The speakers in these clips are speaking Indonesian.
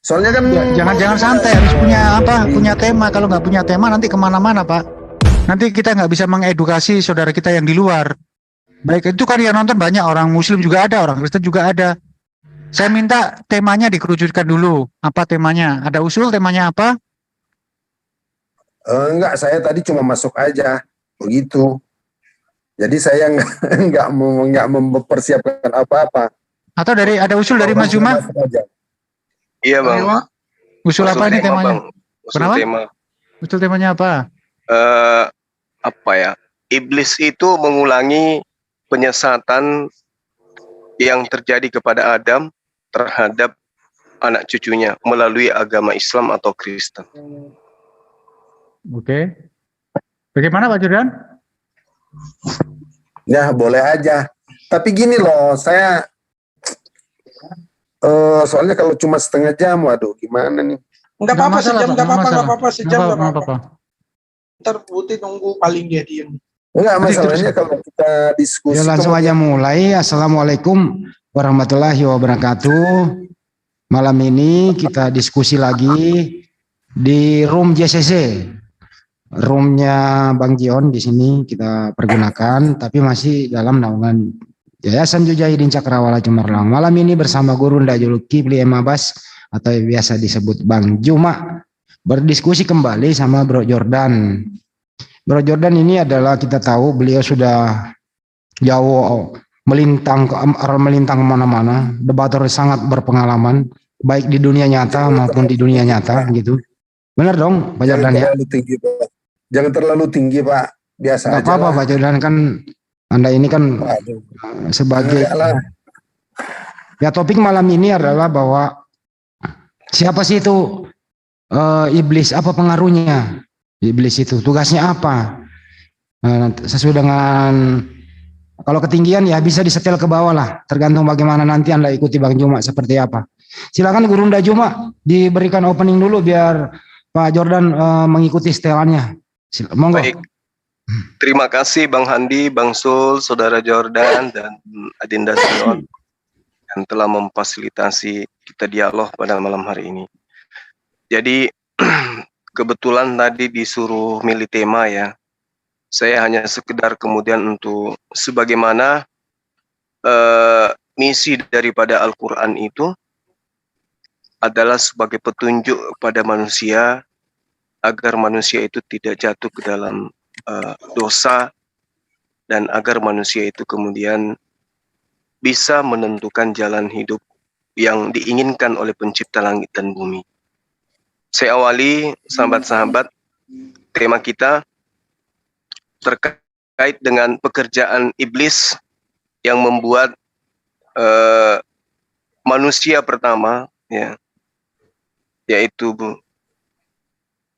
Soalnya kan Ya, jangan santai, harus punya apa? Punya tema. Kalau nggak punya tema nanti kemana-mana, Pak. Nanti kita nggak bisa mengedukasi saudara kita yang di luar. Baik itu kan yang nonton banyak orang Muslim juga ada, orang Kristen juga ada. Saya minta temanya dikerucutkan dulu. Apa temanya? Ada usul temanya apa? enggak, saya tadi cuma masuk aja begitu. Jadi saya enggak enggak mempersiapkan apa-apa. Atau dari ada usul dari Orang Mas cuma Juma? masuk aja. Iya bang, Usul usul apa ini tema temanya? bang, usul Kenapa? tema. Usul temanya apa? Apa ya? Iblis itu mengulangi penyesatan yang terjadi kepada Adam terhadap anak cucunya melalui agama Islam atau Kristen. Oke. Bagaimana Pak Jordan? Ya boleh aja. Tapi gini loh, saya soalnya kalau cuma setengah jam, waduh gimana nih? Enggak apa-apa masalah, sejam, Pak. enggak apa-apa, masalah. enggak apa-apa sejam, Nggak enggak apa-apa. apa-apa. Ntar Putih nunggu paling dia diem. Enggak, Nanti masalahnya terus. kalau kita diskusi Ya langsung aja mulai. Assalamualaikum warahmatullahi wabarakatuh. Malam ini kita diskusi lagi di room JCC. Roomnya Bang Jion di sini kita pergunakan, tapi masih dalam naungan Yayasan Mujahidin Cakrawala Cemerlang. Malam ini bersama Guru Ndajul Kipli M. Abbas atau biasa disebut Bang Juma, berdiskusi kembali sama Bro Jordan. Bro Jordan ini adalah kita tahu beliau sudah jauh melintang kemana-mana, debater sangat berpengalaman baik di dunia nyata maupun di dunia nyata gitu. Benar dong Pak Jordan ya? terlalu tinggi, Pak. Jangan terlalu tinggi Pak, biasa Gak aja apa-apa lah. Pak Jordan, kan Anda ini kan Waduh. sebagai Enggak lah. ya, topik malam ini adalah bahwa siapa sih itu iblis, apa pengaruhnya iblis itu, tugasnya apa. Sesuai dengan kalau ketinggian ya bisa disetel ke bawah lah, tergantung bagaimana nanti Anda ikuti Bang Juma seperti apa. Silakan Guru Nda Juma diberikan opening dulu biar Pak Jordan mengikuti setelannya. Monggo. Baik, terima kasih Bang Handi, Bang Sul, Saudara Jordan, dan Adinda Zion yang telah memfasilitasi kita dialog pada malam hari ini. Jadi kebetulan tadi disuruh milih tema ya. Saya hanya sekedar kemudian untuk sebagaimana misi daripada Al-Quran itu adalah sebagai petunjuk pada manusia agar manusia itu tidak jatuh ke dalam dosa dan agar manusia itu kemudian bisa menentukan jalan hidup yang diinginkan oleh pencipta langit dan bumi. Saya awali sahabat-sahabat tema kita terkait dengan pekerjaan iblis yang membuat manusia pertama ya, yaitu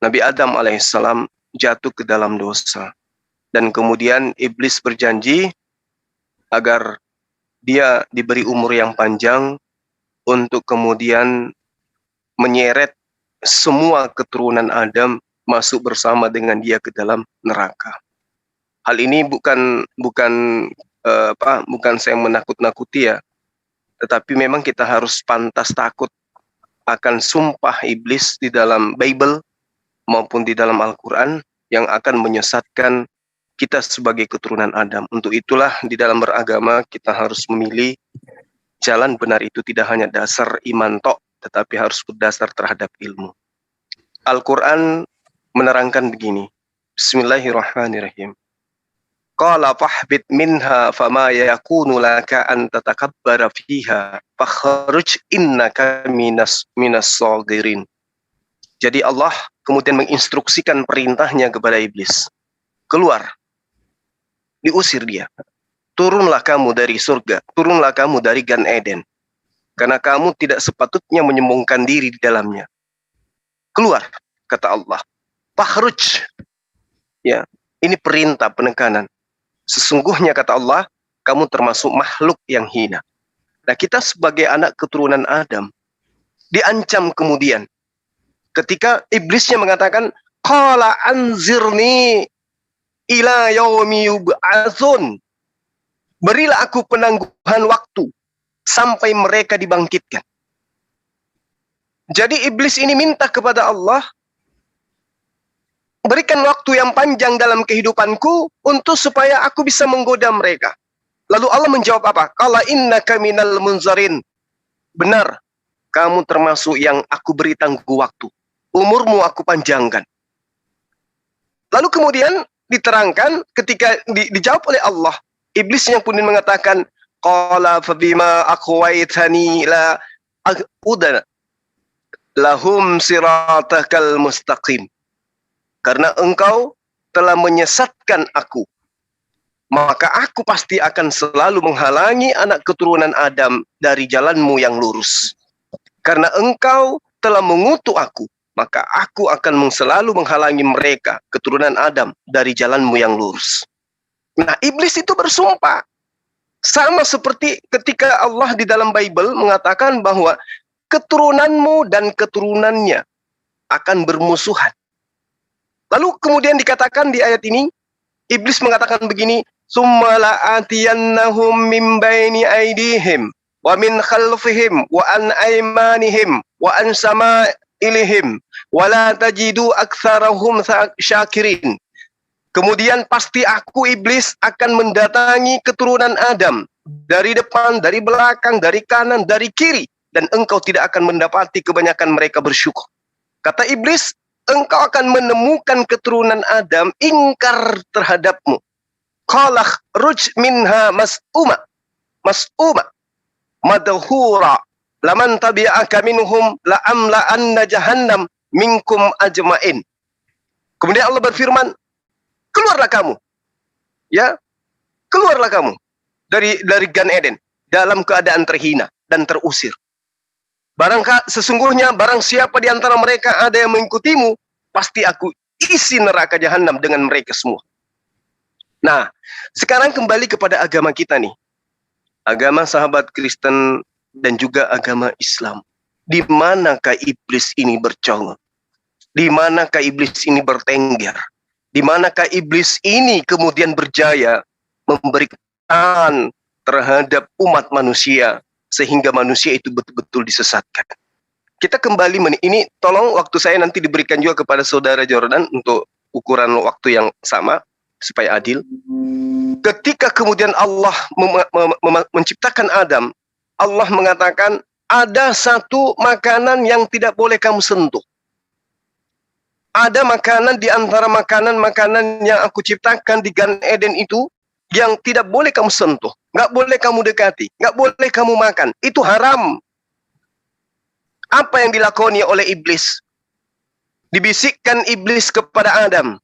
Nabi Adam alaihissalam jatuh ke dalam dosa. Dan kemudian iblis berjanji agar dia diberi umur yang panjang untuk kemudian menyeret semua keturunan Adam masuk bersama dengan dia ke dalam neraka. Hal ini bukan saya menakut-nakuti ya, tetapi memang kita harus pantas takut akan sumpah iblis di dalam Bible maupun di dalam Al-Quran yang akan menyesatkan kita sebagai keturunan Adam. Untuk itulah di dalam beragama kita harus memilih jalan benar itu tidak hanya dasar iman tok, tetapi harus berdasar terhadap ilmu. Al-Quran menerangkan begini. Bismillahirrahmanirrahim. Qala fahbit minha fama yakunu laka an tatakabbara fiha fakhruj innaka minas sagirin. Jadi Allah kemudian menginstruksikan perintahnya kepada iblis. Keluar. Diusir dia. Turunlah kamu dari surga. Turunlah kamu dari Gan Eden. Karena kamu tidak sepatutnya menyombongkan diri di dalamnya. Keluar, kata Allah. Fakhruj. Ya, ini perintah penekanan. Sesungguhnya kata Allah, kamu termasuk makhluk yang hina. Nah, kita sebagai anak keturunan Adam diancam kemudian ketika iblisnya mengatakan qala anzirni ila yaumi yub'atsun, berilah aku penangguhan waktu sampai mereka dibangkitkan. Jadi iblis ini minta kepada Allah, berikan waktu yang panjang dalam kehidupanku untuk supaya aku bisa menggoda mereka. Lalu Allah menjawab apa? Qala innaka minal munzarin. Benar, kamu termasuk yang aku beri tangguh waktu. Umurmu aku panjangkan. Lalu kemudian diterangkan ketika dijawab oleh Allah, iblisnya pun mengatakan, qala fabima akhwaitani la aqudan lahum siratakal mustaqim. Karena engkau telah menyesatkan aku, maka aku pasti akan selalu menghalangi anak keturunan Adam dari jalanmu yang lurus. Karena engkau telah mengutuk aku, maka aku akan selalu menghalangi mereka, keturunan Adam, dari jalanmu yang lurus. Nah, iblis itu bersumpah. Sama seperti ketika Allah di dalam Bible mengatakan bahwa keturunanmu dan keturunannya akan bermusuhan. Lalu kemudian dikatakan di ayat ini, iblis mengatakan begini, summa la'atiyannahum min baini aydihim wa min khalfihim wa an aymanihim wa an sama'ilihim wa la tajidu aktsarahum syakirin. Kemudian pasti aku iblis akan mendatangi keturunan Adam dari depan, dari belakang, dari kanan, dari kiri, dan engkau tidak akan mendapati kebanyakan mereka bersyukur. Kata iblis, engkau akan menemukan keturunan Adam ingkar terhadapmu. Qala ruj minha mas'uma madhura laman tabi'aka minhum la amla anna jahannam minkum ajmain. Kemudian Allah berfirman, keluarlah kamu. Ya, keluarlah kamu dari Gan Eden dalam keadaan terhina dan terusir. Sesungguhnya barang siapa di antara mereka ada yang mengikutimu, pasti aku isi neraka jahanam dengan mereka semua. Nah, sekarang kembali kepada agama kita nih. Agama sahabat Kristen dan juga agama Islam. Di manakah iblis ini bercongol? Di manakah iblis ini bertengger? Di manakah iblis ini kemudian berjaya memberikan terhadap umat manusia sehingga manusia itu betul-betul disesatkan. Kita kembali ini tolong waktu saya nanti diberikan juga kepada saudara Jordan untuk ukuran waktu yang sama supaya adil. Ketika kemudian Allah menciptakan Adam, Allah mengatakan ada satu makanan yang tidak boleh kamu sentuh. Ada makanan di antara makanan-makanan yang aku ciptakan di Gan Eden itu yang tidak boleh kamu sentuh, nggak boleh kamu dekati, nggak boleh kamu makan. Itu haram. Apa yang dilakoni oleh iblis? Dibisikkan iblis kepada Adam.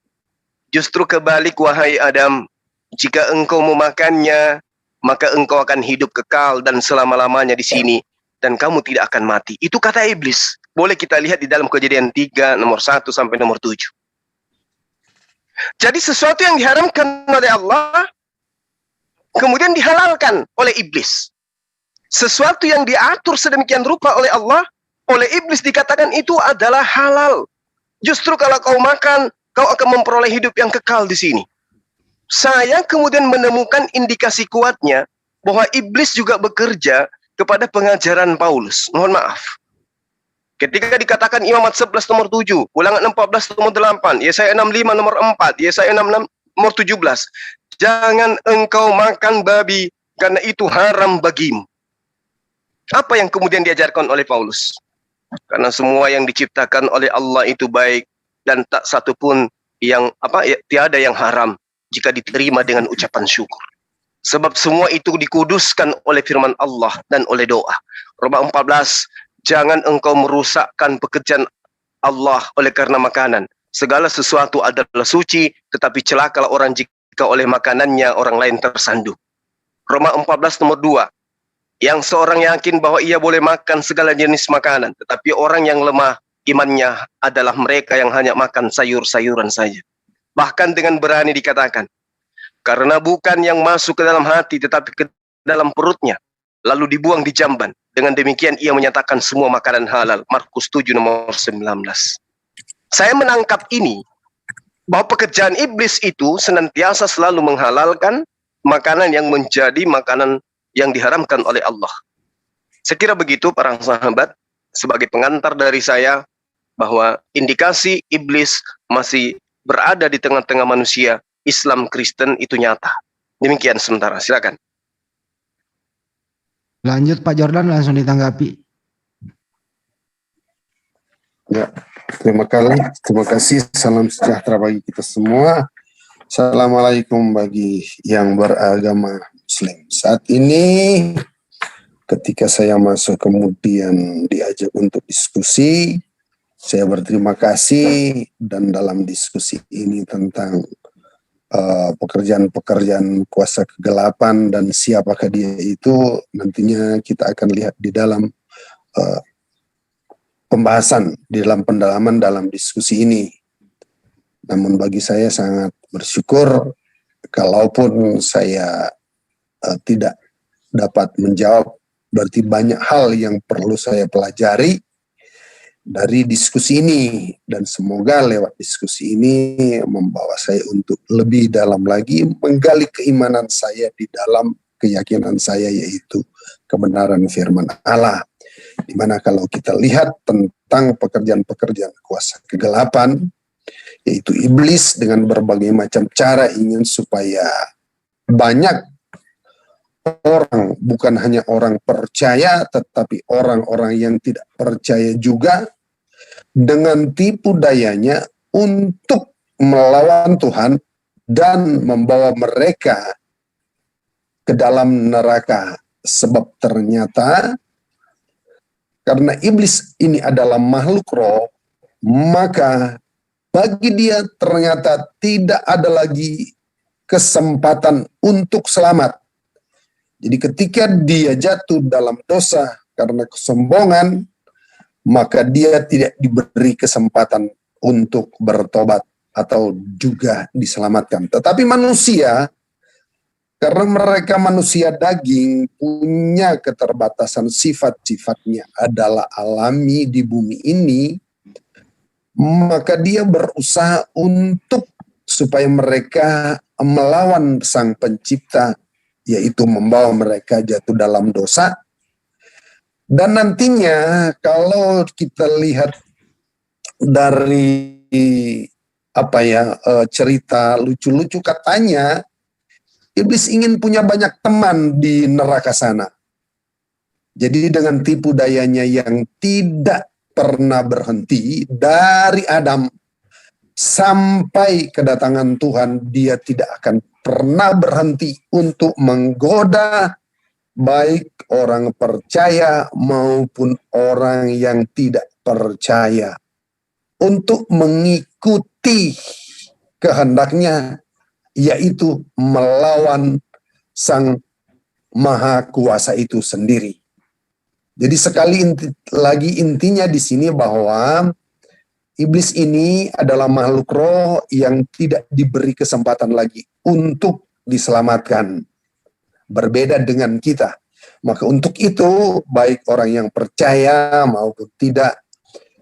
Justru kebalik wahai Adam, jika engkau memakannya, maka engkau akan hidup kekal dan selama-lamanya di sini dan kamu tidak akan mati. Itu kata iblis. Boleh kita lihat di dalam Kejadian 3 nomor 1 sampai nomor 7. Jadi sesuatu yang diharamkan oleh Allah kemudian dihalalkan oleh iblis. Sesuatu yang diatur sedemikian rupa oleh Allah, oleh iblis dikatakan itu adalah halal. Justru kalau kau makan, kau akan memperoleh hidup yang kekal di sini. Saya kemudian menemukan indikasi kuatnya bahwa iblis juga bekerja kepada pengajaran Paulus. Mohon maaf. Ketika dikatakan Imamat 11 nomor 7, Ulangan 14 nomor 8, Yesaya 65 nomor 4, Yesaya 66 nomor 17. Jangan engkau makan babi karena itu haram bagimu. Apa yang kemudian diajarkan oleh Paulus? Karena semua yang diciptakan oleh Allah itu baik dan tak satu pun yang tiada yang haram jika diterima dengan ucapan syukur. Sebab semua itu dikuduskan oleh firman Allah dan oleh doa. Roma 14, jangan engkau merusakkan pekerjaan Allah oleh karena makanan. Segala sesuatu adalah suci, tetapi celakalah orang jika oleh makanannya orang lain tersandung. Roma 14 nomor 2. Yang seorang yakin bahwa ia boleh makan segala jenis makanan, tetapi orang yang lemah imannya adalah mereka yang hanya makan sayur-sayuran saja. Bahkan dengan berani dikatakan, karena bukan yang masuk ke dalam hati tetapi ke dalam perutnya, lalu dibuang di jamban. Dengan demikian ia menyatakan semua makanan halal. Markus 7 nomor 19. Saya menangkap ini, bahwa pekerjaan iblis itu senantiasa selalu menghalalkan makanan yang menjadi makanan yang diharamkan oleh Allah. Saya kira begitu para sahabat. sebagai pengantar dari saya bahwa indikasi iblis masih berada di tengah-tengah manusia, Islam Kristen itu nyata. Demikian sementara, silakan. Lanjut Pak Jordan, langsung ditanggapi. Ya, terima kasih. Salam sejahtera bagi kita semua. Assalamualaikum bagi yang beragama Muslim. Saat ini ketika saya masuk kemudian diajak untuk diskusi, saya berterima kasih, dan dalam diskusi ini tentang pekerjaan-pekerjaan kuasa kegelapan dan siapakah dia itu, nantinya kita akan lihat di dalam pembahasan, di dalam pendalaman dalam diskusi ini. Namun bagi saya sangat bersyukur kalaupun saya tidak dapat menjawab, berarti banyak hal yang perlu saya pelajari dari diskusi ini, dan semoga lewat diskusi ini membawa saya untuk lebih dalam lagi menggali keimanan saya di dalam keyakinan saya, yaitu kebenaran firman Allah. Dimana kalau kita lihat tentang pekerjaan-pekerjaan kuasa kegelapan, yaitu iblis dengan berbagai macam cara ingin supaya banyak orang, bukan hanya orang percaya, tetapi orang-orang yang tidak percaya juga, dengan tipu dayanya untuk melawan Tuhan dan membawa mereka ke dalam neraka. Sebab ternyata karena iblis ini adalah makhluk roh, maka bagi dia ternyata tidak ada lagi kesempatan untuk selamat. Jadi ketika dia jatuh dalam dosa karena kesombongan, maka dia tidak diberi kesempatan untuk bertobat atau juga diselamatkan. Tetapi manusia, karena mereka manusia daging, punya keterbatasan, sifat-sifatnya adalah alami di bumi ini, maka dia berusaha untuk supaya mereka melawan Sang Pencipta, yaitu membawa mereka jatuh dalam dosa. Dan nantinya kalau kita lihat dari cerita lucu-lucu, katanya iblis ingin punya banyak teman di neraka sana. Jadi dengan tipu dayanya yang tidak pernah berhenti dari Adam sampai kedatangan Tuhan, dia tidak akan pernah berhenti untuk menggoda baik orang percaya maupun orang yang tidak percaya untuk mengikuti kehendaknya, yaitu melawan Sang Maha Kuasa itu sendiri. Jadi sekali lagi intinya di sini bahwa iblis ini adalah makhluk roh yang tidak diberi kesempatan lagi untuk diselamatkan. Berbeda dengan kita. Maka untuk itu, baik orang yang percaya maupun tidak,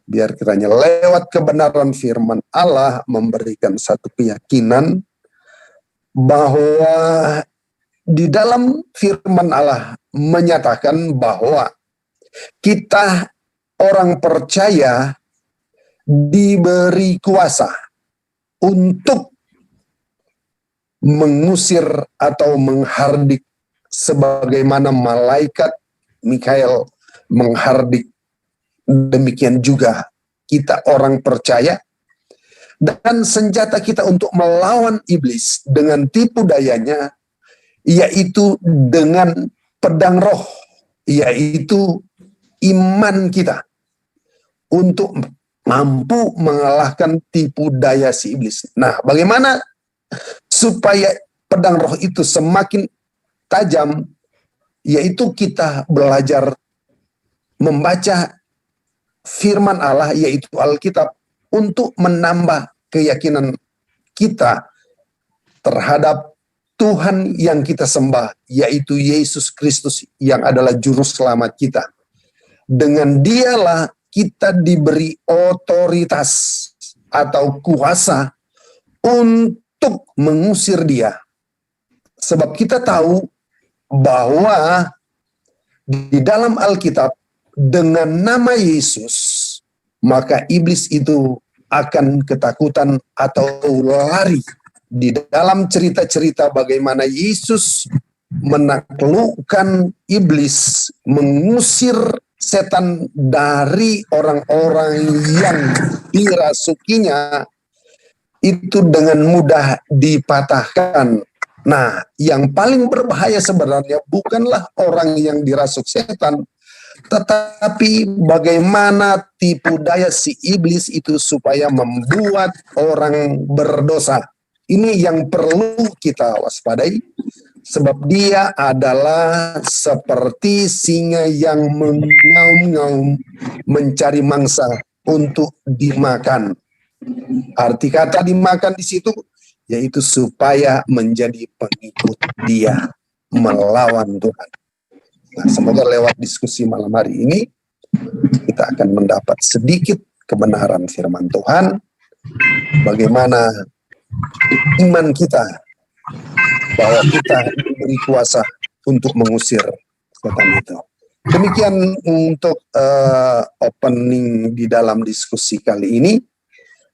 biar kiranya lewat kebenaran firman Allah memberikan satu keyakinan bahwa di dalam firman Allah menyatakan bahwa kita orang percaya diberi kuasa untuk mengusir atau menghardik, sebagaimana malaikat Mikael menghardik. Demikian juga kita orang percaya, dan senjata kita untuk melawan iblis dengan tipu dayanya yaitu dengan pedang roh, yaitu iman kita untuk mampu mengalahkan tipu daya si iblis. Nah, bagaimana supaya pedang roh itu semakin tajam, yaitu kita belajar membaca firman Allah, yaitu Alkitab, untuk menambah keyakinan kita terhadap Tuhan yang kita sembah, yaitu Yesus Kristus yang adalah juru selamat kita. Dengan dialah kita diberi otoritas atau kuasa untuk mengusir dia. Sebab kita tahu bahwa di dalam Alkitab dengan nama Yesus, maka iblis itu akan ketakutan atau lari. Di dalam cerita-cerita bagaimana Yesus menaklukkan iblis, mengusir setan dari orang-orang yang dirasukinya, itu dengan mudah dipatahkan. Nah, yang paling berbahaya sebenarnya bukanlah orang yang dirasuk setan, tetapi bagaimana tipu daya si iblis itu supaya membuat orang berdosa. Ini yang perlu kita waspadai, sebab dia adalah seperti singa yang mengaum-ngaum mencari mangsa untuk dimakan. Arti kata dimakan di situ yaitu supaya menjadi pengikut dia melawan Tuhan. Nah, semoga lewat diskusi malam hari ini kita akan mendapat sedikit kebenaran firman Tuhan, bagaimana iman kita bahwa kita diberi kuasa untuk mengusir setan itu. Demikian untuk opening di dalam diskusi kali ini,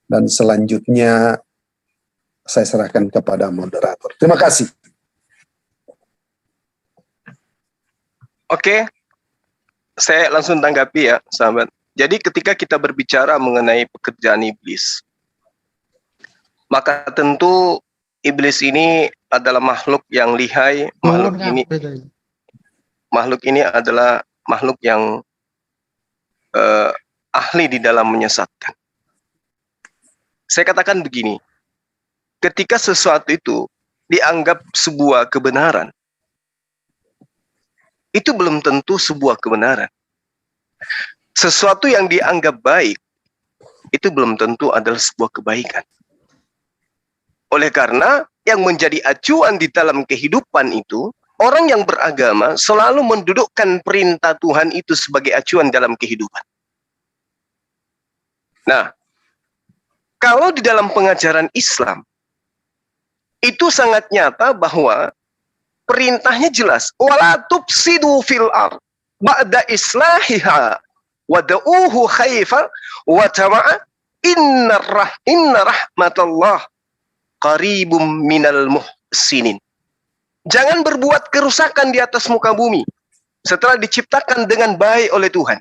dan selanjutnya saya serahkan kepada moderator. Terima kasih. Oke, saya langsung tanggapi ya, sahabat. Jadi ketika kita berbicara mengenai pekerjaan iblis, maka tentu iblis ini adalah makhluk yang lihai, makhluk ini adalah makhluk yang ahli di dalam menyesatkan. Saya katakan begini, ketika sesuatu itu dianggap sebuah kebenaran, itu belum tentu sebuah kebenaran. Sesuatu yang dianggap baik, itu belum tentu adalah sebuah kebaikan. Oleh karena yang menjadi acuan di dalam kehidupan itu, orang yang beragama selalu mendudukkan perintah Tuhan itu sebagai acuan dalam kehidupan. Nah, kalau di dalam pengajaran Islam, itu sangat nyata bahwa perintahnya jelas. Wala tufsidu fil ard ba'da islahiha wada'uhu khaifa wa tama'a inna rahmatallah qaribum minal muhsinin. Jangan berbuat kerusakan di atas muka bumi setelah diciptakan dengan baik oleh Tuhan.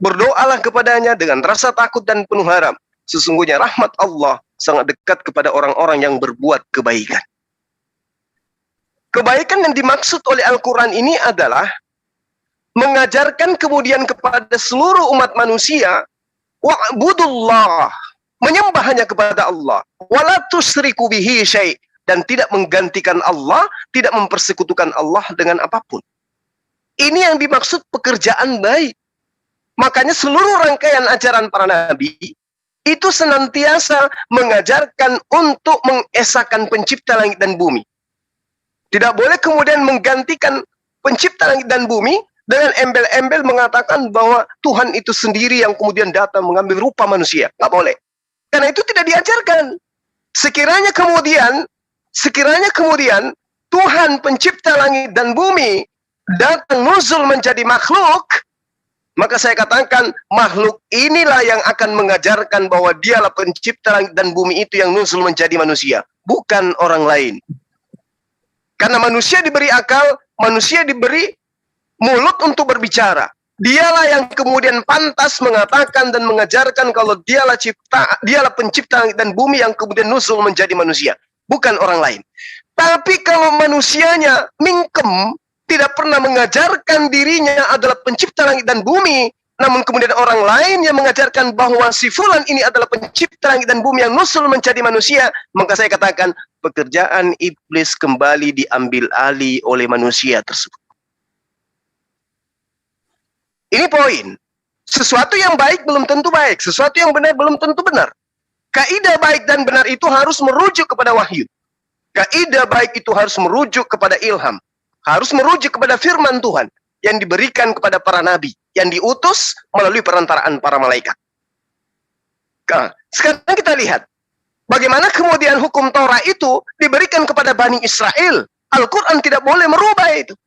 Berdoalah kepadanya dengan rasa takut dan penuh harap. Sesungguhnya rahmat Allah sangat dekat kepada orang-orang yang berbuat kebaikan. Kebaikan yang dimaksud oleh Al-Quran ini adalah mengajarkan kemudian kepada seluruh umat manusia, wa'budullah, menyembah hanya kepada Allah, wala tusyriku bihi syai', dan tidak menggantikan Allah, tidak mempersekutukan Allah dengan apapun. Ini yang dimaksud pekerjaan baik. Makanya seluruh rangkaian ajaran para nabi itu senantiasa mengajarkan untuk mengesahkan pencipta langit dan bumi. Tidak boleh kemudian menggantikan pencipta langit dan bumi dengan embel-embel mengatakan bahwa Tuhan itu sendiri yang kemudian datang mengambil rupa manusia. Nggak boleh. Karena itu tidak diajarkan. Sekiranya kemudian Tuhan pencipta langit dan bumi datang nuzul menjadi makhluk, maka saya katakan makhluk inilah yang akan mengajarkan bahwa dialah pencipta langit dan bumi itu yang nuzul menjadi manusia, bukan orang lain. Karena manusia diberi akal, manusia diberi mulut untuk berbicara. Dialah yang kemudian pantas mengatakan dan mengajarkan kalau dialah pencipta langit dan bumi yang kemudian nuzul menjadi manusia, bukan orang lain. Tapi kalau manusianya mingkem, tidak pernah mengajarkan dirinya adalah pencipta langit dan bumi, namun kemudian orang lain yang mengajarkan bahwa si fulan ini adalah pencipta langit dan bumi yang nusul menjadi manusia, maka saya katakan pekerjaan iblis kembali diambil alih oleh manusia tersebut. Ini poin. Sesuatu yang baik belum tentu baik, sesuatu yang benar belum tentu benar. Kaidah baik dan benar itu harus merujuk kepada wahyu. Kaidah baik itu harus merujuk kepada ilham. Harus merujuk kepada firman Tuhan yang diberikan kepada para nabi, yang diutus melalui perantaraan para malaikat. Nah, sekarang kita lihat bagaimana kemudian hukum Taurat itu diberikan kepada Bani Israel. Al-Quran tidak boleh merubah itu.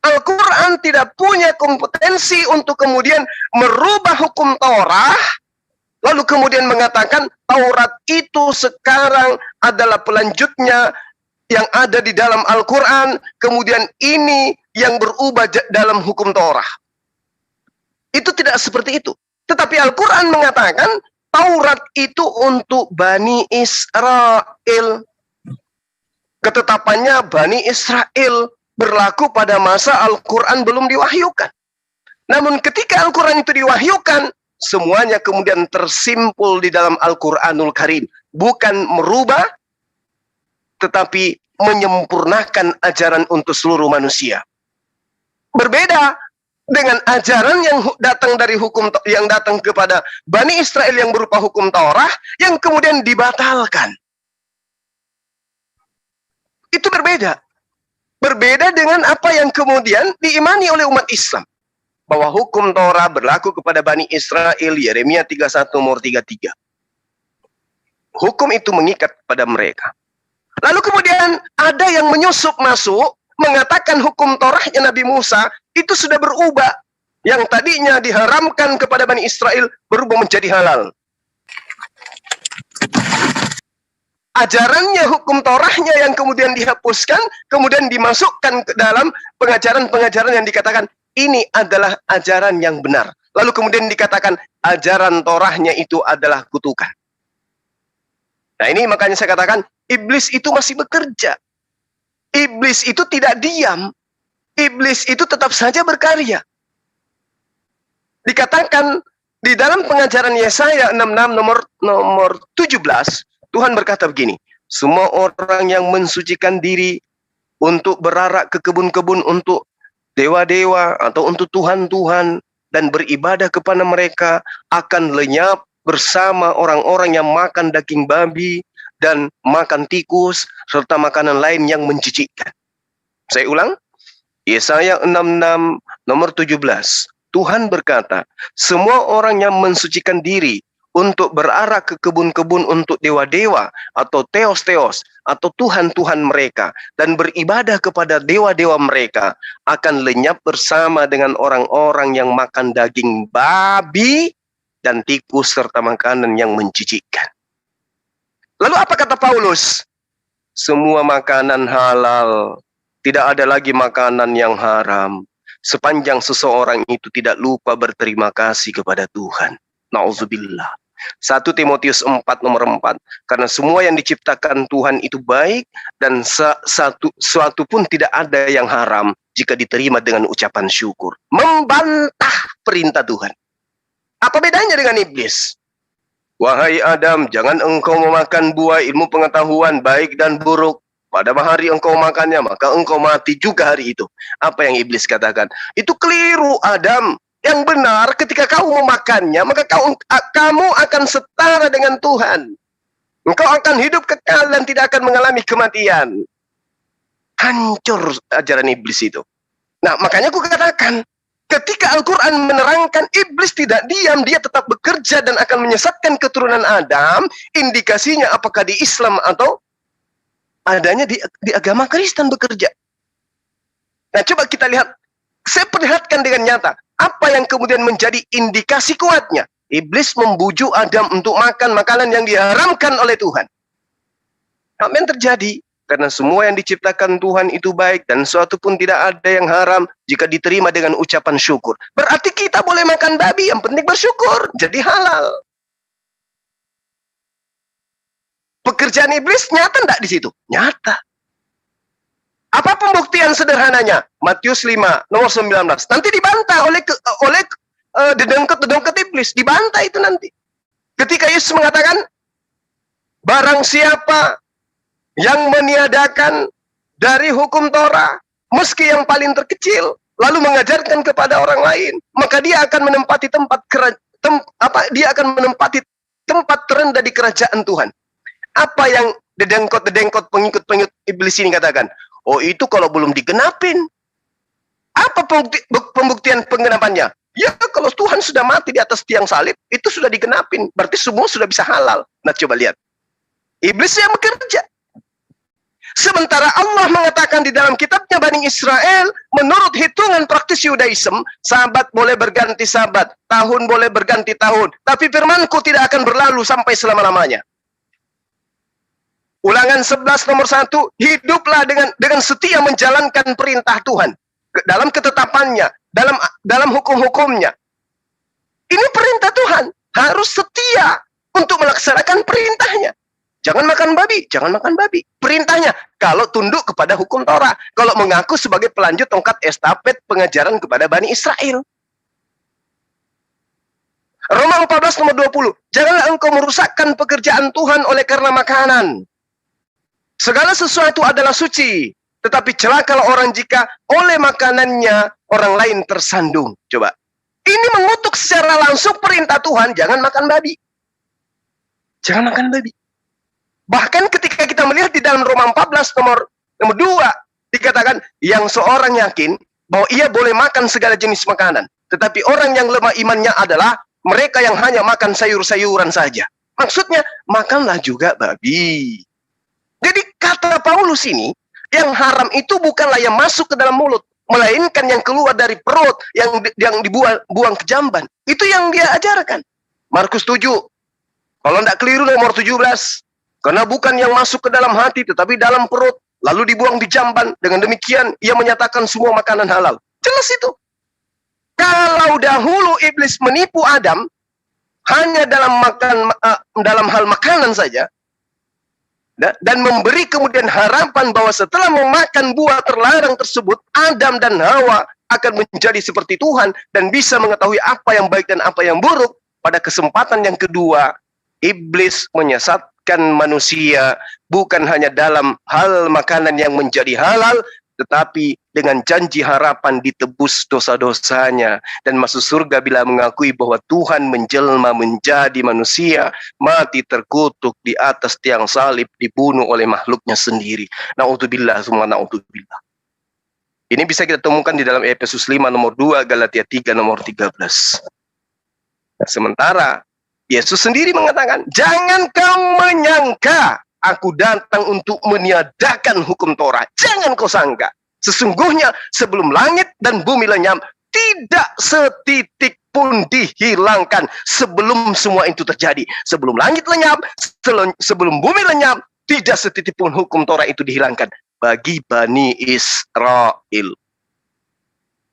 Al-Quran tidak punya kompetensi untuk kemudian merubah hukum Taurat, lalu kemudian mengatakan Taurat itu sekarang adalah pelanjutnya yang ada di dalam Al-Quran, kemudian ini yang berubah dalam hukum Taurat. Itu tidak seperti itu. Tetapi Al-Quran mengatakan Taurat itu untuk Bani Israel. Ketetapannya Bani Israel berlaku pada masa Al-Quran belum diwahyukan. Namun ketika Al-Quran itu diwahyukan, semuanya kemudian tersimpul di dalam Al-Quranul Karim. Bukan merubah, tetapi menyempurnakan ajaran untuk seluruh manusia. Berbeda dengan ajaran yang datang dari hukum, yang datang kepada Bani Israel yang berupa hukum Taurat, yang kemudian dibatalkan. Itu berbeda. Berbeda dengan apa yang kemudian diimani oleh umat Islam. Bahwa hukum Taurat berlaku kepada Bani Israel, Yeremia 31 nomor 33. Hukum itu mengikat pada mereka. Lalu kemudian ada yang menyusup masuk, mengatakan hukum Tauratnya Nabi Musa itu sudah berubah. Yang tadinya diharamkan kepada Bani Israel berubah menjadi halal. Ajarannya hukum Tauratnya yang kemudian dihapuskan, kemudian dimasukkan ke dalam pengajaran-pengajaran yang dikatakan ini adalah ajaran yang benar. Lalu kemudian dikatakan ajaran Tauratnya itu adalah kutukan. Nah ini makanya saya katakan iblis itu masih bekerja. Iblis itu tidak diam. Iblis itu tetap saja berkarya. Dikatakan di dalam pengajaran Yesaya 66 nomor 17, Tuhan berkata begini, semua orang yang mensucikan diri untuk berarak ke kebun-kebun untuk dewa-dewa atau untuk Tuhan-Tuhan dan beribadah kepada mereka akan lenyap bersama orang-orang yang makan daging babi dan makan tikus serta makanan lain yang menjijikkan. Saya ulang, Yesaya 66 nomor 17. Tuhan berkata, semua orang yang mensucikan diri untuk berarak ke kebun-kebun untuk dewa-dewa atau teos-teos atau Tuhan-Tuhan mereka dan beribadah kepada dewa-dewa mereka akan lenyap bersama dengan orang-orang yang makan daging babi dan tikus serta makanan yang menjijikkan. Lalu apa kata Paulus? Semua makanan halal, tidak ada lagi makanan yang haram, sepanjang seseorang itu tidak lupa berterima kasih kepada Tuhan. Nauzubillah. 1 Timotius 4 nomor 4. Karena semua yang diciptakan Tuhan itu baik dan suatu pun tidak ada yang haram jika diterima dengan ucapan syukur. Membantah perintah Tuhan. Apa bedanya dengan iblis? Wahai Adam, jangan engkau memakan buah ilmu pengetahuan baik dan buruk. Pada hari engkau makannya, maka engkau mati juga hari itu. Apa yang iblis katakan? Itu keliru, Adam. Yang benar, ketika kau memakannya, maka kamu akan setara dengan Tuhan. Engkau akan hidup kekal dan tidak akan mengalami kematian. Hancur ajaran iblis itu. Nah, makanya aku katakan, ketika Al-Quran menerangkan iblis tidak diam, dia tetap bekerja dan akan menyesatkan keturunan Adam, indikasinya apakah di Islam atau adanya di agama Kristen bekerja. Nah, coba kita lihat. Saya perlihatkan dengan nyata. Apa yang kemudian menjadi indikasi kuatnya? Iblis membujuk Adam untuk makan makanan yang diharamkan oleh Tuhan. Apa yang terjadi? Karena semua yang diciptakan Tuhan itu baik dan suatu pun tidak ada yang haram jika diterima dengan ucapan syukur. Berarti kita boleh makan babi, yang penting bersyukur. Jadi halal. Pekerjaan iblis nyata enggak di situ? Nyata. Apa pembuktian sederhananya? Matius 5 nomor 19. Nanti dibantah oleh dedengkot iblis, dibantah itu nanti. Ketika Yesus mengatakan, barang siapa yang meniadakan dari hukum Torah, meski yang paling terkecil, lalu mengajarkan kepada orang lain, maka dia akan menempati tempat terendah di kerajaan Tuhan. Apa yang dedengkot pengikut iblis ini katakan? Oh, itu kalau belum digenapin. Apa pembuktian penggenapannya? Ya, kalau Tuhan sudah mati di atas tiang salib, itu sudah digenapin. Berarti semua sudah bisa halal. Nah, coba lihat. Iblis yang bekerja. Sementara Allah mengatakan di dalam kitabnya Bani Israel, menurut hitungan praktis Yudaism, sabat boleh berganti sabat, tahun boleh berganti tahun, tapi firmanku tidak akan berlalu sampai selama-lamanya. Ulangan 11 nomor 1, hiduplah dengan setia menjalankan perintah Tuhan dalam ketetapannya, dalam hukum-hukumnya. Ini perintah Tuhan, harus setia untuk melaksanakan perintahnya. Jangan makan babi, jangan makan babi. Perintahnya, kalau tunduk kepada hukum Torah, kalau mengaku sebagai pelanjut tongkat estafet pengajaran kepada Bani Israel. Roma 14 nomor 20, janganlah engkau merusakkan pekerjaan Tuhan oleh karena makanan. Segala sesuatu adalah suci, tetapi celakalah orang jika oleh makanannya orang lain tersandung. Coba, ini mengutuk secara langsung perintah Tuhan, jangan makan babi. Jangan makan babi. Bahkan ketika kita melihat di dalam Roma 14 nomor 2, dikatakan yang seorang yakin bahwa ia boleh makan segala jenis makanan. Tetapi orang yang lemah imannya adalah mereka yang hanya makan sayur-sayuran saja. Maksudnya, makanlah juga babi. Jadi kata Paulus ini, yang haram itu bukanlah yang masuk ke dalam mulut, melainkan yang keluar dari perut, yang dibuang ke jamban. Itu yang dia ajarkan. Markus 7, kalau tidak keliru nomor 17. Karena bukan yang masuk ke dalam hati, tetapi dalam perut, lalu dibuang di jamban. Dengan demikian, ia menyatakan semua makanan halal. Jelas itu. Kalau dahulu iblis menipu Adam, hanya dalam hal makanan saja, dan memberi kemudian harapan bahwa setelah memakan buah terlarang tersebut, Adam dan Hawa akan menjadi seperti Tuhan, dan bisa mengetahui apa yang baik dan apa yang buruk. Pada kesempatan yang kedua, iblis menyesatkan manusia bukan hanya dalam hal makanan yang menjadi halal, tetapi dengan janji harapan ditebus dosa-dosanya dan masuk surga bila mengakui bahwa Tuhan menjelma menjadi manusia, mati terkutuk di atas tiang salib, dibunuh oleh makhluknya sendiri. Na'udzubillah, semua na'udzubillah. Ini bisa kita temukan di dalam Efesus 5 nomor 2, Galatia 3 nomor 13. Sementara Yesus sendiri mengatakan, jangan kau menyangka aku datang untuk meniadakan hukum Torah. Jangan kau sangka. Sesungguhnya sebelum langit dan bumi lenyap, tidak setitik pun dihilangkan sebelum semua itu terjadi. Sebelum langit lenyap, sebelum bumi lenyap, tidak setitik pun hukum Torah itu dihilangkan bagi Bani Israel.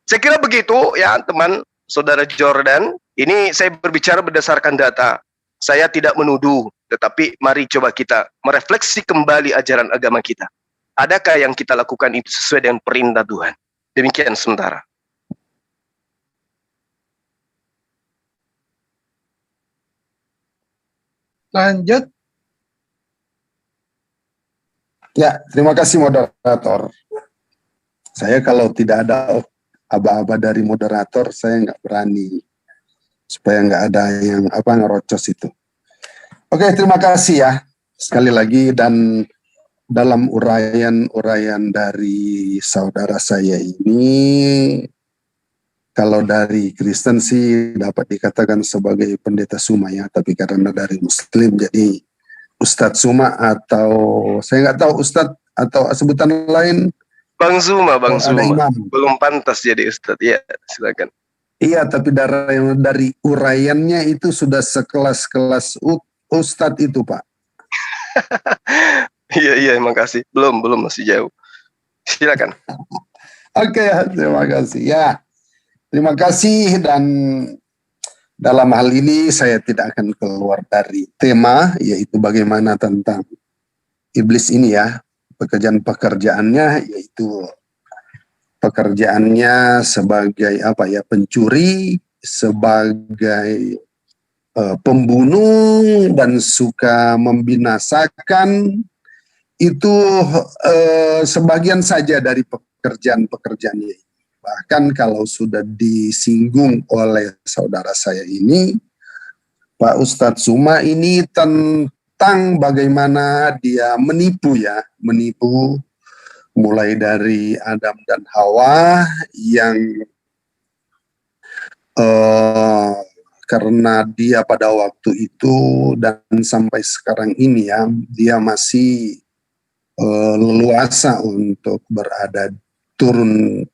Saya kira begitu ya teman saudara Jordan. Ini saya berbicara berdasarkan data. Saya tidak menuduh, tetapi mari coba kita merefleksi kembali ajaran agama kita. Adakah yang kita lakukan itu sesuai dengan perintah Tuhan? Demikian sementara. Lanjut. Ya, terima kasih moderator. Saya kalau tidak ada aba-aba dari moderator, saya nggak berani. Supaya nggak ada yang ngerocos itu. Oke, terima kasih ya sekali lagi, dan dalam uraian dari saudara saya ini, kalau dari Kristen sih dapat dikatakan sebagai pendeta Suma ya, tapi karena dari Muslim jadi Ustadz Suma, atau saya nggak tahu Ustadz atau sebutan lain. Bang Suma, Bang Suma. Imam. Belum pantas jadi Ustadz ya, silakan. Iya, tapi dari uraiannya itu sudah sekelas-kelas Ustadz itu, Pak. Iya, makasih. Belum masih jauh. Silakan. Oke, terima kasih. Ya, terima kasih, dan dalam hal ini saya tidak akan keluar dari tema, yaitu bagaimana tentang iblis ini ya, pekerjaannya yaitu pekerjaannya sebagai pencuri, sebagai pembunuh, dan suka membinasakan. Itu sebagian saja dari pekerjaan-pekerjaannya. Bahkan kalau sudah disinggung oleh saudara saya ini, Pak Ustadz Suma ini, tentang bagaimana dia menipu mulai dari Adam dan Hawa yang karena dia pada waktu itu dan sampai sekarang ini ya, dia masih leluasa untuk berada turun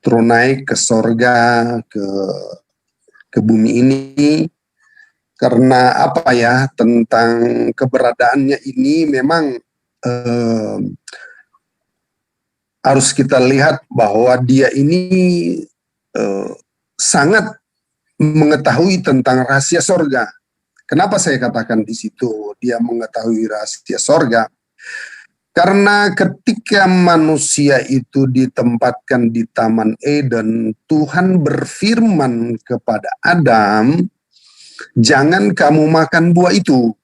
naik ke sorga, ke bumi ini, karena apa ya, tentang keberadaannya ini memang harus kita lihat bahwa dia ini sangat mengetahui tentang rahasia sorga. Kenapa saya katakan di situ dia mengetahui rahasia sorga? Karena ketika manusia itu ditempatkan di Taman Eden, Tuhan berfirman kepada Adam, jangan kamu makan buah itu.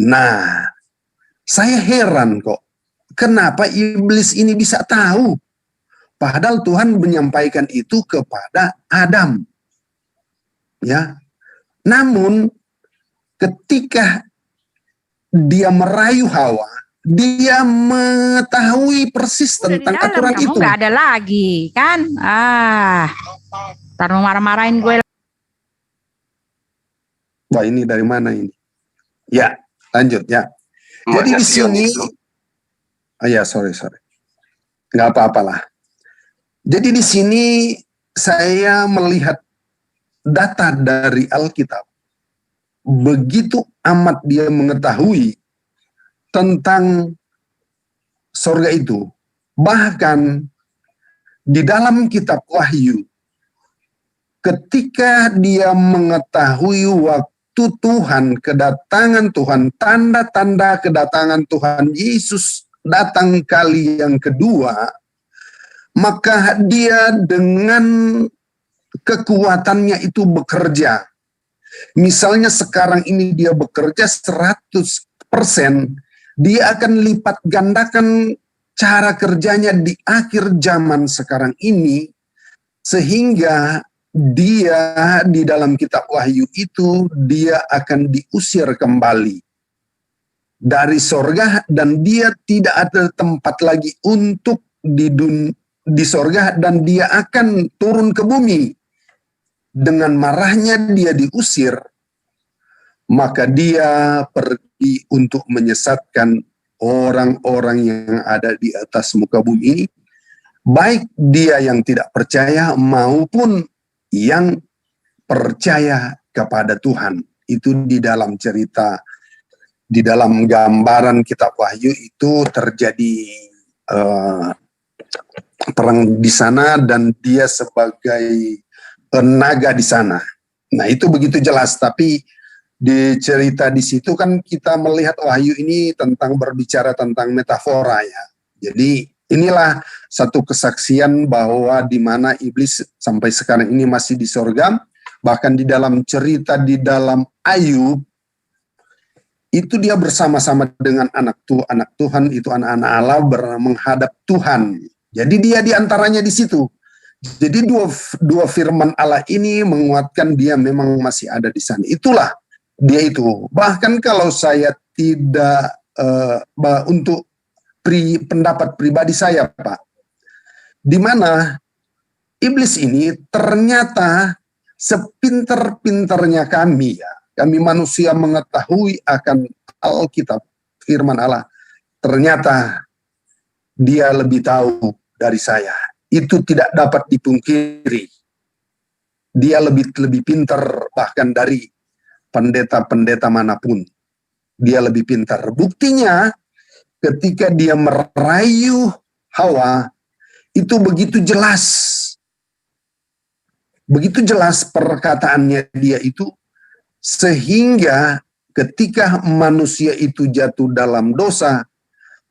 Nah, saya heran kok, kenapa iblis ini bisa tahu? Padahal Tuhan menyampaikan itu kepada Adam. Ya. Namun ketika dia merayu Hawa, dia mengetahui persis tentang aturan kamu itu. Nggak ada lagi, kan? Ntar mau marah-marahin gue. Wah, ini dari mana ini? Ya, lanjut ya. Jadi di sini, sorry. Nggak apa-apalah. Jadi di sini saya melihat data dari Alkitab. Begitu amat dia mengetahui tentang sorga itu. Bahkan di dalam kitab Wahyu, ketika dia mengetahui waktu Tuhan, kedatangan Tuhan, tanda-tanda kedatangan Tuhan Yesus datang kali yang kedua, maka dia dengan kekuatannya itu bekerja. Misalnya sekarang ini dia bekerja 100%, dia akan lipat gandakan cara kerjanya di akhir zaman sekarang ini, sehingga dia di dalam kitab Wahyu itu dia akan diusir kembali dari sorga, dan dia tidak ada tempat lagi untuk di sorga, dan dia akan turun ke bumi. Dengan marahnya dia diusir, maka dia pergi untuk menyesatkan orang-orang yang ada di atas muka bumi ini, baik dia yang tidak percaya maupun yang percaya kepada Tuhan. Itu di dalam cerita, di dalam gambaran kitab Wahyu itu terjadi perang di sana, dan dia sebagai naga di sana. Nah, itu begitu jelas. Tapi di cerita di situ kan kita melihat Wahyu ini tentang berbicara tentang metafora ya. Jadi inilah satu kesaksian bahwa di mana iblis sampai sekarang ini masih di sorga. Bahkan di dalam cerita di dalam Ayub itu dia bersama-sama dengan anak Tuhan, itu anak-anak Allah menghadap Tuhan. Jadi dia di antaranya di situ. Jadi dua firman Allah ini menguatkan dia memang masih ada di sana. Itulah dia itu. Bahkan kalau saya tidak untuk pendapat pribadi saya, Pak, di mana iblis ini ternyata sepinter-pinternya kami ya, kami manusia mengetahui akan Alkitab, firman Allah, ternyata dia lebih tahu dari saya. Itu tidak dapat dipungkiri. Dia lebih pintar bahkan dari pendeta-pendeta manapun. Dia lebih pintar. Buktinya ketika dia merayu Hawa, itu begitu jelas. Begitu jelas perkataannya dia itu, sehingga ketika manusia itu jatuh dalam dosa,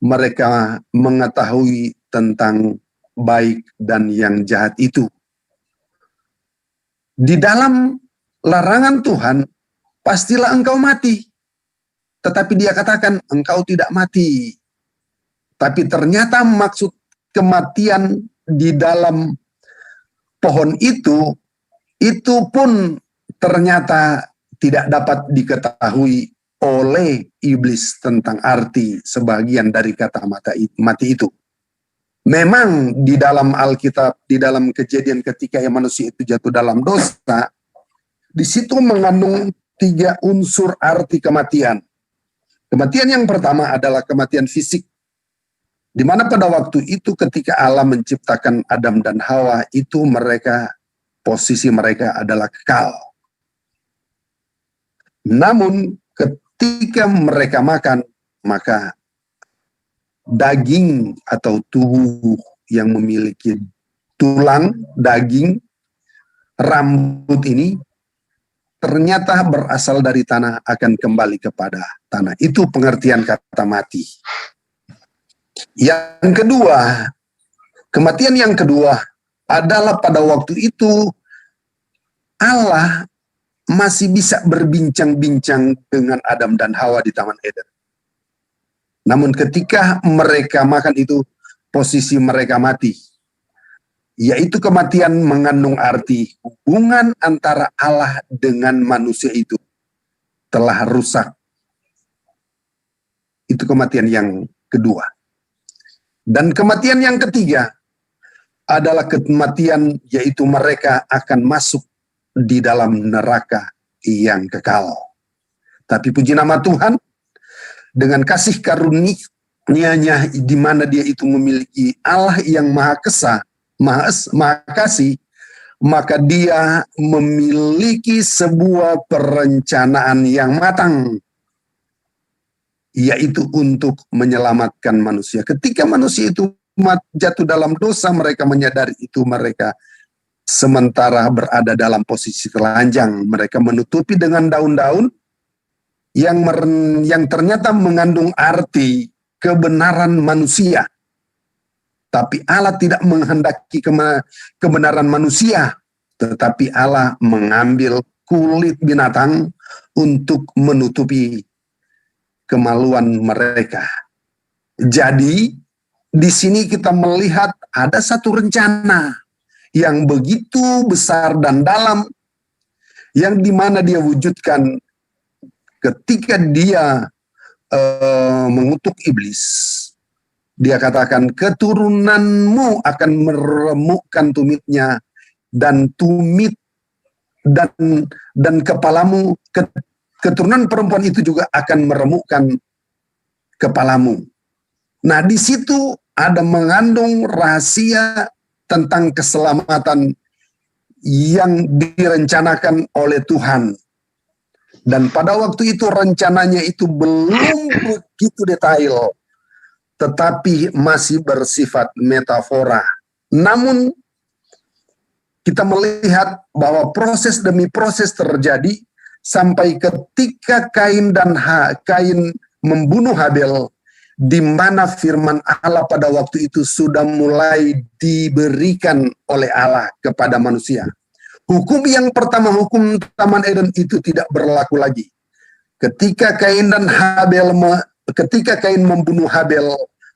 mereka mengetahui tentang baik dan yang jahat itu. Di dalam larangan Tuhan, pastilah engkau mati. Tetapi dia katakan, engkau tidak mati. Tapi ternyata maksud kematian di dalam pohon itu pun ternyata tidak dapat diketahui oleh iblis tentang arti sebagian dari kata mati itu. Memang di dalam Alkitab, di dalam Kejadian ketika yang manusia itu jatuh dalam dosa, di situ mengandung 3 unsur arti kematian. Kematian yang pertama adalah kematian fisik, di mana pada waktu itu ketika Allah menciptakan Adam dan Hawa, itu posisi mereka adalah kekal. Namun ketika mereka makan, maka daging atau tubuh yang memiliki tulang, daging, rambut ini ternyata berasal dari tanah, akan kembali kepada tanah. Itu pengertian kata mati. Yang kedua, kematian yang kedua adalah pada waktu itu Allah masih bisa berbincang-bincang dengan Adam dan Hawa di Taman Eden. Namun ketika mereka makan itu, posisi mereka mati. Yaitu kematian mengandung arti hubungan antara Allah dengan manusia itu telah rusak. Itu kematian yang kedua. Dan kematian yang ketiga adalah kematian, yaitu mereka akan masuk di dalam neraka yang kekal. Tapi puji nama Tuhan, dengan kasih karunia-Nya di mana Dia itu memiliki Allah yang Maha Kasih, maka Dia memiliki sebuah perencanaan yang matang, yaitu untuk menyelamatkan manusia. Ketika manusia itu jatuh dalam dosa, mereka menyadari itu, mereka sementara berada dalam posisi telanjang. Mereka menutupi dengan daun-daun yang ternyata mengandung arti kebenaran manusia. Tapi Allah tidak menghendaki kebenaran manusia, tetapi Allah mengambil kulit binatang untuk menutupi kemaluan mereka. Jadi di sini kita melihat ada satu rencana yang begitu besar dan dalam, yang dimana Dia wujudkan ketika Dia mengutuk iblis. Dia katakan, keturunanmu akan meremukkan tumitnya, dan tumit dan kepalamu, keturunan perempuan itu juga akan meremukkan kepalamu. Nah, di situ ada mengandung rahasia tentang keselamatan yang direncanakan oleh Tuhan. Dan pada waktu itu rencananya itu belum begitu detail, tetapi masih bersifat metafora. Namun kita melihat bahwa proses demi proses terjadi sampai ketika Kain membunuh Habel, di mana firman Allah pada waktu itu sudah mulai diberikan oleh Allah kepada manusia. Hukum yang pertama, hukum Taman Eden itu tidak berlaku lagi. Ketika Kain membunuh Habel,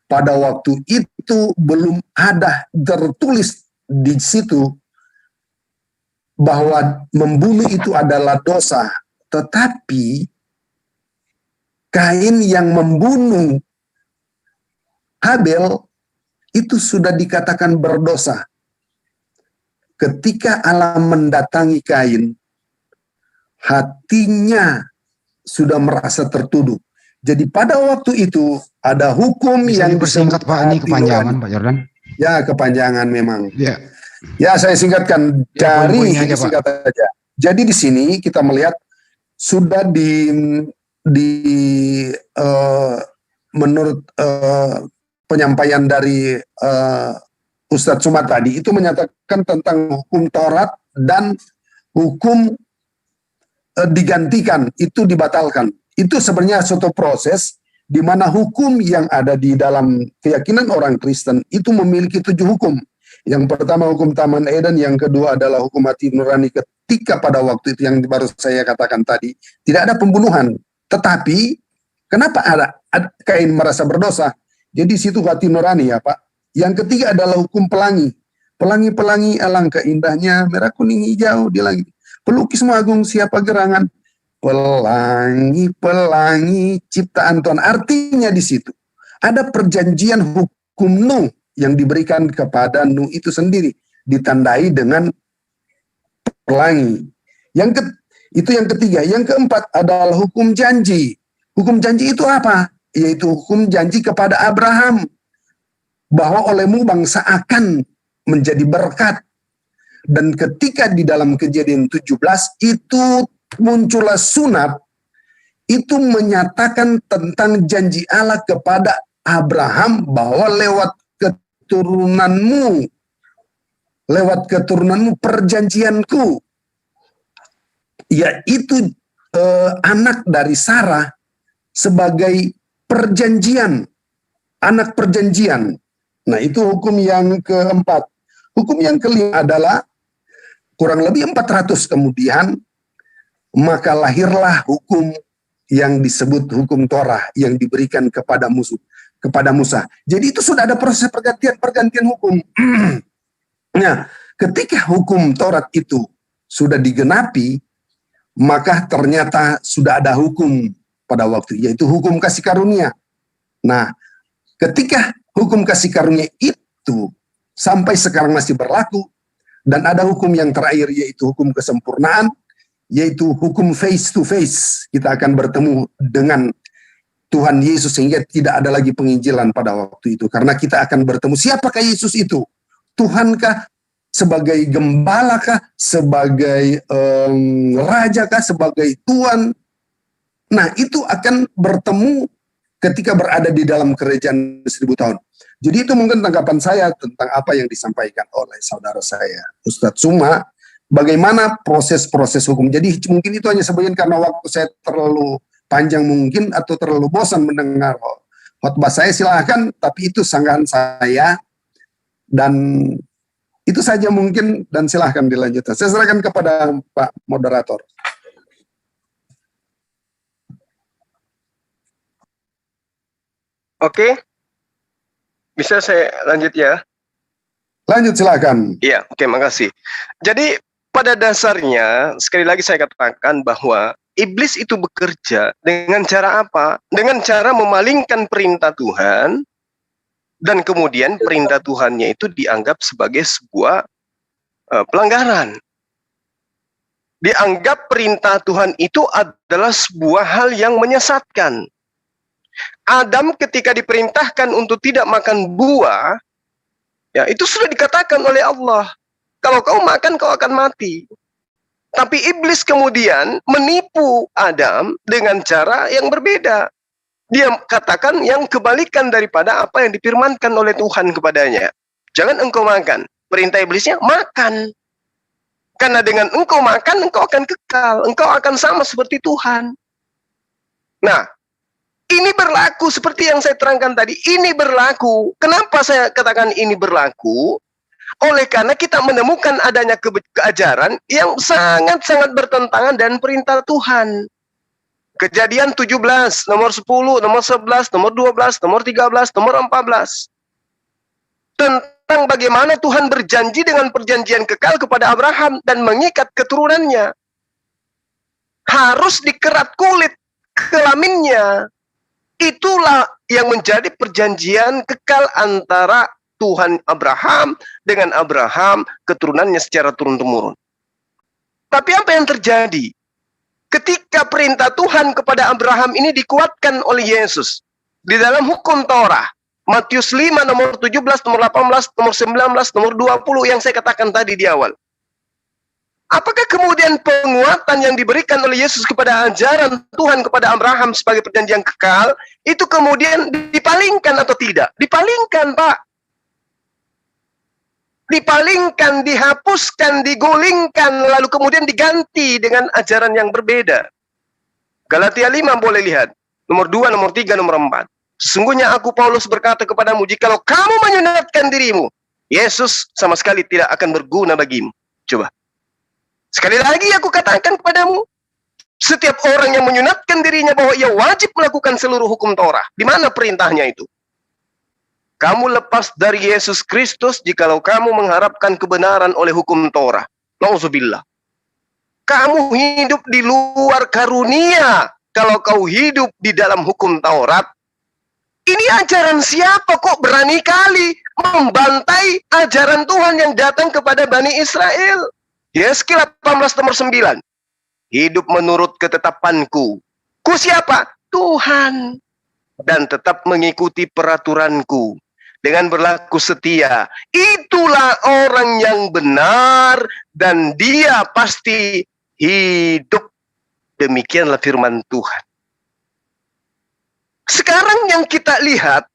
pada waktu itu belum ada tertulis di situ bahwa membunuh itu adalah dosa. Tetapi Kain yang membunuh Habel itu sudah dikatakan berdosa. Ketika Allah mendatangi Kain, hatinya sudah merasa tertuduh. Jadi pada waktu itu ada hukum Bisa yang dipersingkat Pak, ini kepanjangan Pak Jordan. Ya, kepanjangan memang. Ya. Ya, saya singkatkan Ya, dari poin-poinnya aja, Pak. singkat aja. Jadi di sini kita melihat sudah menurut penyampaian dari Ustadz Sumar tadi, itu menyatakan tentang hukum Taurat dan hukum digantikan, itu dibatalkan. Itu sebenarnya suatu proses di mana hukum yang ada di dalam keyakinan orang Kristen itu memiliki 7 hukum. Yang pertama hukum Taman Eden, yang kedua adalah hukum hati nurani ketika pada waktu itu yang baru saya katakan tadi, tidak ada pembunuhan. Tetapi kenapa ada Kain merasa berdosa? Jadi situ hati nurani ya Pak. Yang ketiga adalah hukum pelangi. Pelangi-pelangi alangkah indahnya merah kuning hijau di langit. Pelukis agung siapa gerangan? Pelangi-pelangi ciptaan Tuhan. Artinya di situ ada perjanjian hukum Nuh yang diberikan kepada Nuh itu sendiri, ditandai dengan pelangi. Itu yang ketiga. Yang keempat adalah hukum janji. Hukum janji itu apa? Yaitu hukum janji kepada Abraham bahwa olehmu bangsa akan menjadi berkat. Dan ketika di dalam Kejadian 17 itu muncullah sunat, itu menyatakan tentang janji Allah kepada Abraham bahwa lewat keturunanmu perjanjianku, yaitu anak dari Sarah sebagai perjanjian, anak perjanjian. Nah, itu hukum yang keempat. Hukum yang kelima adalah kurang lebih 400 kemudian, maka lahirlah hukum yang disebut hukum Torah yang diberikan kepada Musa. Jadi itu sudah ada proses pergantian hukum. Nah, ketika hukum Taurat itu sudah digenapi, maka ternyata sudah ada hukum pada waktu, yaitu hukum kasih karunia. Nah, ketika hukum kasih karunia itu sampai sekarang masih berlaku, dan ada hukum yang terakhir yaitu hukum kesempurnaan, yaitu hukum face to face. Kita akan bertemu dengan Tuhan Yesus sehingga tidak ada lagi penginjilan pada waktu itu. Karena kita akan bertemu, siapakah Yesus itu? Tuhankah? Sebagai gembalakah? Sebagai rajakah? Sebagai Tuhan? Nah, itu akan bertemu ketika berada di dalam kerajaan 1000 tahun. Jadi itu mungkin tanggapan saya tentang apa yang disampaikan oleh saudara saya, Ustadz Suma. Bagaimana proses-proses hukum. Jadi mungkin itu hanya sebagian karena waktu saya terlalu panjang mungkin atau terlalu bosan mendengar khotbah saya, silahkan, tapi itu sanggahan saya dan itu saja mungkin, dan silahkan dilanjutkan. Saya serahkan kepada Pak Moderator. Oke, bisa saya lanjut ya? Lanjut, silahkan. Iya, oke, makasih. Jadi pada dasarnya, sekali lagi saya katakan bahwa iblis itu bekerja dengan cara apa? Dengan cara memalingkan perintah Tuhan, dan kemudian perintah Tuhannya itu dianggap sebagai sebuah pelanggaran. Dianggap perintah Tuhan itu adalah sebuah hal yang menyesatkan. Adam ketika diperintahkan untuk tidak makan buah, ya itu sudah dikatakan oleh Allah, kalau kau makan kau akan mati. Tapi iblis kemudian menipu Adam dengan cara yang berbeda. Dia katakan yang kebalikan daripada apa yang difirmankan oleh Tuhan kepadanya. Jangan engkau makan. Perintah iblisnya, makan. Karena dengan engkau makan, engkau akan kekal. Engkau akan sama seperti Tuhan. Nah, ini berlaku seperti yang saya terangkan tadi. Ini berlaku. Kenapa saya katakan ini berlaku? Oleh karena kita menemukan adanya keajaran yang sangat-sangat bertentangan dengan perintah Tuhan. Kejadian 17, nomor 10, nomor 11, nomor 12, nomor 13, nomor 14. Tentang bagaimana Tuhan berjanji dengan perjanjian kekal kepada Abraham dan mengikat keturunannya. Harus dikerat kulit kelaminnya. Itulah yang menjadi perjanjian kekal antara Tuhan Abraham dengan Abraham, keturunannya secara turun-temurun. Tapi apa yang terjadi? Ketika perintah Tuhan kepada Abraham ini dikuatkan oleh Yesus di dalam hukum Torah, Matius 5, nomor 17, nomor 18, nomor 19, nomor 20 yang saya katakan tadi di awal. Apakah kemudian penguatan yang diberikan oleh Yesus kepada ajaran Tuhan kepada Abraham sebagai perjanjian kekal, itu kemudian dipalingkan atau tidak? Dipalingkan, Pak. Dipalingkan, dihapuskan, digulingkan, lalu kemudian diganti dengan ajaran yang berbeda. Galatia 5 boleh lihat. Nomor 2, nomor 3, nomor 4. Sesungguhnya aku Paulus berkata kepadamu, jikalau kamu menyunatkan dirimu, Yesus sama sekali tidak akan berguna bagimu. Coba. Sekali lagi aku katakan kepadamu, setiap orang yang menyunatkan dirinya bahwa ia wajib melakukan seluruh hukum Torah. Di mana perintahnya itu? Kamu lepas dari Yesus Kristus jikalau kamu mengharapkan kebenaran oleh hukum Torah. Nauzubillah. Kamu hidup di luar karunia kalau kau hidup di dalam hukum Taurat. Ini ajaran siapa kok berani kali membantai ajaran Tuhan yang datang kepada Bani Israel? Yeskil 18 nomor 9. Hidup menurut ketetapanku. Ku siapa? Tuhan dan tetap mengikuti peraturanku dengan berlaku setia. Itulah orang yang benar dan dia pasti hidup. Demikianlah firman Tuhan. Sekarang yang kita lihat,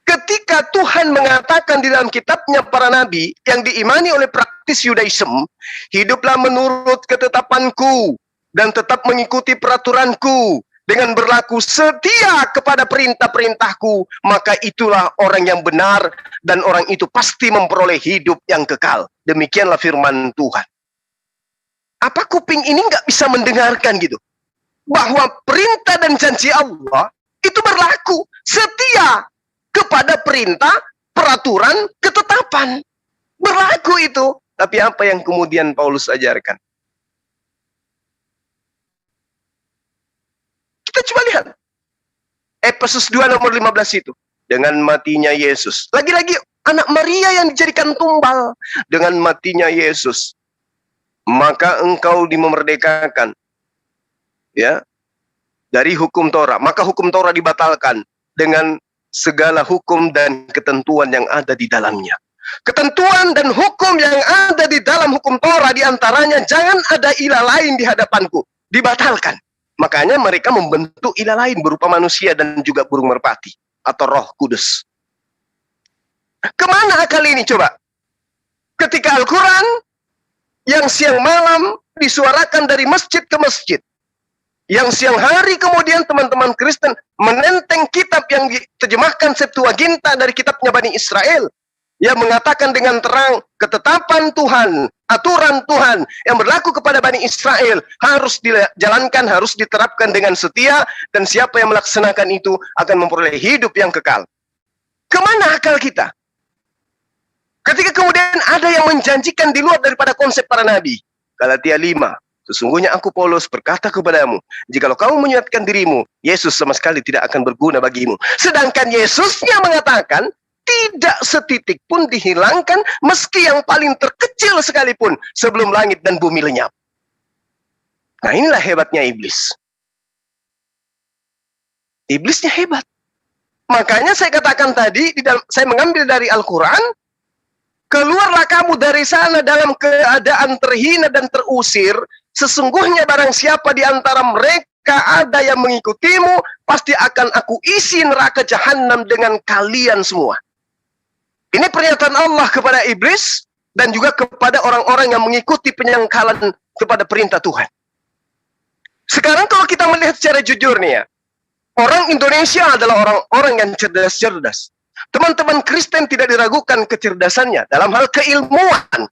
ketika Tuhan mengatakan di dalam kitabnya para nabi yang diimani oleh praktis Yudaism, hiduplah menurut ketetapanku dan tetap mengikuti peraturanku dengan berlaku setia kepada perintah-perintahku, maka itulah orang yang benar dan orang itu pasti memperoleh hidup yang kekal. Demikianlah firman Tuhan. Apa kuping ini nggak bisa mendengarkan gitu? Bahwa perintah dan janji Allah itu berlaku setia kepada perintah, peraturan, ketetapan. Berlaku itu. Tapi apa yang kemudian Paulus ajarkan? Kita coba lihat. Efesus 2 nomor 15 itu. Dengan matinya Yesus. Lagi-lagi anak Maria yang dijadikan tumbal. Dengan matinya Yesus. Maka engkau dimerdekakan. Ya. Dari hukum Torah. Maka hukum Torah dibatalkan. Dengan segala hukum dan ketentuan yang ada di dalamnya. Ketentuan dan hukum yang ada di dalam hukum Torah diantaranya jangan ada ilah lain di hadapanku. Dibatalkan. Makanya mereka membentuk ilah lain berupa manusia dan juga burung merpati. Atau Roh Kudus. Kemana akal ini coba? Ketika Al-Quran yang siang malam disuarakan dari masjid ke masjid. Yang siang hari kemudian teman-teman Kristen menenteng kitab yang diterjemahkan Septuaginta dari kitabnya Bani Israel. Yang mengatakan dengan terang ketetapan Tuhan, aturan Tuhan yang berlaku kepada Bani Israel harus dijalankan, harus diterapkan dengan setia. Dan siapa yang melaksanakan itu akan memperoleh hidup yang kekal. Kemana akal kita? Ketika kemudian ada yang menjanjikan di luar daripada konsep para nabi. Galatia 5. Sesungguhnya aku Paulus berkata kepadamu, jikalau kamu menyuatkan dirimu, Yesus sama sekali tidak akan berguna bagimu. Sedangkan Yesusnya mengatakan, tidak setitik pun dihilangkan, meski yang paling terkecil sekalipun, sebelum langit dan bumi lenyap. Nah inilah hebatnya iblis. Iblisnya hebat. Makanya saya katakan tadi, saya mengambil dari Al-Quran, keluarlah kamu dari sana dalam keadaan terhina dan terusir. Sesungguhnya barang siapa di antara mereka ada yang mengikutimu, pasti akan aku isi neraka jahanam dengan kalian semua. Ini pernyataan Allah kepada iblis dan juga kepada orang-orang yang mengikuti penyangkalan kepada perintah Tuhan. Sekarang kalau kita melihat secara jujur nih ya, orang Indonesia adalah orang-orang yang cerdas-cerdas. Teman-teman Kristen tidak diragukan kecerdasannya dalam hal keilmuan,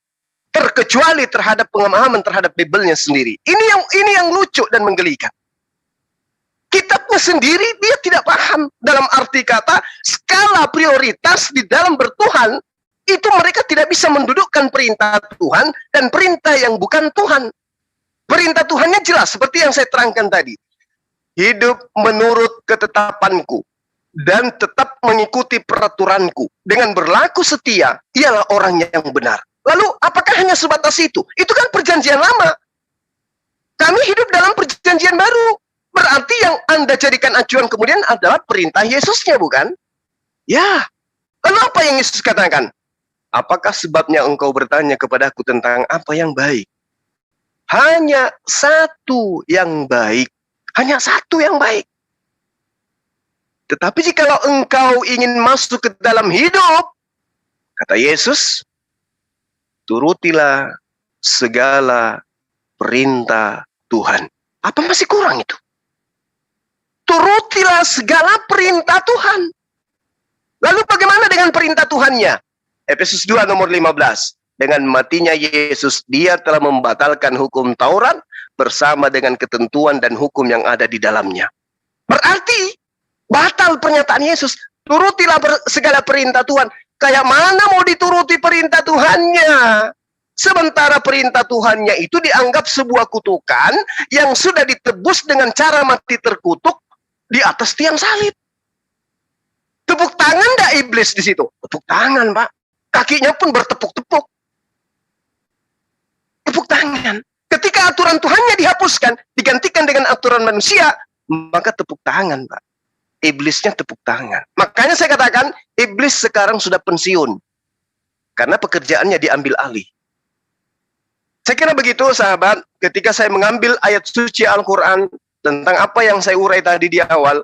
terkecuali terhadap pemahaman terhadap Bible-nya sendiri. Ini yang lucu dan menggelikan. Kitabnya sendiri dia tidak paham dalam arti kata skala prioritas di dalam bertuhan. Itu mereka tidak bisa mendudukkan perintah Tuhan dan perintah yang bukan Tuhan. Perintah Tuhannya jelas seperti yang saya terangkan tadi. Hidup menurut ketetapanku dan tetap mengikuti peraturanku dengan berlaku setia, ialah orang yang benar. Lalu apakah hanya sebatas itu? Itu kan perjanjian lama. Kami hidup dalam perjanjian baru. Berarti yang Anda jadikan acuan kemudian adalah perintah Yesusnya, bukan? Ya. Lalu apa yang Yesus katakan? Apakah sebabnya engkau bertanya kepadaku tentang apa yang baik? Hanya satu yang baik. Hanya satu yang baik. Tetapi jikalau engkau ingin masuk ke dalam hidup, kata Yesus, turutilah segala perintah Tuhan. Apa masih kurang itu? Turutilah segala perintah Tuhan. Lalu bagaimana dengan perintah Tuhannya? Efesus 2 nomor 15. Dengan matinya Yesus, dia telah membatalkan hukum Taurat bersama dengan ketentuan dan hukum yang ada di dalamnya. Berarti batal pernyataan Yesus. Turutilah segala perintah Tuhan. Kayak mana mau dituruti perintah Tuhannya? Sementara perintah Tuhannya itu dianggap sebuah kutukan yang sudah ditebus dengan cara mati terkutuk di atas tiang salib. Tepuk tangan enggak iblis di situ? Tepuk tangan, Pak. Kakinya pun bertepuk-tepuk. Tepuk tangan. Ketika aturan Tuhannya dihapuskan, digantikan dengan aturan manusia, maka tepuk tangan, Pak. Iblisnya tepuk tangan. Makanya saya katakan, iblis sekarang sudah pensiun. Karena pekerjaannya diambil alih. Saya kira begitu, sahabat. Ketika saya mengambil ayat suci Al-Quran tentang apa yang saya urai tadi di awal,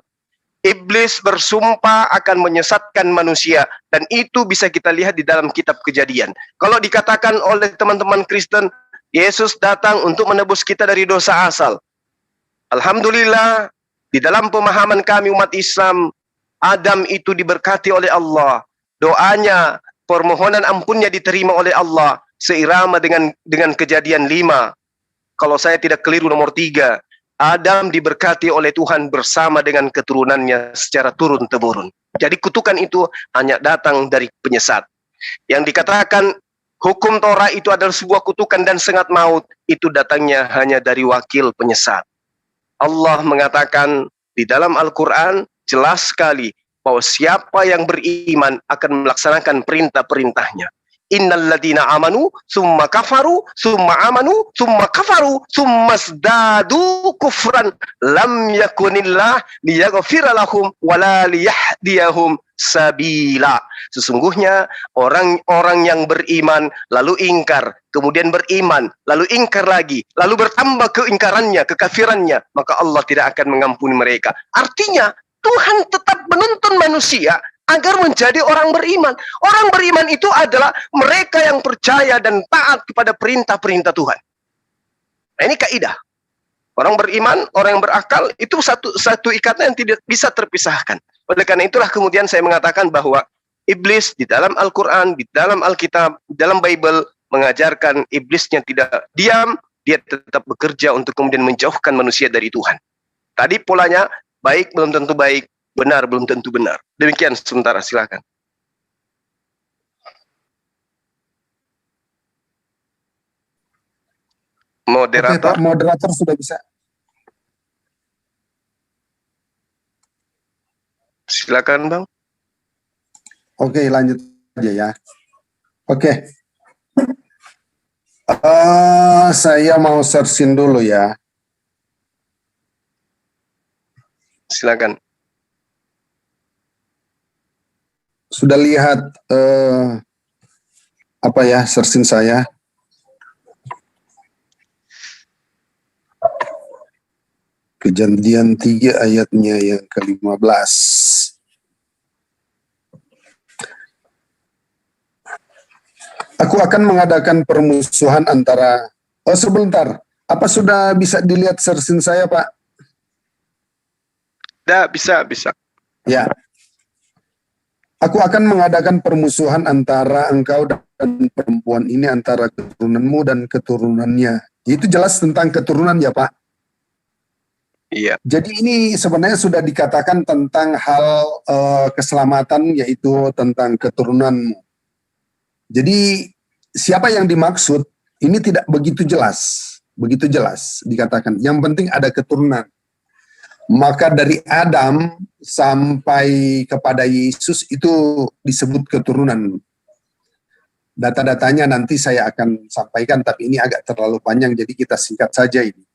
iblis bersumpah akan menyesatkan manusia. Dan itu bisa kita lihat di dalam kitab Kejadian. Kalau dikatakan oleh teman-teman Kristen, Yesus datang untuk menebus kita dari dosa asal. Alhamdulillah, di dalam pemahaman kami umat Islam, Adam itu diberkati oleh Allah. Doanya, permohonan ampunnya diterima oleh Allah. Seirama dengan Kejadian 5. Kalau saya tidak keliru nomor 3. Adam diberkati oleh Tuhan bersama dengan keturunannya secara turun-temurun. Jadi kutukan itu hanya datang dari penyesat. Yang dikatakan hukum Torah itu adalah sebuah kutukan dan sengat maut, itu datangnya hanya dari wakil penyesat. Allah mengatakan di dalam Al-Quran jelas sekali bahwa siapa yang beriman akan melaksanakan perintah-perintahnya. Innalladzina amanu summa kafaru summa amanu summa kafaru summa zdadu kufran lam yakunillah liyaghfira lahum wala liyahdiyahum sabila. Sesungguhnya orang-orang yang beriman lalu ingkar, kemudian beriman, lalu ingkar lagi, lalu bertambah keingkarannya, kekafirannya, maka Allah tidak akan mengampuni mereka. Artinya Tuhan tetap menuntun manusia agar menjadi orang beriman. Orang beriman itu adalah mereka yang percaya dan taat kepada perintah-perintah Tuhan. Nah, ini kaidah. Orang beriman, orang yang berakal, itu satu ikatan yang tidak bisa terpisahkan. Oleh karena itulah kemudian saya mengatakan bahwa iblis di dalam Al-Quran, di dalam Alkitab, di dalam Bible, mengajarkan iblisnya tidak diam, dia tetap bekerja untuk kemudian menjauhkan manusia dari Tuhan. Tadi polanya, baik belum tentu baik, benar belum tentu benar. Demikian sementara, silakan. Moderator. Oke, Pak, moderator sudah bisa. Silakan, Bang. Oke, lanjut aja ya. Oke. Saya mau searching dulu ya. Silakan. Sudah lihat apa ya searching saya? Kejadian 3 ayatnya yang ke-15. Aku akan mengadakan permusuhan antara... Oh, sebentar. Apa sudah bisa dilihat searching saya, Pak? Bisa. Ya. Aku akan mengadakan permusuhan antara engkau dan perempuan ini, antara keturunanmu dan keturunannya. Itu jelas tentang keturunan ya, Pak? Iya. Jadi ini sebenarnya sudah dikatakan tentang hal keselamatan, yaitu tentang keturunanmu. Jadi siapa yang dimaksud ini tidak begitu jelas dikatakan. Yang penting ada keturunan. Maka dari Adam sampai kepada Yesus itu disebut keturunan. Data-datanya nanti saya akan sampaikan, tapi ini agak terlalu panjang, jadi kita singkat saja ini.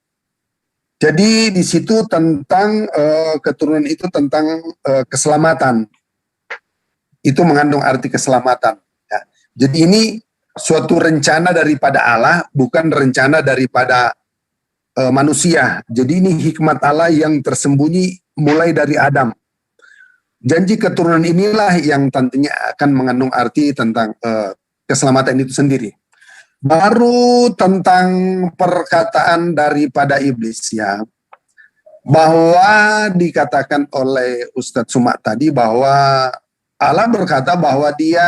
Jadi di situ tentang keturunan itu tentang keselamatan. Itu mengandung arti keselamatan. Ya. Jadi ini suatu rencana daripada Allah, bukan rencana daripada manusia. Jadi ini hikmat Allah yang tersembunyi mulai dari Adam. Janji keturunan inilah yang tentunya akan mengandung arti tentang keselamatan itu sendiri. Baru tentang perkataan daripada iblis ya, bahwa dikatakan oleh Ustadz Sumak tadi bahwa Allah berkata bahwa dia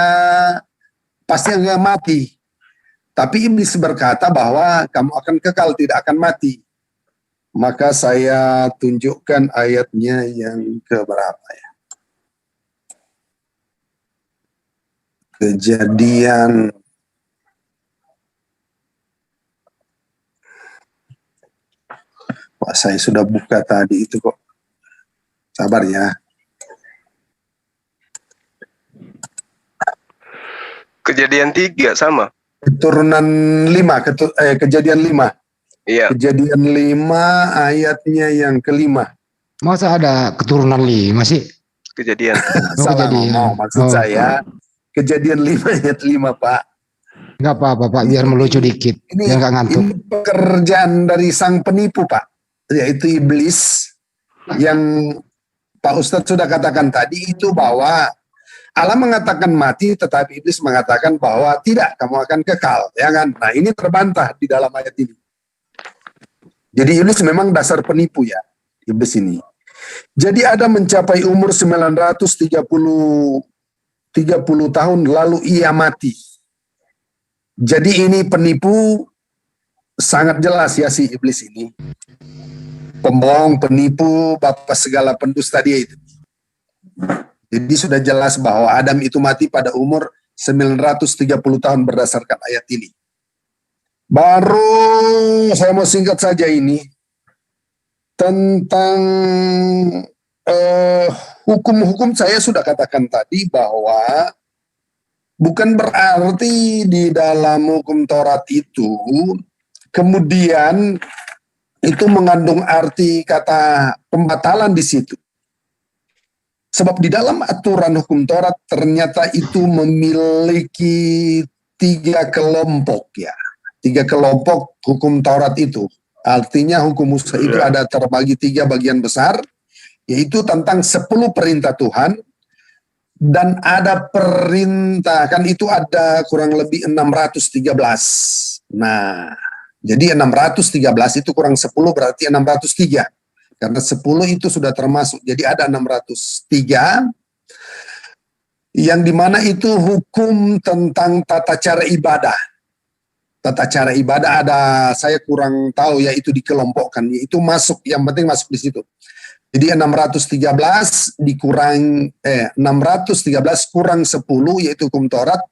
pasti akan mati. Tapi iblis berkata bahwa kamu akan kekal, tidak akan mati. Maka saya tunjukkan ayatnya yang keberapa ya. Kejadian Wah, saya sudah buka tadi itu kok. Sabar ya. Kejadian 3 sama. Keturunan 5, kejadian 5. Iya. Kejadian 5 ayatnya yang ke-5. Masa ada keturunan 5 sih? Kejadian. Salah kejadian. ngomong, maksud Oh. saya kejadian 5 ayat 5 Pak. Nggak apa-apa Pak, biar melucu dikit, biar nggak ngantuk. Ini pekerjaan dari sang penipu Pak, yaitu iblis yang Pak Ustadz sudah katakan tadi itu bahwa Allah mengatakan mati, tetapi iblis mengatakan bahwa tidak, kamu akan kekal, ya kan? Nah ini terbantah di dalam ayat ini. Jadi iblis memang dasar penipu ya, iblis ini. Jadi Adam mencapai umur 930 tahun lalu ia mati. Jadi ini penipu sangat jelas ya si iblis ini. Pembohong, penipu, bapak segala pendusta dia itu. Jadi sudah jelas bahwa Adam itu mati pada umur 930 tahun berdasarkan ayat ini. Baru saya mau singkat saja ini tentang hukum-hukum. Saya sudah katakan tadi bahwa bukan berarti di dalam hukum Taurat itu kemudian itu mengandung arti kata pembatalan di situ. Sebab di dalam aturan hukum Taurat ternyata itu memiliki 3 kelompok ya. 3 kelompok hukum Taurat itu. Artinya hukum Musa itu ada terbagi 3 bagian besar, yaitu tentang 10 perintah Tuhan, dan ada perintah, kan itu ada kurang lebih 613. Nah, jadi 613 itu kurang 10 berarti 603. Karena 10 itu sudah termasuk. Jadi ada 603 yang dimana itu hukum tentang tata cara ibadah. Tata cara ibadah ada, saya kurang tahu ya itu dikelompokkan. Itu masuk, yang penting masuk di situ. Jadi 613 dikurang 613 kurang 10 yaitu hukum Taurat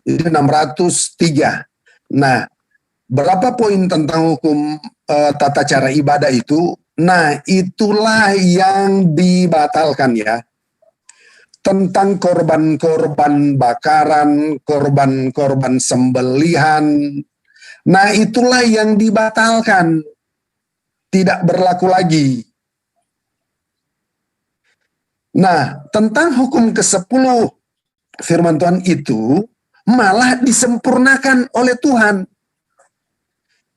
itu 603. Nah, berapa poin tentang hukum tata cara ibadah itu? Nah, itulah yang dibatalkan ya. Tentang korban-korban bakaran, korban-korban sembelihan. Nah, itulah yang dibatalkan. Tidak berlaku lagi. Nah, tentang hukum ke-10 firman Tuhan itu malah disempurnakan oleh Tuhan.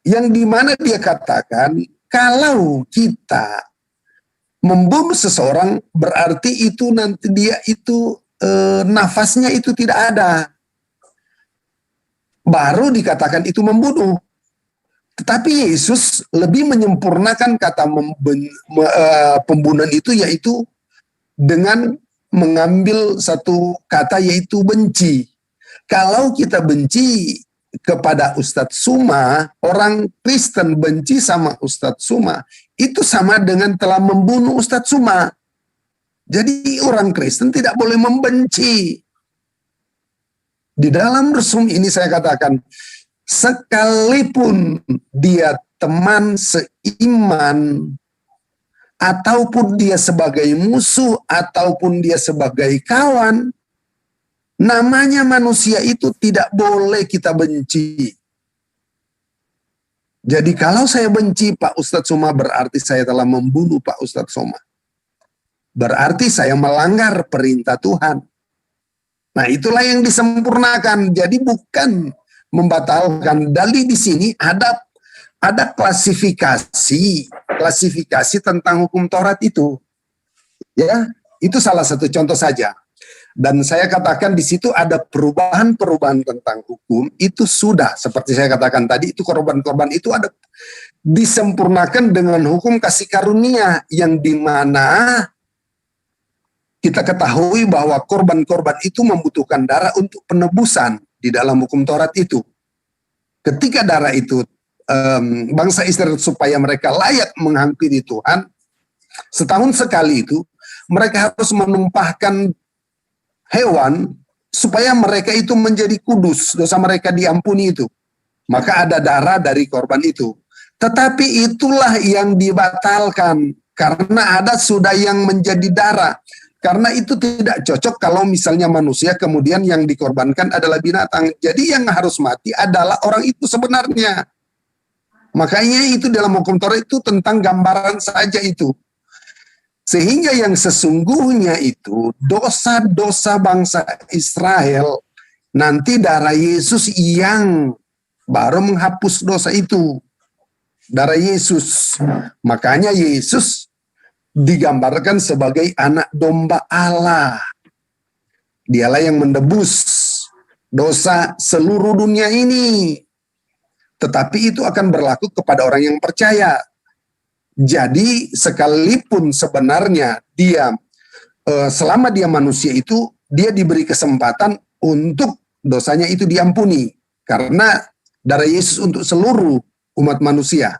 Yang dimana dia katakan, kalau kita membunuh seseorang, berarti itu nanti dia itu nafasnya itu tidak ada. Baru dikatakan itu membunuh. Tetapi Yesus lebih menyempurnakan kata pembunuhan itu, yaitu dengan mengambil satu kata yaitu benci. Kalau kita benci kepada Ustadz Suma, orang Kristen benci sama Ustadz Suma, itu sama dengan telah membunuh Ustadz Suma. Jadi orang Kristen tidak boleh membenci. Di dalam resum ini saya katakan, sekalipun dia teman seiman, ataupun dia sebagai musuh, ataupun dia sebagai kawan, namanya manusia itu tidak boleh kita benci. Jadi kalau saya benci Pak Ustadz Soma, berarti saya telah membunuh Pak Ustadz Soma. Berarti saya melanggar perintah Tuhan. Nah, itulah yang disempurnakan. Jadi bukan membatalkan. Dari di sini ada klasifikasi tentang hukum Taurat itu. Ya, itu salah satu contoh saja. Dan saya katakan di situ ada perubahan-perubahan tentang hukum, itu sudah, seperti saya katakan tadi, itu korban-korban itu ada disempurnakan dengan hukum kasih karunia, yang dimana kita ketahui bahwa korban-korban itu membutuhkan darah untuk penebusan di dalam hukum Taurat itu. Ketika darah itu, bangsa Israel supaya mereka layak menghampiri Tuhan, setahun sekali itu, mereka harus menumpahkan hewan supaya mereka itu menjadi kudus, dosa mereka diampuni itu. Maka ada darah dari korban itu. Tetapi itulah yang dibatalkan karena ada sudah yang menjadi darah. Karena itu tidak cocok kalau misalnya manusia kemudian yang dikorbankan adalah binatang. Jadi yang harus mati adalah orang itu sebenarnya. Makanya itu dalam hukum Taurat itu tentang gambaran saja itu. Sehingga yang sesungguhnya itu dosa-dosa bangsa Israel, nanti darah Yesus yang baru menghapus dosa itu. Darah Yesus. Makanya Yesus digambarkan sebagai anak domba Allah. Dialah yang menebus dosa seluruh dunia ini. Tetapi itu akan berlaku kepada orang yang percaya. Jadi sekalipun sebenarnya dia selama dia manusia itu, dia diberi kesempatan untuk dosanya itu diampuni. Karena darah Yesus untuk seluruh umat manusia.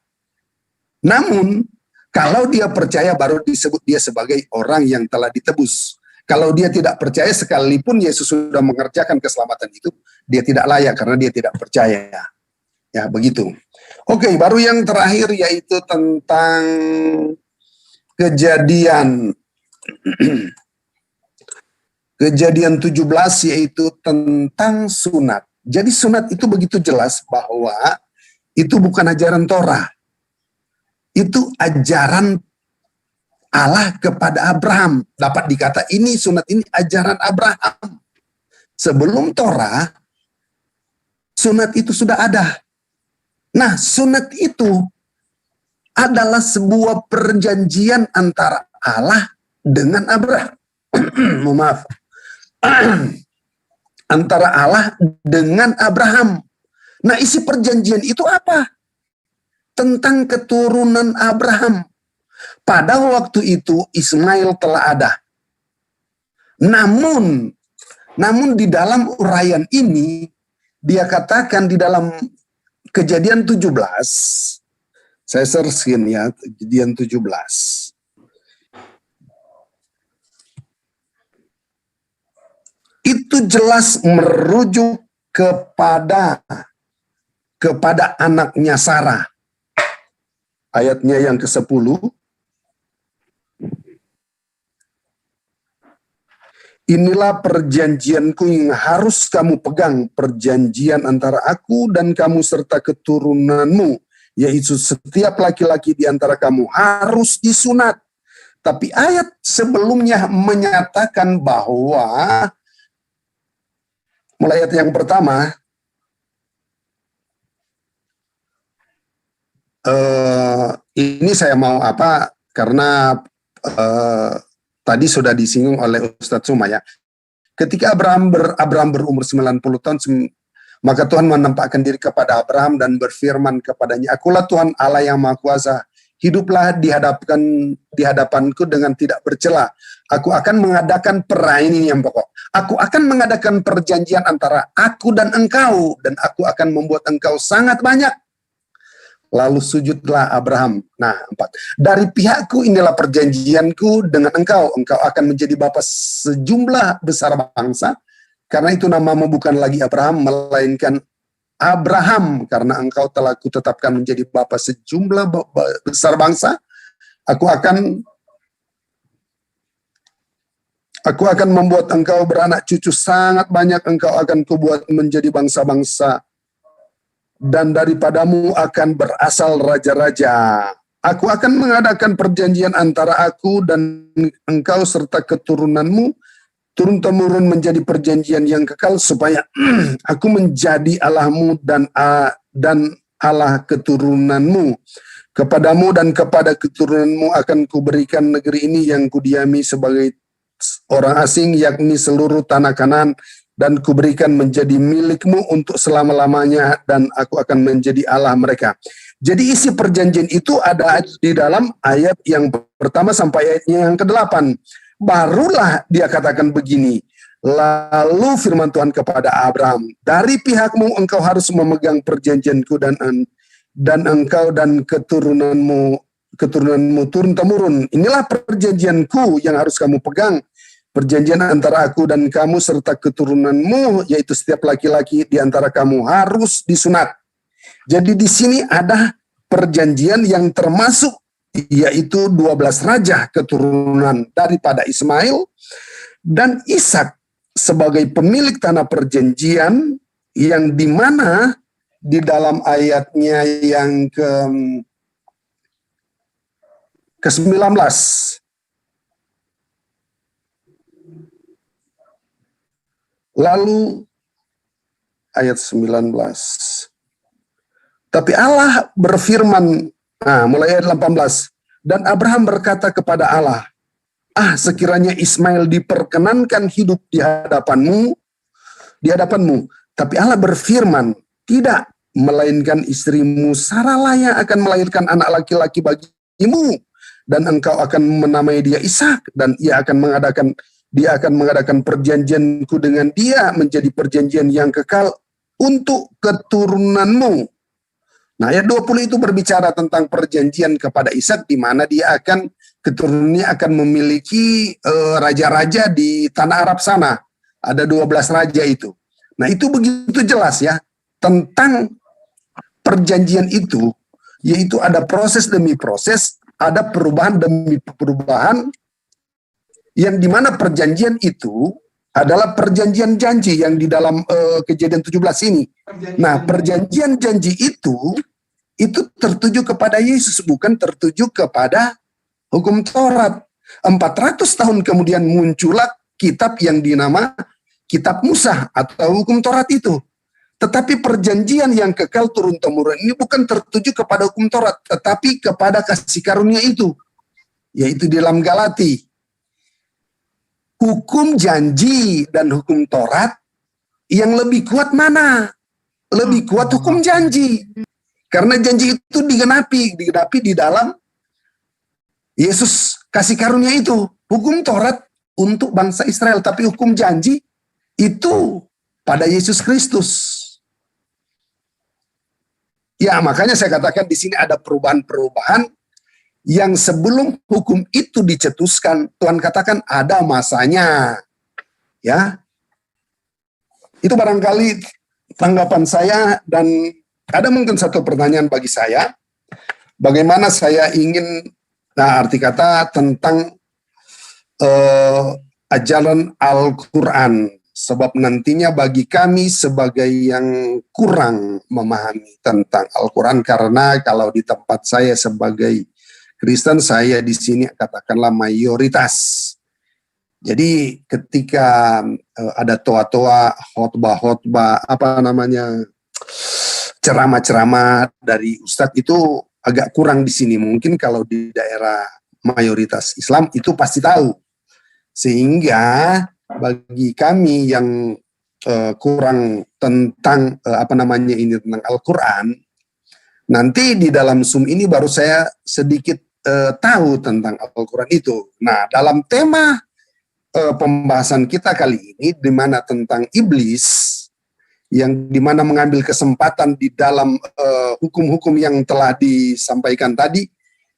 Namun kalau dia percaya baru disebut dia sebagai orang yang telah ditebus. Kalau dia tidak percaya sekalipun Yesus sudah mengerjakan keselamatan itu, dia tidak layak karena dia tidak percaya. Ya, begitu. Oke, baru yang terakhir yaitu tentang Kejadian. Kejadian 17 yaitu tentang sunat. Jadi sunat itu begitu jelas bahwa itu bukan ajaran Torah. Itu ajaran Allah kepada Abraham. Dapat dikata ini sunat ini ajaran Abraham. Sebelum Torah, sunat itu sudah ada. Nah, sunat itu adalah sebuah perjanjian antara Allah dengan Abraham. Maaf. Antara Allah dengan Abraham. Nah, isi perjanjian itu apa? Tentang keturunan Abraham. Pada waktu itu Ismail telah ada. Namun di dalam uraian ini dia katakan di dalam Kejadian 17, saya searching ya, Kejadian 17. Itu jelas merujuk kepada anaknya Sarah. Ayatnya yang ke-10. Inilah perjanjianku yang harus kamu pegang, perjanjian antara aku dan kamu serta keturunanmu, yaitu setiap laki-laki di antara kamu harus disunat. Tapi ayat sebelumnya menyatakan bahwa, mulai ayat yang pertama, ini saya mau karena tadi sudah disinggung oleh Ustadz Suma ya. Ketika Abraham berumur 90 tahun, maka Tuhan menampakkan diri kepada Abraham dan berfirman kepadanya, "Akulah Tuhan Allah yang Maha Kuasa. Hiduplah di hadapanku dengan tidak bercela. Aku akan mengadakan ini yang pokok. Aku akan mengadakan perjanjian antara aku dan engkau, dan aku akan membuat engkau sangat banyak." Lalu sujudlah Abraham. Nah, 4. Dari pihakku inilah perjanjianku dengan engkau. Engkau akan menjadi bapa sejumlah besar bangsa. Karena itu namamu bukan lagi Abraham, melainkan Abraham. Karena engkau telah kutetapkan menjadi bapa sejumlah besar bangsa. Aku akan membuat engkau beranak cucu sangat banyak. Engkau akan kubuat menjadi bangsa-bangsa. Dan daripadamu akan berasal raja-raja. Aku akan mengadakan perjanjian antara aku dan engkau serta keturunanmu, turun-temurun menjadi perjanjian yang kekal, supaya aku menjadi Allahmu dan Allah keturunanmu. Kepadamu dan kepada keturunanmu akan kuberikan negeri ini yang kudiami sebagai orang asing, yakni seluruh tanah Kanaan, dan kuberikan menjadi milikmu untuk selama-lamanya, dan aku akan menjadi Allah mereka. Jadi isi perjanjian itu ada di dalam ayat yang pertama sampai ayatnya yang ke-8. Barulah dia katakan begini, lalu firman Tuhan kepada Abraham, dari pihakmu engkau harus memegang perjanjianku, dan engkau dan keturunanmu turun-temurun. Inilah perjanjianku yang harus kamu pegang, perjanjian antara aku dan kamu serta keturunanmu, yaitu setiap laki-laki di antara kamu harus disunat. Jadi di sini ada perjanjian yang termasuk, yaitu 12 raja keturunan daripada Ismail dan Ishak sebagai pemilik tanah perjanjian, yang dimana di dalam ayatnya yang ke-19 Lalu ayat 19. Tapi Allah berfirman, mulai ayat 18. Dan Abraham berkata kepada Allah, sekiranya Ismail diperkenankan hidup di hadapanmu. Tapi Allah berfirman, tidak, melainkan istrimu Sarahlah yang akan melahirkan anak laki-laki bagimu, dan engkau akan menamai dia Ishak, dan dia akan mengadakan perjanjianku dengan dia menjadi perjanjian yang kekal untuk keturunanmu. Nah, ayat 20 itu berbicara tentang perjanjian kepada Ishak, di mana keturunannya akan memiliki raja-raja di tanah Arab sana. Ada 12 raja itu. Nah, itu begitu jelas ya tentang perjanjian itu, yaitu ada proses demi proses, ada perubahan demi perubahan, yang dimana perjanjian itu adalah perjanjian janji yang di dalam Kejadian 17 ini. Nah, perjanjian janji itu tertuju kepada Yesus, bukan tertuju kepada hukum Taurat. 400 tahun kemudian muncullah kitab yang dinama Kitab Musa atau hukum Taurat itu. Tetapi perjanjian yang kekal turun-temurun ini bukan tertuju kepada hukum Taurat, tetapi kepada kasih karunia itu, yaitu di dalam Galati. Hukum janji dan hukum Taurat, yang lebih kuat mana? Lebih kuat hukum janji. Karena janji itu digenapi di dalam Yesus kasih karunia itu. Hukum Taurat untuk bangsa Israel, tapi hukum janji itu pada Yesus Kristus. Ya, makanya saya katakan di sini ada perubahan-perubahan yang sebelum hukum itu dicetuskan, Tuhan katakan ada masanya. Ya. Itu barangkali tanggapan saya, dan ada mungkin satu pertanyaan bagi saya. Bagaimana saya ingin, arti kata tentang ajaran Al-Quran. Sebab nantinya bagi kami sebagai yang kurang memahami tentang Al-Quran, karena kalau di tempat saya sebagai Kristen, saya di sini katakanlah mayoritas. Jadi ketika ada toa-toa, khotbah, ceramah-ceramah dari Ustadz itu agak kurang di sini. Mungkin kalau di daerah mayoritas Islam itu pasti tahu. Sehingga bagi kami yang kurang tentang tentang Al-Quran, nanti di dalam Zoom ini baru saya sedikit tahu tentang Al-Quran itu. Nah, dalam tema pembahasan kita kali ini, di mana tentang iblis, yang di mana mengambil kesempatan di dalam hukum-hukum yang telah disampaikan tadi,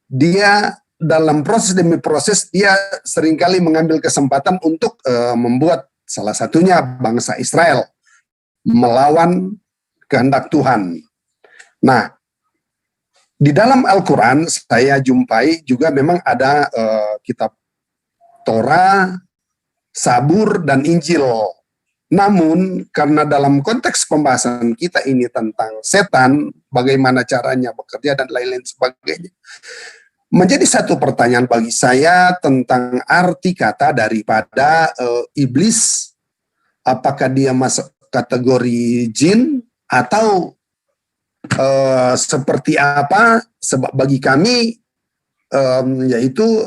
dia dalam proses demi proses, dia seringkali mengambil kesempatan untuk membuat salah satunya bangsa Israel melawan kehendak Tuhan. Nah, di dalam Al-Quran saya jumpai juga memang ada kitab Torah, Sabur, dan Injil. Namun karena dalam konteks pembahasan kita ini tentang setan, bagaimana caranya bekerja dan lain-lain sebagainya, menjadi satu pertanyaan bagi saya tentang arti kata daripada iblis. Apakah dia masuk kategori jin atau seperti apa? Sebab bagi kami yaitu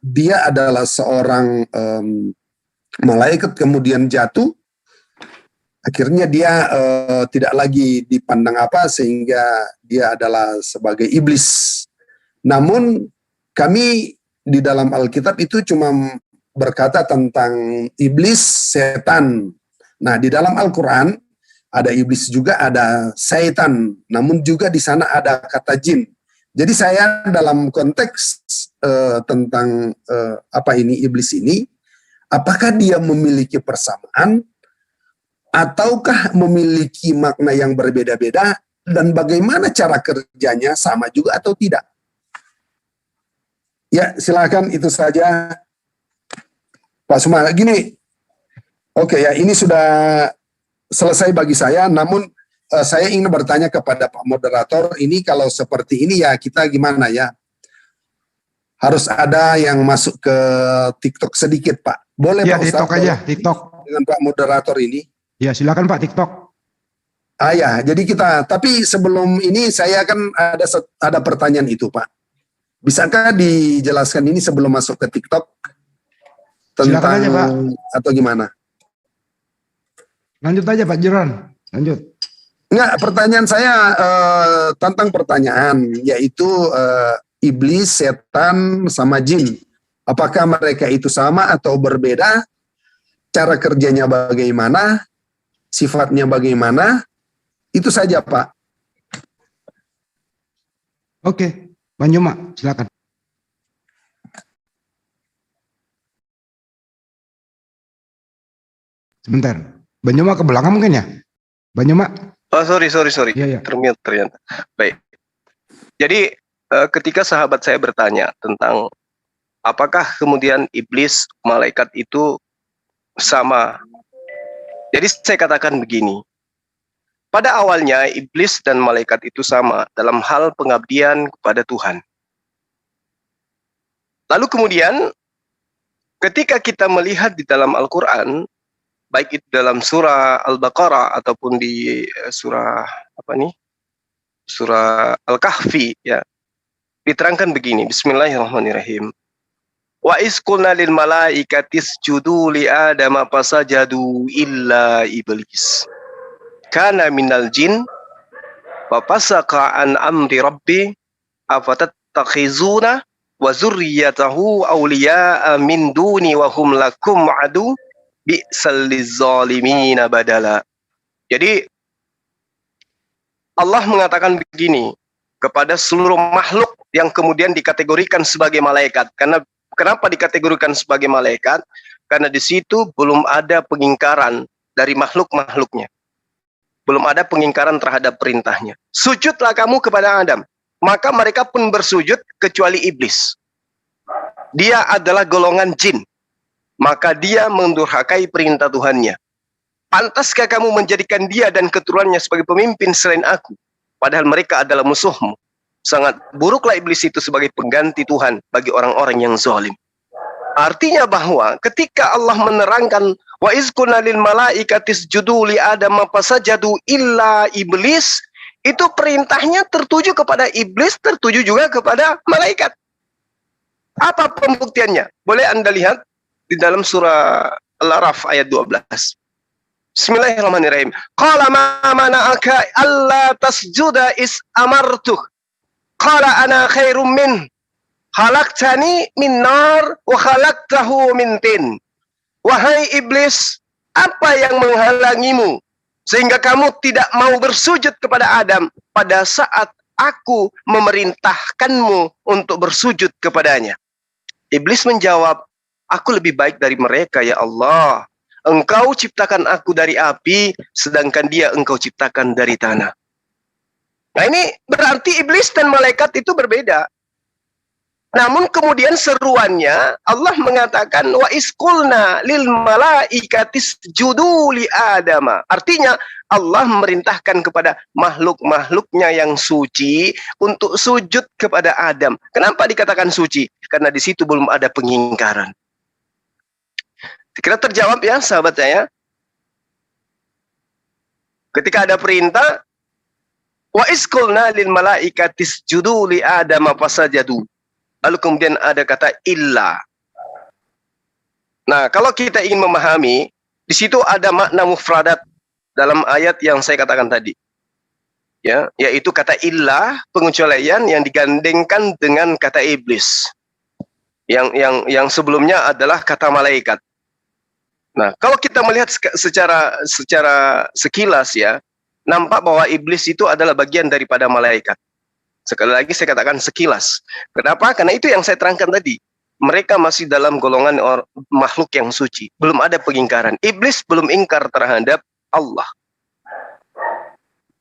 dia adalah seorang malaikat kemudian jatuh, akhirnya dia tidak lagi dipandang sehingga dia adalah sebagai iblis. Namun kami di dalam Alkitab itu cuma berkata tentang iblis, setan. Nah, di dalam Al-Quran ada iblis juga, ada setan. Namun juga di sana ada kata jin. Jadi saya dalam konteks tentang iblis ini, apakah dia memiliki persamaan ataukah memiliki makna yang berbeda-beda, dan bagaimana cara kerjanya, sama juga atau tidak? Ya, silakan, itu saja Pak Suma. Gini, oke ya, ini sudah selesai bagi saya, namun saya ingin bertanya kepada Pak Moderator, ini kalau seperti ini ya kita gimana ya? Harus ada yang masuk ke TikTok sedikit, Pak. Boleh ya, Pak Ustadz? TikTok aja, TikTok. dengan Pak moderator ini. Ya, silakan Pak TikTok. Ya, jadi tapi sebelum ini saya kan ada pertanyaan itu Pak. Bisakah dijelaskan ini sebelum masuk ke TikTok? Silakan aja Pak. Atau gimana? Lanjut aja Pak Jiron, lanjut. Enggak, pertanyaan saya tentang pertanyaan, yaitu iblis, setan, sama jin. Apakah mereka itu sama atau berbeda? Cara kerjanya bagaimana? Sifatnya bagaimana? Itu saja Pak. Oke, Bang Juma, silakan. Sebentar, Bang Juma ke belakang mungkin ya? Bang Juma. Oh sorry. Iya, iya. Termute ternyata. Baik. Jadi ketika sahabat saya bertanya tentang apakah kemudian iblis, malaikat itu sama. Jadi saya katakan begini. Pada awalnya iblis dan malaikat itu sama dalam hal pengabdian kepada Tuhan. Lalu kemudian ketika kita melihat di dalam Al-Quran, baik itu dalam surah Al-Baqarah ataupun di surah surah Al-Kahfi, ya, diterangkan begini. Bismillahirrahmanirrahim. Wa iz qulna lil malaikati isjudu li adama fasajadu illa iblis kana minal jin wa fasaka an amri rabbi afatattakhizuna wa zurriyatahu awliya'a min duni wa hum lakum adu bi'sal lizzalimina badala. Jadi Allah mengatakan begini kepada seluruh makhluk yang kemudian dikategorikan sebagai malaikat. Karena kenapa dikategorikan sebagai malaikat? Karena di situ belum ada pengingkaran dari makhluk-makhluknya. Belum ada pengingkaran terhadap perintahnya. Sujudlah kamu kepada Adam. Maka mereka pun bersujud kecuali iblis. Dia adalah golongan jin. Maka dia mendurhakai perintah Tuhannya. Pantaskah kamu menjadikan dia dan keturunannya sebagai pemimpin selain aku? Padahal mereka adalah musuhmu. Sangat buruklah iblis itu sebagai pengganti Tuhan bagi orang-orang yang zalim. Artinya bahwa ketika Allah menerangkan wa iz qulna lil malaikati isjudu li adama fasajadu illa iblis, itu perintahnya tertuju kepada iblis, tertuju juga kepada malaikat. Apa pembuktiannya? Boleh Anda lihat di dalam surah Al-A'raf ayat 12. Bismillahirrahmanirrahim. Qala ma mana'aka alla tasjuda is amartuh. Qala ana khairum min. Khalaqtani min nar wa khalaqtahu min tin. Wahai iblis, apa yang menghalangimu sehingga kamu tidak mau bersujud kepada Adam pada saat aku memerintahkanmu untuk bersujud kepadanya? Iblis menjawab, aku lebih baik dari mereka ya Allah. Engkau ciptakan aku dari api, sedangkan dia engkau ciptakan dari tanah. Nah ini berarti iblis dan malaikat itu berbeda. Namun kemudian seruannya Allah mengatakan wa isqulna lil malaikatis judu li adama. Artinya Allah memerintahkan kepada makhluk-makhluknya yang suci untuk sujud kepada Adam. Kenapa dikatakan suci? Karena di situ belum ada pengingkaran. Kira terjawab ya sahabat saya. Ketika ada perintah wa isqulna lil malaikatis judu li adama fasajadu. Lalu kemudian ada kata illa. Nah, kalau kita ingin memahami, di situ ada makna mufradat dalam ayat yang saya katakan tadi. Ya, yaitu kata illa, pengecualian yang digandengkan dengan kata iblis. Yang sebelumnya adalah kata malaikat. Nah, kalau kita melihat secara sekilas ya, nampak bahwa iblis itu adalah bagian daripada malaikat. Sekali lagi saya katakan sekilas. Kenapa? Karena itu yang saya terangkan tadi. Mereka masih dalam golongan makhluk yang suci. Belum ada pengingkaran. Iblis belum ingkar terhadap Allah.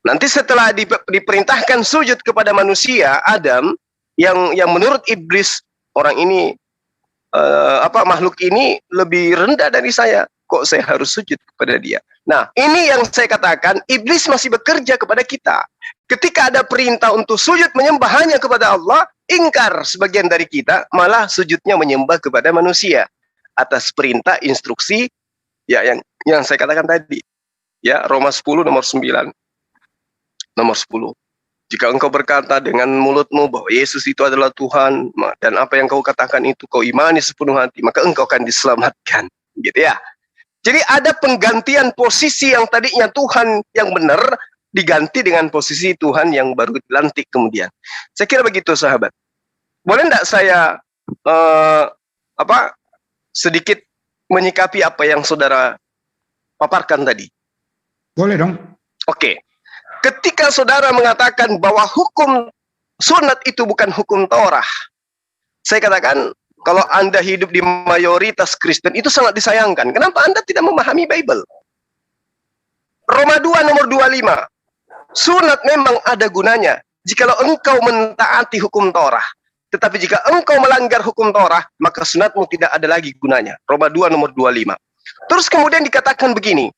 Nanti setelah diperintahkan sujud kepada manusia, Adam, yang menurut iblis, orang ini, makhluk ini lebih rendah dari saya. Kok saya harus sujud kepada dia? Nah, ini yang saya katakan, iblis masih bekerja kepada kita. Ketika ada perintah untuk sujud menyembah hanya kepada Allah, ingkar sebagian dari kita, malah sujudnya menyembah kepada manusia. Atas perintah, instruksi, ya yang saya katakan tadi. Ya, Roma 10 nomor 9. Nomor 10. Jika engkau berkata dengan mulutmu bahwa Yesus itu adalah Tuhan, dan apa yang kau katakan itu kau imani sepenuh hati, maka engkau akan diselamatkan. Gitu ya. Jadi ada penggantian posisi yang tadinya Tuhan yang benar, diganti dengan posisi Tuhan yang baru dilantik kemudian. Saya kira begitu, sahabat. Boleh enggak saya sedikit menyikapi apa yang saudara paparkan tadi? Boleh dong. Oke. Ketika saudara mengatakan bahwa hukum sunat itu bukan hukum Torah, saya katakan kalau Anda hidup di mayoritas Kristen itu sangat disayangkan. Kenapa Anda tidak memahami Bible? Roma 2 nomor 25. Sunat memang ada gunanya jikalau engkau mentaati hukum Torah. Tetapi jika engkau melanggar hukum Torah, maka sunatmu tidak ada lagi gunanya. Roma 2 nomor 25. Terus kemudian dikatakan begini.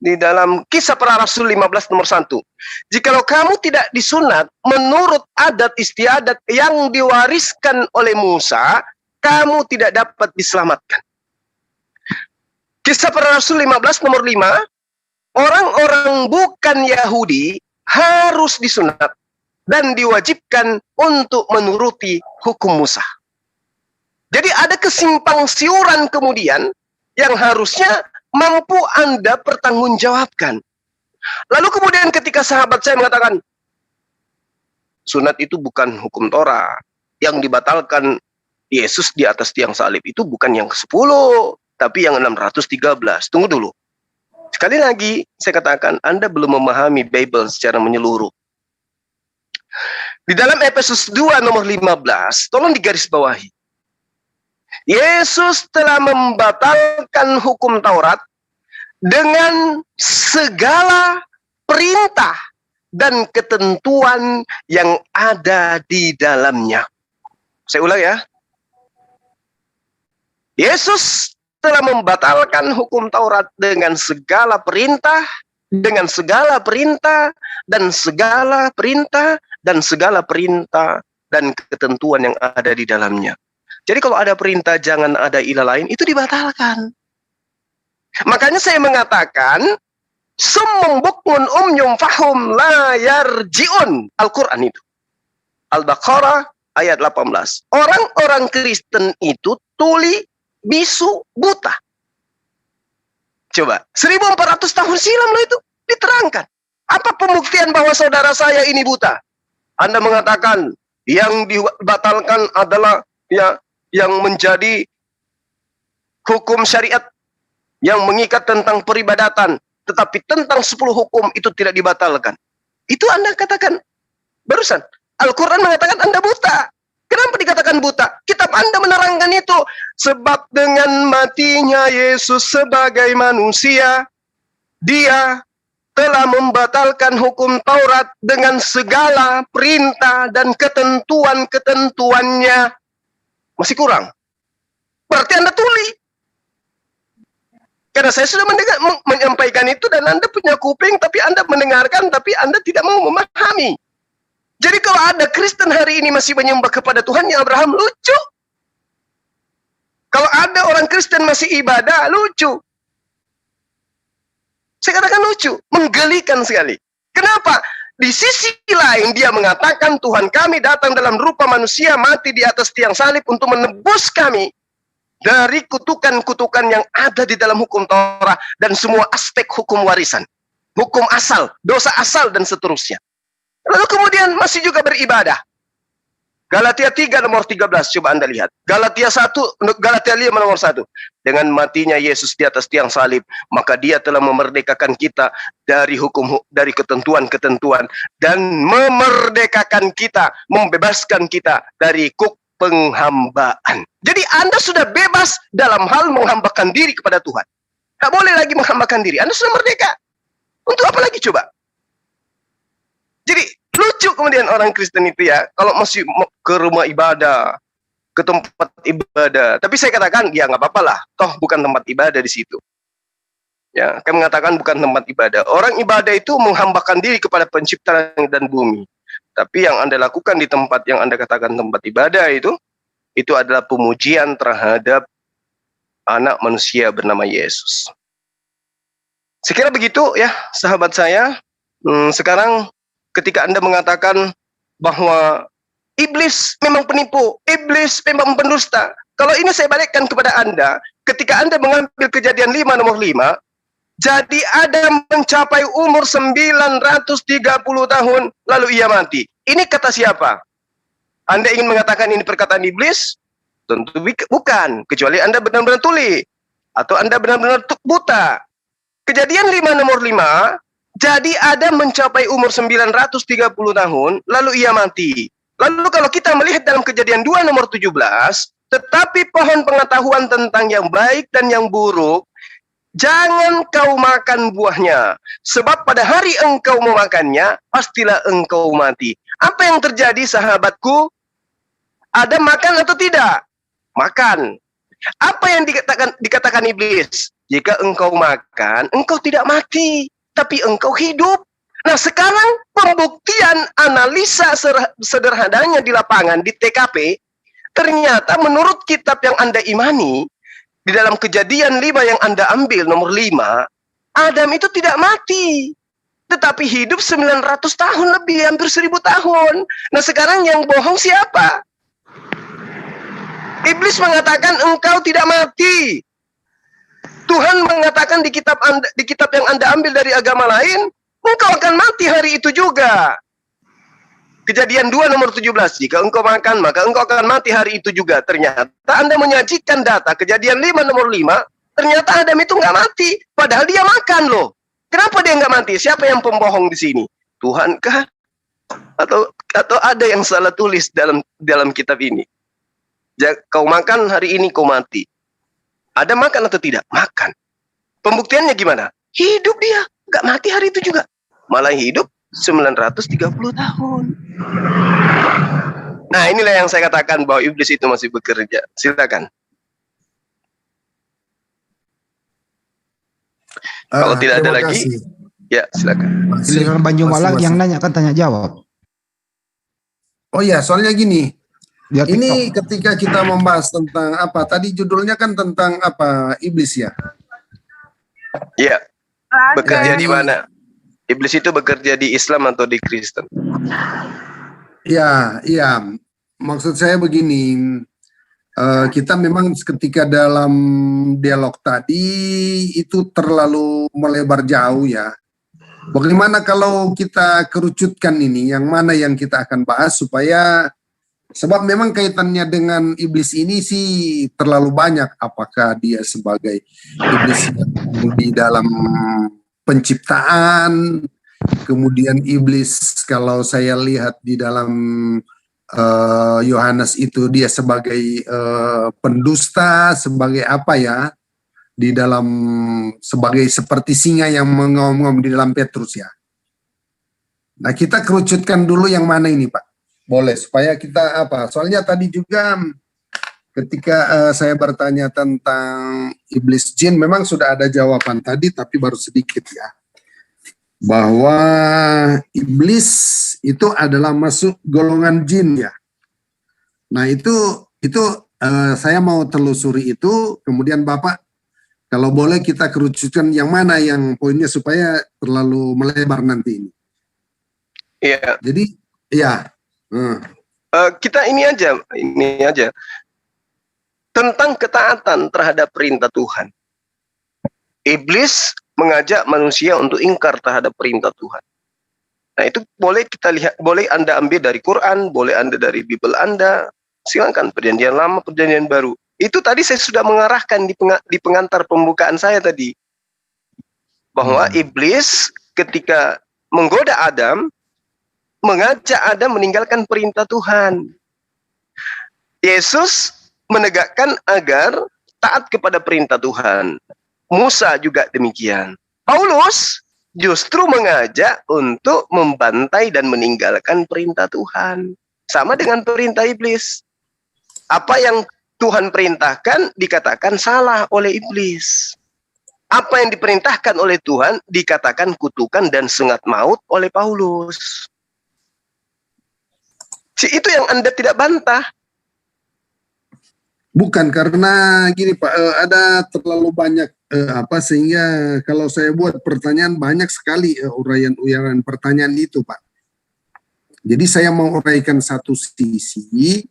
Di dalam Kisah Para Rasul 15 nomor 1. Jikalau kamu tidak disunat menurut adat istiadat yang diwariskan oleh Musa, kamu tidak dapat diselamatkan. Kisah Para Rasul 15 nomor 5. Orang-orang bukan Yahudi harus disunat dan diwajibkan untuk menuruti hukum Musa. Jadi ada kesimpang siuran kemudian yang harusnya mampu Anda pertanggungjawabkan. Lalu kemudian ketika sahabat saya mengatakan, sunat itu bukan hukum Torah, yang dibatalkan Yesus di atas tiang salib itu bukan yang ke-10, tapi yang 613. Tunggu dulu. Sekali lagi, saya katakan, Anda belum memahami Bible secara menyeluruh. Di dalam Efesus 2 nomor 15, tolong digarisbawahi. Yesus telah membatalkan hukum Taurat dengan segala perintah dan ketentuan yang ada di dalamnya. Saya ulang ya. Yesus telah membatalkan hukum Taurat dengan segala perintah, dan segala perintah dan ketentuan yang ada di dalamnya. Jadi kalau ada perintah jangan ada ilah lain, itu dibatalkan. Makanya saya mengatakan, summum bukmun umyum fahum la yarji'un. Al-Quran itu. Al-Baqarah ayat 18. Orang-orang Kristen itu tuli, bisu, buta. Coba, 1400 tahun silam loh itu diterangkan. Apa pembuktian bahwa saudara saya ini buta? Anda mengatakan yang dibatalkan adalah yang menjadi hukum syariat yang mengikat tentang peribadatan, tetapi tentang 10 hukum itu tidak dibatalkan. Itu Anda katakan barusan. Al-Quran mengatakan Anda buta. Kenapa dikatakan buta? Kitab Anda menerangkan itu. Sebab dengan matinya Yesus sebagai manusia, Dia telah membatalkan hukum Taurat dengan segala perintah dan ketentuan-ketentuannya. Masih kurang. Berarti Anda tuli. Karena saya sudah menyampaikan itu dan Anda punya kuping, tapi Anda mendengarkan, tapi Anda tidak mau memahami. Jadi kalau ada Kristen hari ini masih menyembah kepada Tuhannya Abraham, lucu. Kalau ada orang Kristen masih ibadah, lucu. Saya katakan lucu, menggelikan sekali. Kenapa? Di sisi lain dia mengatakan Tuhan kami datang dalam rupa manusia, mati di atas tiang salib untuk menebus kami dari kutukan-kutukan yang ada di dalam hukum Torah dan semua aspek hukum warisan. Hukum asal, dosa asal dan seterusnya. Lalu kemudian masih juga beribadah. Galatia 3 nomor 13, coba Anda lihat. Galatia 5 nomor 1. Dengan matinya Yesus di atas tiang salib, maka Dia telah memerdekakan kita dari dari ketentuan-ketentuan dan memerdekakan kita, membebaskan kita dari penghambaan. Jadi Anda sudah bebas dalam hal menghambakan diri kepada Tuhan. Tak boleh lagi menghambakan diri. Anda sudah merdeka. Untuk apa lagi coba? Jadi lucu kemudian orang Kristen itu ya, kalau masih ke rumah ibadah, ke tempat ibadah. Tapi saya katakan, ya nggak apa-apa lah. Toh bukan tempat ibadah di situ. Ya, kami mengatakan bukan tempat ibadah. Orang ibadah itu menghambakan diri kepada pencipta dan bumi. Tapi yang Anda lakukan di tempat yang Anda katakan tempat ibadah itu adalah pemujian terhadap anak manusia bernama Yesus. Sekira begitu ya sahabat saya. Sekarang ketika Anda mengatakan bahwa iblis memang penipu, iblis memang pendusta. Kalau ini saya balikkan kepada Anda, ketika Anda mengambil Kejadian 5 nomor 5, jadi Adam mencapai umur 930 tahun, lalu ia mati. Ini kata siapa? Anda ingin mengatakan ini perkataan iblis? Tentu bukan, kecuali Anda benar-benar tuli, atau Anda benar-benar buta. Kejadian 5 nomor 5, jadi Adam mencapai umur 930 tahun, lalu ia mati. Lalu kalau kita melihat dalam Kejadian 2 nomor 17, tetapi pohon pengetahuan tentang yang baik dan yang buruk, jangan kau makan buahnya, sebab pada hari engkau memakannya, pastilah engkau mati. Apa yang terjadi sahabatku? Adam makan atau tidak? Makan. Apa yang dikatakan iblis? Jika engkau makan, engkau tidak mati, tapi engkau hidup. Nah sekarang pembuktian analisa sederhananya di lapangan, di TKP, ternyata menurut kitab yang Anda imani, di dalam Kejadian 5 yang Anda ambil nomor 5, Adam itu tidak mati, tetapi hidup 900 tahun lebih, hampir 1000 tahun. Nah sekarang yang bohong siapa? Iblis mengatakan engkau tidak mati. Tuhan mengatakan di kitab yang Anda ambil dari agama lain, engkau akan mati hari itu juga. Kejadian 2 nomor 17, jika engkau makan, maka engkau akan mati hari itu juga. Ternyata Anda menyajikan data Kejadian 5 nomor 5, ternyata Adam itu nggak mati, padahal dia makan loh. Kenapa dia nggak mati? Siapa yang pembohong di sini? Tuhan kah? Atau ada yang salah tulis dalam kitab ini? Kau makan hari ini kau mati. Ada makan atau tidak? Makan. Pembuktiannya gimana? Hidup dia, nggak mati hari itu juga. Malah hidup 930 tahun. Nah inilah yang saya katakan bahwa iblis itu masih bekerja. Silakan. Kalau tidak ada lagi, ya silakan. Giliran Banjumalang yang nanya kan tanya jawab. Oh ya, soalnya gini. Biar Ini ketika kita membahas tentang apa? Tadi judulnya kan tentang apa? Iblis ya. Iya. Bekerja di mana? Iblis itu bekerja di Islam atau di Kristen? Ya, iya. Maksud saya begini. Kita memang ketika dalam dialog tadi itu terlalu melebar jauh ya. Bagaimana kalau kita kerucutkan ini? Yang mana yang kita akan bahas supaya sebab memang kaitannya dengan iblis ini sih terlalu banyak. Apakah dia sebagai iblis di dalam penciptaan, kemudian iblis kalau saya lihat di dalam Yohanes itu dia sebagai pendusta, sebagai apa ya, di dalam sebagai seperti singa yang mengaum-ngaum di dalam Petrus ya. Nah kita kerucutkan dulu yang mana ini Pak? Boleh, supaya kita apa, soalnya tadi juga ketika saya bertanya tentang iblis jin, memang sudah ada jawaban tadi, tapi baru sedikit ya. Bahwa iblis itu adalah masuk golongan jin ya. Nah itu saya mau telusuri itu, kemudian Bapak, kalau boleh kita kerucutkan yang mana yang poinnya supaya terlalu melebar nanti ini. Iya. Jadi, ya. Kita ini aja tentang ketaatan terhadap perintah Tuhan. Iblis mengajak manusia untuk ingkar terhadap perintah Tuhan. Nah itu boleh kita lihat, boleh Anda ambil dari Quran, boleh Anda dari Bible Anda, silakan Perjanjian Lama, Perjanjian Baru. Itu tadi saya sudah mengarahkan di pengantar pembukaan saya tadi, bahwa iblis ketika menggoda Adam, mengajak Adam meninggalkan perintah Tuhan. Yesus menegakkan agar taat kepada perintah Tuhan. Musa juga demikian. Paulus justru mengajak untuk membantai dan meninggalkan perintah Tuhan. Sama dengan perintah iblis. Apa yang Tuhan perintahkan dikatakan salah oleh iblis. Apa yang diperintahkan oleh Tuhan dikatakan kutukan dan sengat maut oleh Paulus. Itu yang Anda tidak bantah. Bukan karena gini Pak, ada terlalu banyak sehingga kalau saya buat pertanyaan banyak sekali uraian-uraian pertanyaan itu Pak. Jadi saya mau uraikan satu sisi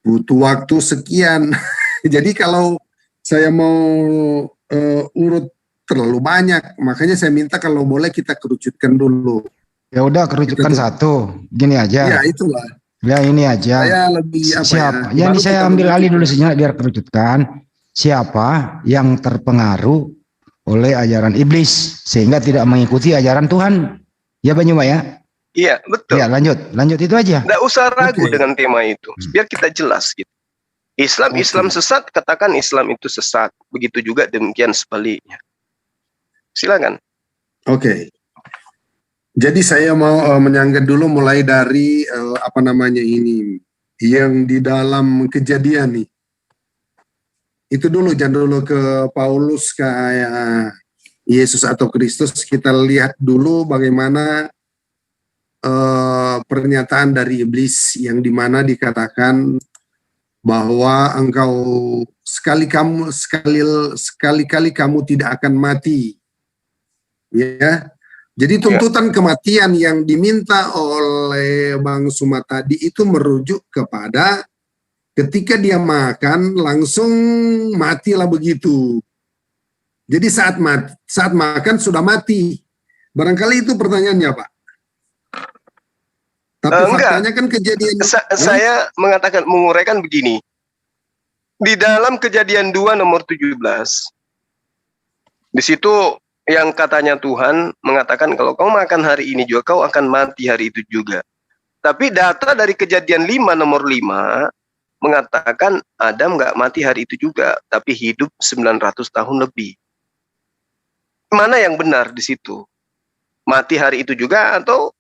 butuh waktu sekian. Jadi kalau saya mau urut terlalu banyak, makanya saya minta kalau boleh kita kerucutkan dulu. Ya udah kerucutkan satu, gini aja. Ya itulah. Ya ini aja. Saya lebih siapa? ya? Ini saya ambil alih dulu sejenak biar kerucutkan. Siapa yang terpengaruh oleh ajaran iblis sehingga tidak mengikuti ajaran Tuhan? Ya Bang Juma ya? Iya, betul. Ya lanjut itu aja. Nggak usah ragu Oke. dengan tema itu. Biar kita jelas gitu. Islam sesat, katakan Islam itu sesat. Begitu juga demikian sebaliknya. Silakan. Oke. Jadi saya mau menyanggat dulu mulai dari ini yang di dalam Kejadian nih. Itu dulu, jangan dulu ke Paulus kayak Yesus atau Kristus. Kita lihat dulu bagaimana pernyataan dari iblis yang dimana dikatakan bahwa engkau sekali-kali kamu tidak akan mati. Ya. Jadi tuntutan kematian yang diminta oleh Bang Suma tadi itu merujuk kepada ketika dia makan langsung matilah begitu. Jadi saat makan sudah mati. Barangkali itu pertanyaannya Pak. Tapi faktanya kan kejadian. Saya menguraikan begini. Di dalam Kejadian 2 nomor 17, di situ yang katanya Tuhan mengatakan kalau kau makan hari ini juga kau akan mati hari itu juga. Tapi data dari Kejadian 5 nomor 5 mengatakan Adam nggak mati hari itu juga, tapi hidup 900 tahun lebih. Mana yang benar di situ? Mati hari itu juga atau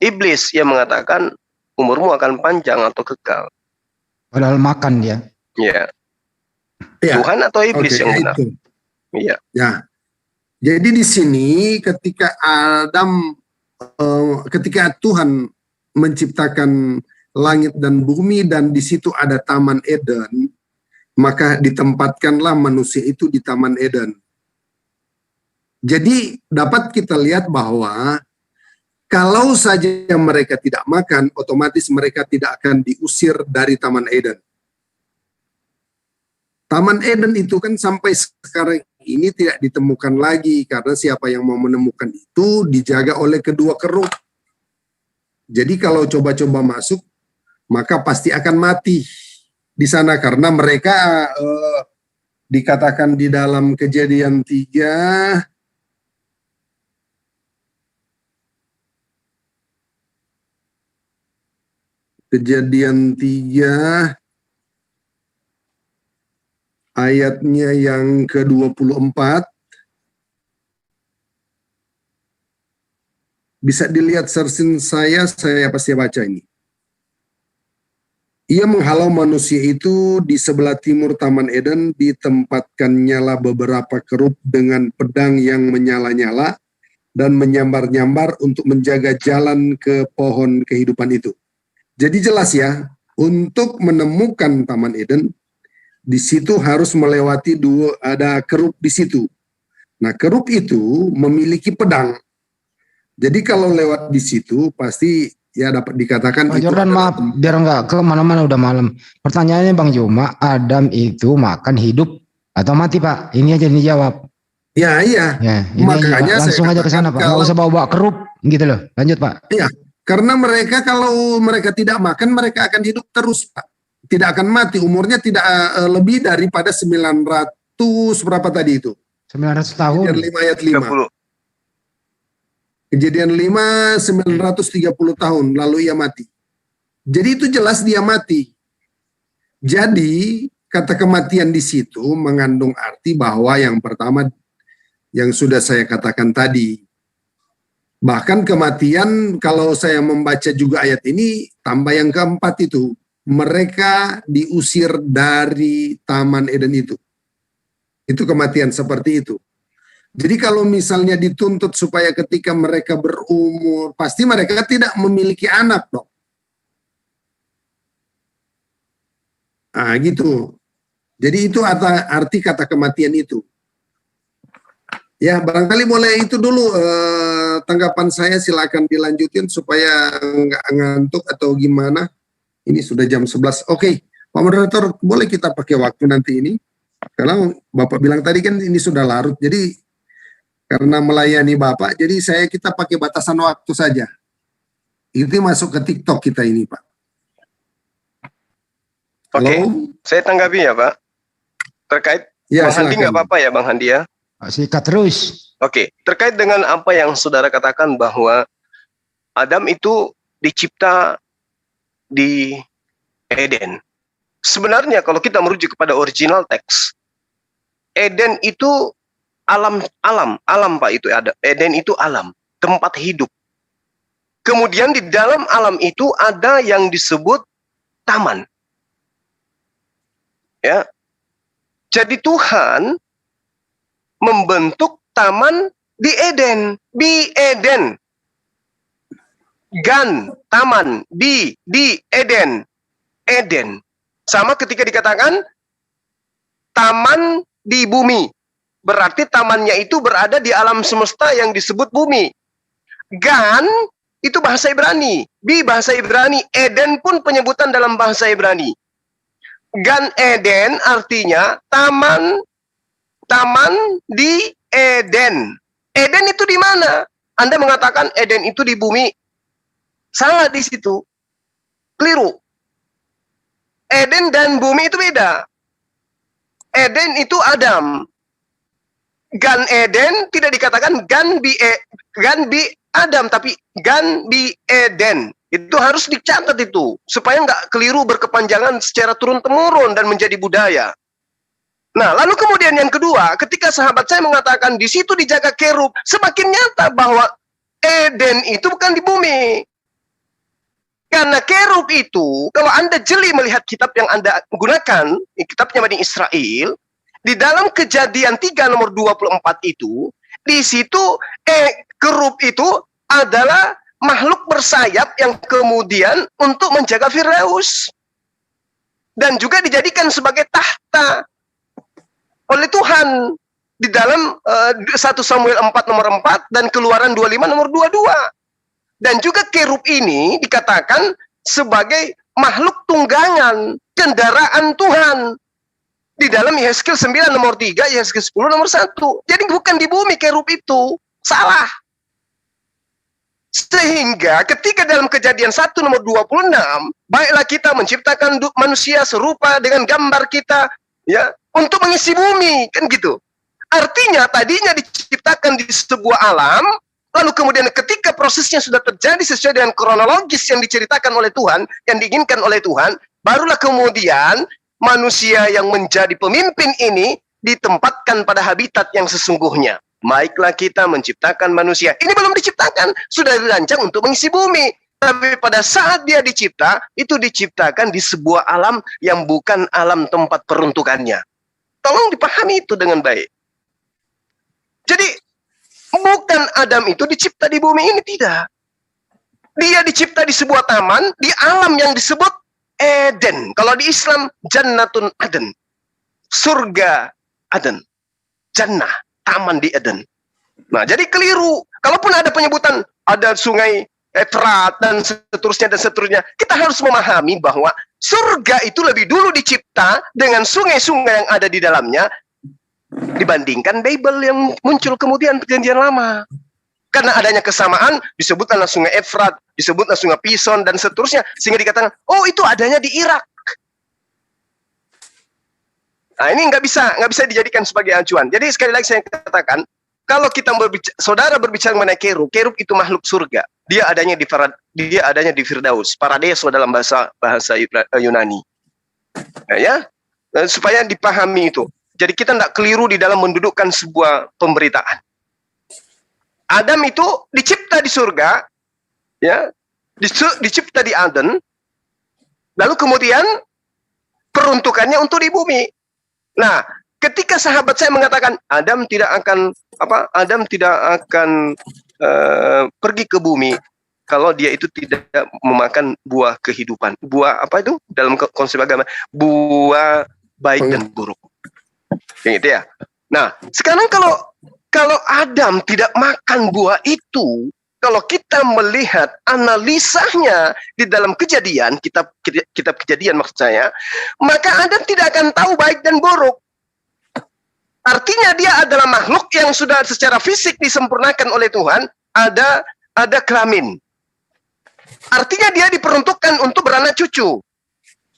iblis yang mengatakan umurmu akan panjang atau kekal? Padahal makan dia. Ya. Ya. Tuhan atau iblis yang benar? Iya. Ya. Jadi di sini ketika ketika Tuhan menciptakan langit dan bumi dan di situ ada Taman Eden, maka ditempatkanlah manusia itu di Taman Eden. Jadi dapat kita lihat bahwa kalau saja mereka tidak makan, otomatis mereka tidak akan diusir dari Taman Eden. Taman Eden itu kan sampai sekarang ini tidak ditemukan lagi karena siapa yang mau menemukan itu dijaga oleh kedua keruk. Jadi kalau coba-coba masuk maka pasti akan mati di sana karena mereka dikatakan di dalam Kejadian 3 ayatnya yang ke-24 bisa dilihat sersin saya pasti baca ini. Ia menghalau manusia itu di sebelah timur Taman Eden, ditempatkannya beberapa kerub dengan pedang yang menyala-nyala dan menyambar-nyambar untuk menjaga jalan ke pohon kehidupan itu. Jadi jelas ya, untuk menemukan Taman Eden, di situ harus melewati ada kerub di situ. Nah, kerub itu memiliki pedang. Jadi kalau lewat di situ pasti ya dapat dikatakan Pak itu Jordan maaf biar nggak ke mana-mana udah malam. Pertanyaannya Bang Juma, Adam itu makan hidup atau mati Pak? Ini aja dijawab. Ya iya. Ya, ini makanya aja, langsung aja ke sana Pak. Nggak usah bawa kerub gitu loh. Lanjut Pak. Iya, karena mereka kalau mereka tidak makan mereka akan hidup terus Pak. Tidak akan mati, umurnya tidak lebih daripada 900 berapa tadi itu? 900 tahun. Kejadian 5 ayat 5. Kejadian 5 930 tahun lalu ia mati. Jadi itu jelas dia mati. Jadi kata kematian di situ mengandung arti bahwa yang pertama yang sudah saya katakan tadi. Bahkan kematian kalau saya membaca juga ayat ini tambah yang keempat itu. Mereka diusir dari Taman Eden itu. Itu kematian seperti itu. Jadi kalau misalnya dituntut supaya ketika mereka berumur, pasti mereka tidak memiliki anak dong. Nah gitu. Jadi itu arti kata kematian itu. Ya, barangkali mulai itu dulu tanggapan saya, silakan dilanjutin supaya nggak ngantuk atau gimana. Ini sudah jam 11. Oke, Pak Moderator, boleh kita pakai waktu nanti ini? Karena Bapak bilang tadi kan ini sudah larut, jadi karena melayani Bapak, jadi kita pakai batasan waktu saja. Itu masuk ke TikTok kita ini, Pak. Oke, saya tanggapi ya, Pak. Terkait Ya, Bang Handi, nggak apa-apa ya, Bang Handi ya? Sikat terus. Oke, terkait dengan apa yang saudara katakan bahwa Adam itu dicipta di Eden. Sebenarnya kalau kita merujuk kepada original teks, Eden itu alam Pak, itu ada. Eden itu alam, tempat hidup. Kemudian di dalam alam itu ada yang disebut taman. Ya. Jadi Tuhan membentuk taman di Eden, Gan, taman, di Eden. Sama ketika dikatakan taman di bumi. Berarti tamannya itu berada di alam semesta yang disebut bumi. Gan itu bahasa Ibrani, bahasa Ibrani, Eden pun penyebutan dalam bahasa Ibrani. Gan Eden artinya taman di Eden. Eden itu di mana? Anda mengatakan Eden itu di bumi. Salah di situ. Keliru. Eden dan bumi itu beda. Eden itu Adam. Gan Eden tidak dikatakan Gan bi Adam, tapi Gan bi Eden. Itu harus dicatat itu, supaya nggak keliru berkepanjangan secara turun-temurun dan menjadi budaya. Nah, lalu kemudian yang kedua, ketika sahabat saya mengatakan di situ dijaga kerub, semakin nyata bahwa Eden itu bukan di bumi. Karena kerub itu, kalau Anda jeli melihat kitab yang Anda gunakan, kitabnya Bani Israel, di dalam Kejadian 3 nomor 24 itu, di situ kerub itu adalah makhluk bersayap yang kemudian untuk menjaga Firdaus. Dan juga dijadikan sebagai tahta oleh Tuhan di dalam 1 Samuel 4 nomor 4 dan Keluaran 25 nomor 22. Dan juga kerub ini dikatakan sebagai makhluk tunggangan, kendaraan Tuhan. Di dalam Yehezkiel 9 nomor 3, Yehezkiel 10 nomor 1. Jadi bukan di bumi kerub itu. Salah. Sehingga ketika dalam Kejadian 1 nomor 26, baiklah kita menciptakan manusia serupa dengan gambar kita, ya, untuk mengisi bumi, kan gitu. Artinya tadinya diciptakan di sebuah alam, lalu kemudian ketika prosesnya sudah terjadi sesuai dengan kronologis yang diceritakan oleh Tuhan, yang diinginkan oleh Tuhan, barulah kemudian manusia yang menjadi pemimpin ini ditempatkan pada habitat yang sesungguhnya. Baiklah kita menciptakan manusia. Ini belum diciptakan, sudah dirancang untuk mengisi bumi. Tapi pada saat dia dicipta, itu diciptakan di sebuah alam yang bukan alam tempat peruntukannya. Tolong dipahami itu dengan baik. Jadi, bukan Adam itu dicipta di bumi ini, tidak. Dia dicipta di sebuah taman, di alam yang disebut Eden. Kalau di Islam, Jannatun Aden. Surga Aden. Jannah. Taman di Eden. Nah, jadi keliru. Kalaupun ada penyebutan, ada sungai Efrat dan seterusnya, kita harus memahami bahwa surga itu lebih dulu dicipta dengan sungai-sungai yang ada di dalamnya dibandingkan Bible yang muncul kemudian Perjanjian Lama. Karena adanya kesamaan, disebutlah sungai Efrat, disebutlah sungai Pison dan seterusnya, sehingga dikatakan, oh itu adanya di Irak. Nah, ini nggak bisa dijadikan sebagai acuan. Jadi sekali lagi saya katakan, kalau kita saudara berbicara mengenai kerub itu makhluk surga. Dia adanya di Firdaus, Paradiso dalam bahasa Yunani. Nah, ya, supaya dipahami itu. Jadi kita tidak keliru di dalam mendudukkan sebuah pemberitaan. Adam itu dicipta di surga, ya, dicipta di Aden, lalu kemudian peruntukannya untuk di bumi. Nah, ketika sahabat saya mengatakan Adam tidak akan pergi ke bumi kalau dia itu tidak memakan buah kehidupan. Buah apa itu dalam konsep agama? Buah baik dan buruk. Yang itu ya. Nah, sekarang kalau Adam tidak makan buah itu, kalau kita melihat analisanya di dalam Kejadian, kitab Kejadian maksud saya, maka Adam tidak akan tahu baik dan buruk. Artinya dia adalah makhluk yang sudah secara fisik disempurnakan oleh Tuhan, ada kelamin. Artinya dia diperuntukkan untuk beranak cucu.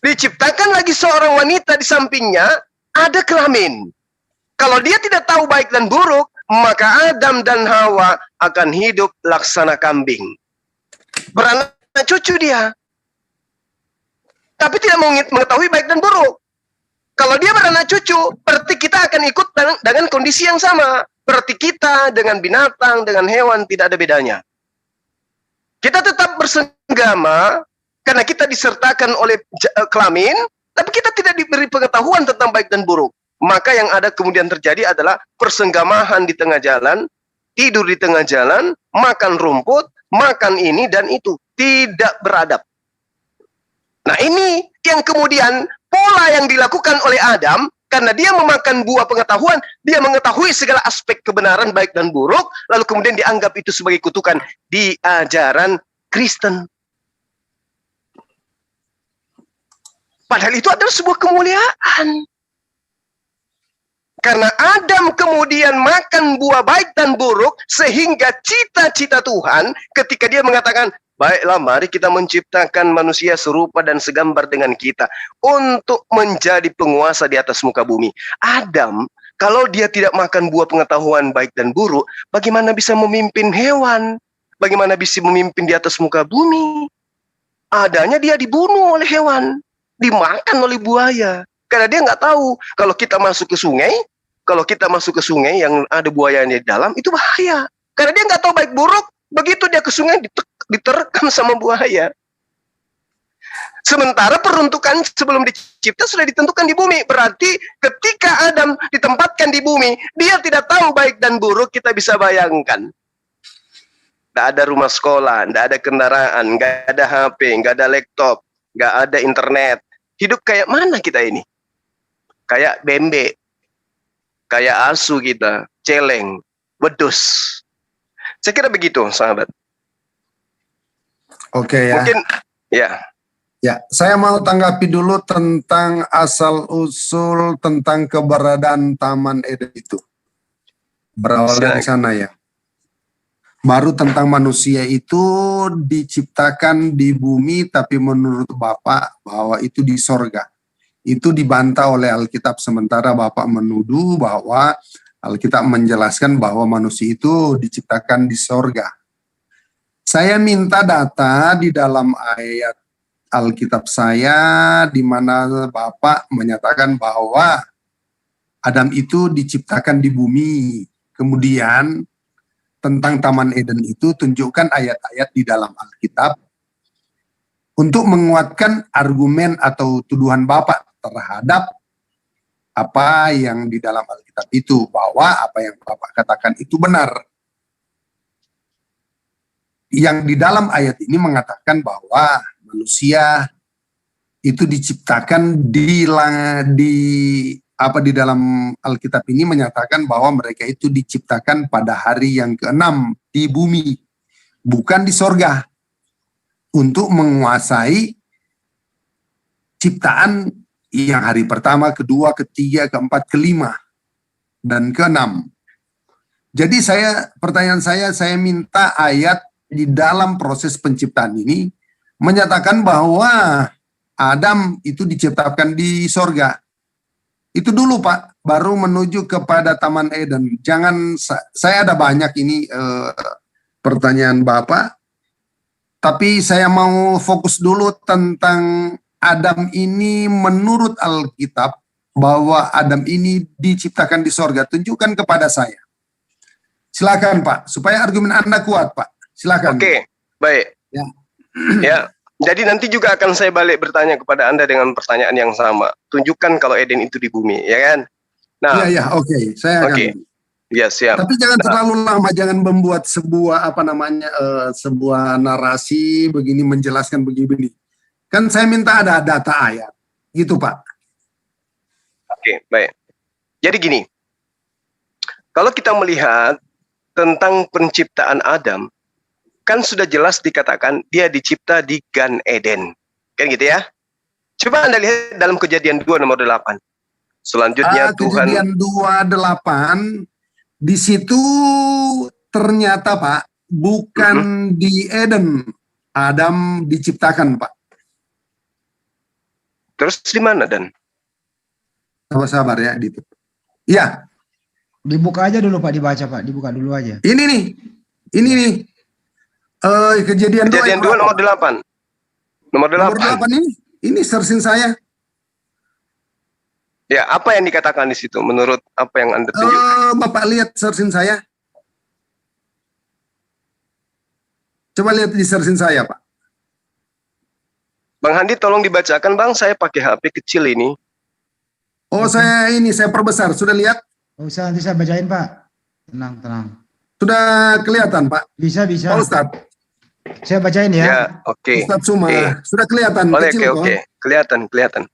Diciptakan lagi seorang wanita di sampingnya, ada kelamin. Kalau dia tidak tahu baik dan buruk, maka Adam dan Hawa akan hidup laksana kambing. Beranak cucu dia. Tapi tidak mengetahui baik dan buruk. Kalau dia beranak cucu, berarti kita akan ikut dengan kondisi yang sama. Berarti kita dengan binatang, dengan hewan tidak ada bedanya. Kita tetap bersenggama karena kita disertakan oleh kelamin, tapi kita tidak diberi pengetahuan tentang baik dan buruk. Maka yang ada kemudian terjadi adalah persenggamahan di tengah jalan, tidur di tengah jalan, makan rumput, makan ini dan itu. Tidak beradab. Nah ini yang kemudian pola yang dilakukan oleh Adam, karena dia memakan buah pengetahuan, dia mengetahui segala aspek kebenaran baik dan buruk, lalu kemudian dianggap itu sebagai kutukan di ajaran Kristen. Padahal itu adalah sebuah kemuliaan. Karena Adam kemudian makan buah baik dan buruk, sehingga cita-cita Tuhan ketika dia mengatakan, baiklah mari kita menciptakan manusia serupa dan segambar dengan kita, untuk menjadi penguasa di atas muka bumi. Adam, kalau dia tidak makan buah pengetahuan baik dan buruk, bagaimana bisa memimpin hewan? Bagaimana bisa memimpin di atas muka bumi? Adanya dia dibunuh oleh hewan, dimakan oleh buaya. Karena dia nggak tahu, kalau kita masuk ke sungai, yang ada buayanya di dalam, itu bahaya. Karena dia nggak tahu baik buruk, begitu dia ke sungai diterkam sama buaya. Sementara peruntukan sebelum dicipta sudah ditentukan di bumi. Berarti ketika Adam ditempatkan di bumi, dia tidak tahu baik dan buruk. Kita bisa bayangkan. Nggak ada rumah sekolah, nggak ada kendaraan, nggak ada HP, nggak ada laptop, nggak ada internet. Hidup kayak mana kita ini? Kayak bembe. Kayak asu kita, celeng, wedus. Saya kira begitu, sahabat. Oke ya. Mungkin, ya. Ya, saya mau tanggapi dulu tentang asal-usul tentang keberadaan Taman Eden itu. Berawal dari sana ya. Baru tentang manusia itu diciptakan di bumi, tapi menurut Bapak bahwa itu di sorga. Itu dibantah oleh Alkitab, sementara Bapak menuduh bahwa Alkitab menjelaskan bahwa manusia itu diciptakan di sorga. Saya minta data di dalam ayat Alkitab saya, di mana Bapak menyatakan bahwa Adam itu diciptakan di bumi. Kemudian tentang Taman Eden itu tunjukkan ayat-ayat di dalam Alkitab untuk menguatkan argumen atau tuduhan Bapak terhadap apa yang di dalam Alkitab itu, bahwa apa yang Bapak katakan itu benar. Yang di dalam ayat ini mengatakan bahwa manusia itu diciptakan di dalam Alkitab ini menyatakan bahwa mereka itu diciptakan pada hari yang ke-6 di bumi, bukan di sorga, untuk menguasai ciptaan yang hari pertama, kedua, ketiga, keempat, kelima, dan keenam. Jadi pertanyaan saya minta ayat di dalam proses penciptaan ini menyatakan bahwa Adam itu diciptakan di sorga. Itu dulu Pak, baru menuju kepada Taman Eden. Jangan, saya ada banyak ini pertanyaan Bapak, tapi saya mau fokus dulu tentang Adam ini menurut Alkitab, bahwa Adam ini diciptakan di sorga. Tunjukkan kepada saya. Silakan Pak, supaya argumen Anda kuat Pak. Silakan. Oke, baik. Ya. Ya, jadi nanti juga akan saya balik bertanya kepada Anda dengan pertanyaan yang sama. Tunjukkan kalau Eden itu di bumi, ya kan? Nah, Iya, oke. Saya akan. Ya, siap. Tapi jangan terlalu lama, jangan membuat sebuah sebuah narasi begini, menjelaskan begini. Kan saya minta ada data ayat, gitu Pak. Oke, baik. Jadi gini, kalau kita melihat tentang penciptaan Adam, kan sudah jelas dikatakan dia dicipta di Gan Eden. Kan gitu ya? Coba Anda lihat dalam Kejadian 2 nomor 8. Selanjutnya Tuhan Kejadian 2:8 di situ ternyata Pak bukan di Eden Adam diciptakan Pak. terus di mana Dan? Sabar-sabar ya gitu. Iya, Dibuka aja dulu Pak, dibaca Pak, dibuka dulu aja. ini nih. Kejadian 2 Kejadian 2 nomor 8. Nomor 8. ini sersin saya. Ya, apa yang dikatakan di situ menurut apa yang Anda tunjukkan? Bapak lihat sersin saya. Coba lihat di sersin saya, Pak. Bang Handi tolong dibacakan Bang, saya pakai HP kecil ini. Oh, saya perbesar. Sudah lihat? Oh, usah, nanti saya bacain Pak. Tenang, tenang. Sudah kelihatan, Pak? Bisa. Pak Ustadz. Saya bacain ya. Ya, oke. Ustadz Suma. Sudah kelihatan. Oke. Kelihatan.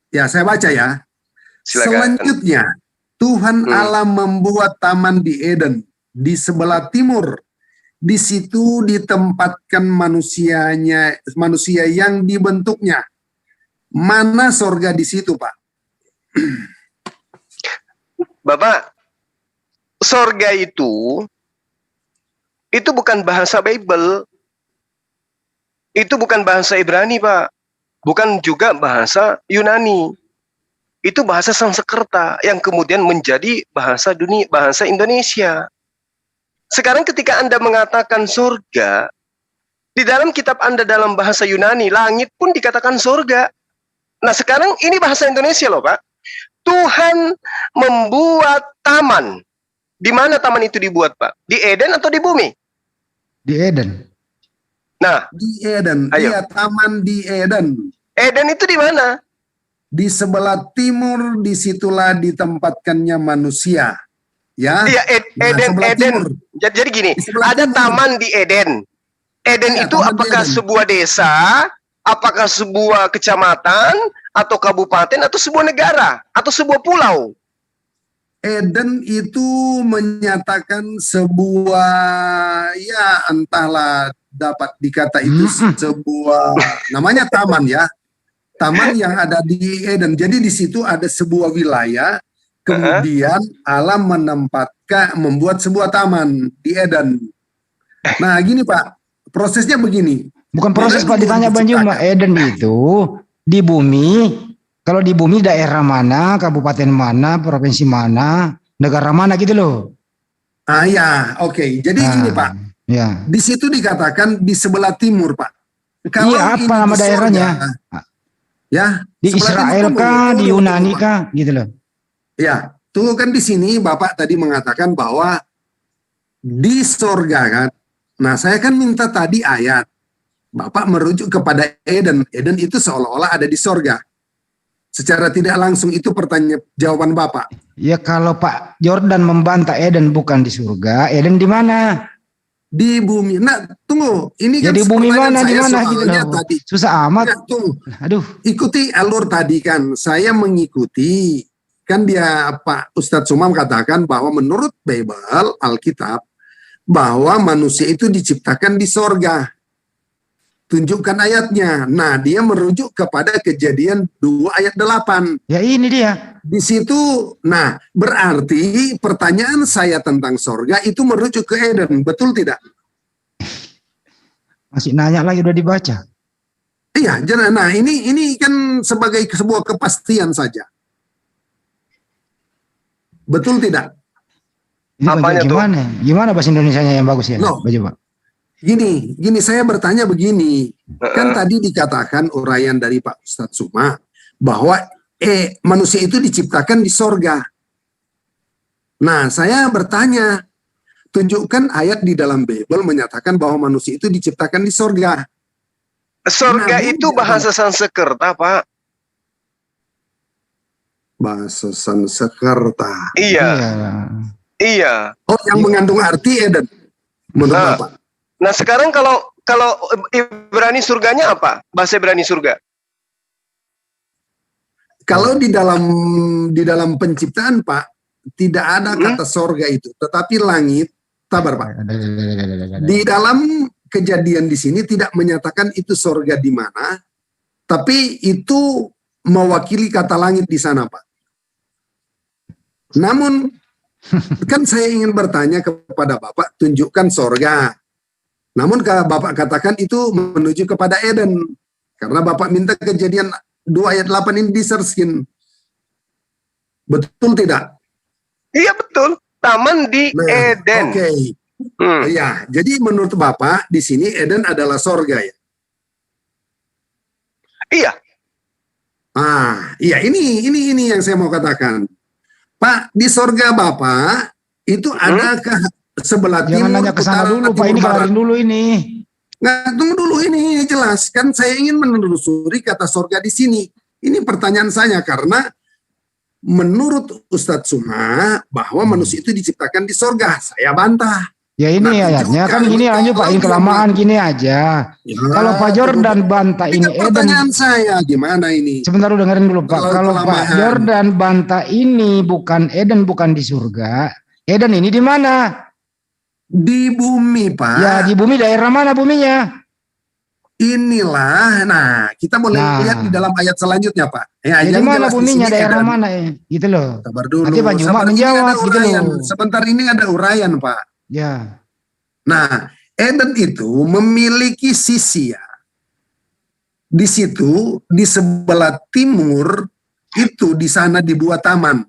Ya, saya baca ya. Silakan. Selanjutnya, Tuhan Allah membuat taman di Eden di sebelah timur. Di situ ditempatkan manusia yang dibentuknya. Mana sorga di situ, Pak? Bapak, sorga itu bukan bahasa Bible. Itu bukan bahasa Ibrani, Pak. Bukan juga bahasa Yunani. Itu bahasa Sanskerta yang kemudian menjadi bahasa Indonesia. Sekarang ketika Anda mengatakan sorga, di dalam kitab Anda dalam bahasa Yunani, langit pun dikatakan sorga. Nah sekarang ini bahasa Indonesia loh Pak. Tuhan membuat taman. Di mana taman itu dibuat Pak? Di Eden atau di bumi? Di Eden. Nah, di Eden. Ayo. Iya, taman di Eden. Eden itu di mana? Di sebelah timur, disitulah ditempatkannya manusia. Ya. Iya, Eden. Timur. Jadi gini, ada timur. taman di Eden. Eden Ya, itu apakah sebuah desa, apakah sebuah kecamatan, atau kabupaten, atau sebuah negara, atau sebuah pulau? Eden itu menyatakan sebuah, ya entahlah dapat dikata itu sebuah, namanya taman ya. Taman yang ada di Eden. Jadi di situ ada sebuah wilayah, kemudian Allah membuat sebuah taman di Eden. Nah gini Pak, prosesnya begini. Bukan proses Pak, ditanya Banjum Pak. Eden itu di bumi. Kalau di bumi daerah mana, kabupaten mana, provinsi mana, negara mana gitu loh. Ya, oke. Jadi gini Pak. Ya. Di situ dikatakan di sebelah timur Pak. Kalau iya, apa nama daerahnya? Ya. Di Israel kah, di Yunani kah, gitu loh. Ya, tuh kan di sini Bapak tadi mengatakan bahwa di sorga kan. Nah, saya kan minta tadi ayat. Bapak merujuk kepada Eden. Eden itu seolah-olah ada di sorga. Secara tidak langsung itu pertanyaan jawaban Bapak. Ya kalau Pak Jordan membantah Eden bukan di surga, Eden di mana? Di bumi. Nah, tunggu. Ini ya kan di bumi mana, di mana gitu loh. Tadi. Susah amat. Ya, tunggu. Aduh. Ikuti alur tadi kan. Saya mengikuti. Kan dia Pak Ustadz Sumam katakan bahwa menurut Bible, Alkitab, bahwa manusia itu diciptakan di sorga. Tunjukkan ayatnya. Nah, dia merujuk kepada Kejadian 2 ayat 8. Ya ini dia. Di situ, nah berarti pertanyaan saya tentang sorga itu merujuk ke Eden, betul tidak? Masih nanya lagi, udah dibaca. Iya, nah ini kan sebagai sebuah kepastian saja. Betul tidak? Ini apanya gimana? Gimana bahasa Indonesianya yang bagus ya? Loh. Coba. Gini saya bertanya begini. Kan tadi dikatakan uraian dari Pak Ustadz Suma bahwa manusia itu diciptakan di sorga. Nah, saya bertanya, tunjukkan ayat di dalam Bible menyatakan bahwa manusia itu diciptakan di sorga. Sorga itu bahasa Sanskerta, Pak. Bahasa Sanskerta. Iya. Oh, yang mengandung arti Eden. Menurut Bapak. Nah sekarang kalau Ibrani surganya apa? Bahasa Ibrani surga? Kalau di dalam penciptaan Pak tidak ada kata sorga itu, tetapi langit. Sabar Pak. Di dalam kejadian di sini tidak menyatakan itu sorga di mana, tapi itu mewakili kata langit di sana Pak. Namun kan saya ingin bertanya kepada Bapak, tunjukkan sorga. Namun Bapak katakan itu menuju kepada Eden. Karena Bapak minta Kejadian 2 ayat 8 ini diserskin. Betul tidak? Iya betul. Taman di Eden. Oke. Ya, jadi menurut Bapak di sini Eden adalah sorga ya? Iya. Iya ini yang saya mau katakan. Pak, di sorga Bapak itu ada ke sebelah timur. Jangan nanya ke sana dulu Pak, ini kelarin dulu ini. Nggak, tunggu dulu ini jelas. Kan saya ingin menelusuri kata sorga di sini. Ini pertanyaan saya karena menurut Ustadz Suma bahwa manusia itu diciptakan di sorga. Saya bantah. Ya ini ayatnya kan gini lanjut Pak, ini kelamaan gini aja. Ya, kalau Pak Jordan bantah ini Eden. Pertanyaan saya gimana ini? Sebentar lu dengerin dulu Pak. Kalau Pak Jordan bantah ini bukan Eden, bukan di surga. Eden ini di mana? Di bumi Pak. Ya di bumi, daerah mana buminya? Inilah, nah kita boleh lihat di dalam ayat selanjutnya Pak. Ya di mana buminya, daerah mana gitu loh. Sabar dulu. Nanti Pak Juma menjawab gitu loh. Sebentar ini ada uraian Pak. Ya. Nah, Eden itu memiliki sisi ya. Di situ di sebelah timur itu di sana dibuat taman.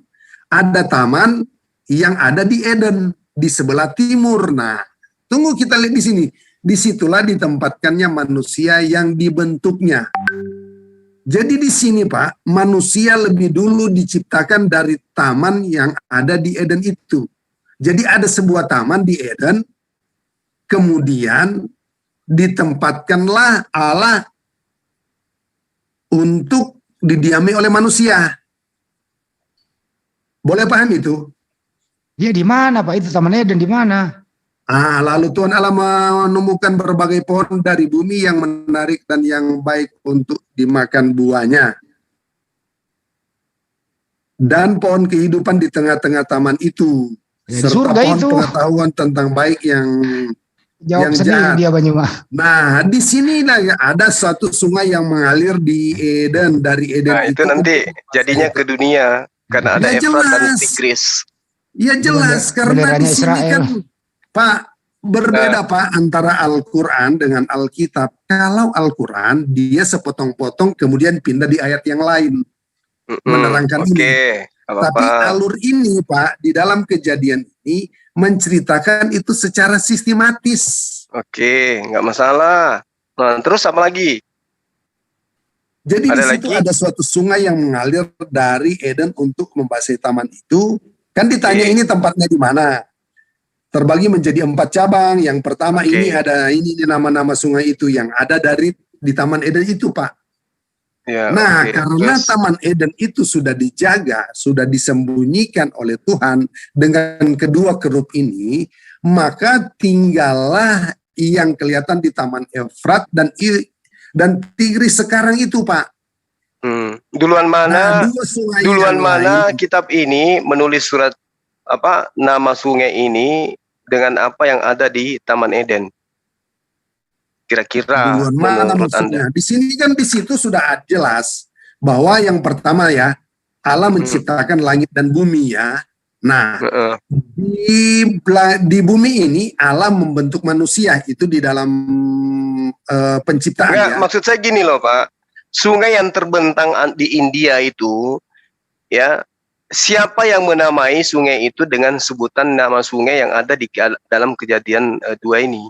Ada taman yang ada di Eden di sebelah timur. Nah, tunggu kita lihat di sini. Disitulah ditempatkannya manusia yang dibentuknya. Jadi di sini Pak, manusia lebih dulu diciptakan dari taman yang ada di Eden itu. Jadi ada sebuah taman di Eden, kemudian ditempatkanlah Allah untuk didiami oleh manusia. Boleh paham itu? Ya di mana Pak itu taman Eden di mana? Lalu Tuhan Allah menemukan berbagai pohon dari bumi yang menarik dan yang baik untuk dimakan buahnya. Dan pohon kehidupan di tengah-tengah taman itu. Ya, serta pohon itu pengetahuan tentang baik yang jawab sendiri dia Banyuma. Nah, di sini ada satu sungai yang mengalir di Eden, dari Eden. Nah, itu nanti jadinya ke dunia karena ada Efrat dan Tigris. Ya jelas, karena di sini kan Pak berbeda Pak antara Al-Quran dengan Alkitab. Kalau Al-Quran dia sepotong-potong kemudian pindah di ayat yang lain menerangkan ini. Tapi alur ini Pak di dalam Kejadian ini menceritakan itu secara sistematis. Oke, nggak masalah. Nah, terus apa lagi? Jadi di situ ada suatu sungai yang mengalir dari Eden untuk membasahi taman itu. Kan ditanya ini tempatnya di mana? Terbagi menjadi 4 cabang. Yang pertama ini ada ini nama-nama sungai itu yang ada di Taman Eden itu Pak. Ya, nah, karena Taman Eden itu sudah dijaga, sudah disembunyikan oleh Tuhan dengan kedua kerup ini, maka tinggallah yang kelihatan di Taman Efrat dan Tigris sekarang itu Pak. Duluan mana? Lain. Kitab ini menulis surat nama sungai ini dengan apa yang ada di Taman Eden? Kira-kira menurut Anda? Di sini kan di situ sudah jelas bahwa yang pertama ya Allah menciptakan langit dan bumi ya. Nah, di bumi ini Allah membentuk manusia itu di dalam penciptaan. Ya, maksud saya gini loh Pak, sungai yang terbentang di India itu, ya siapa yang menamai sungai itu dengan sebutan nama sungai yang ada di dalam Kejadian 2 ini?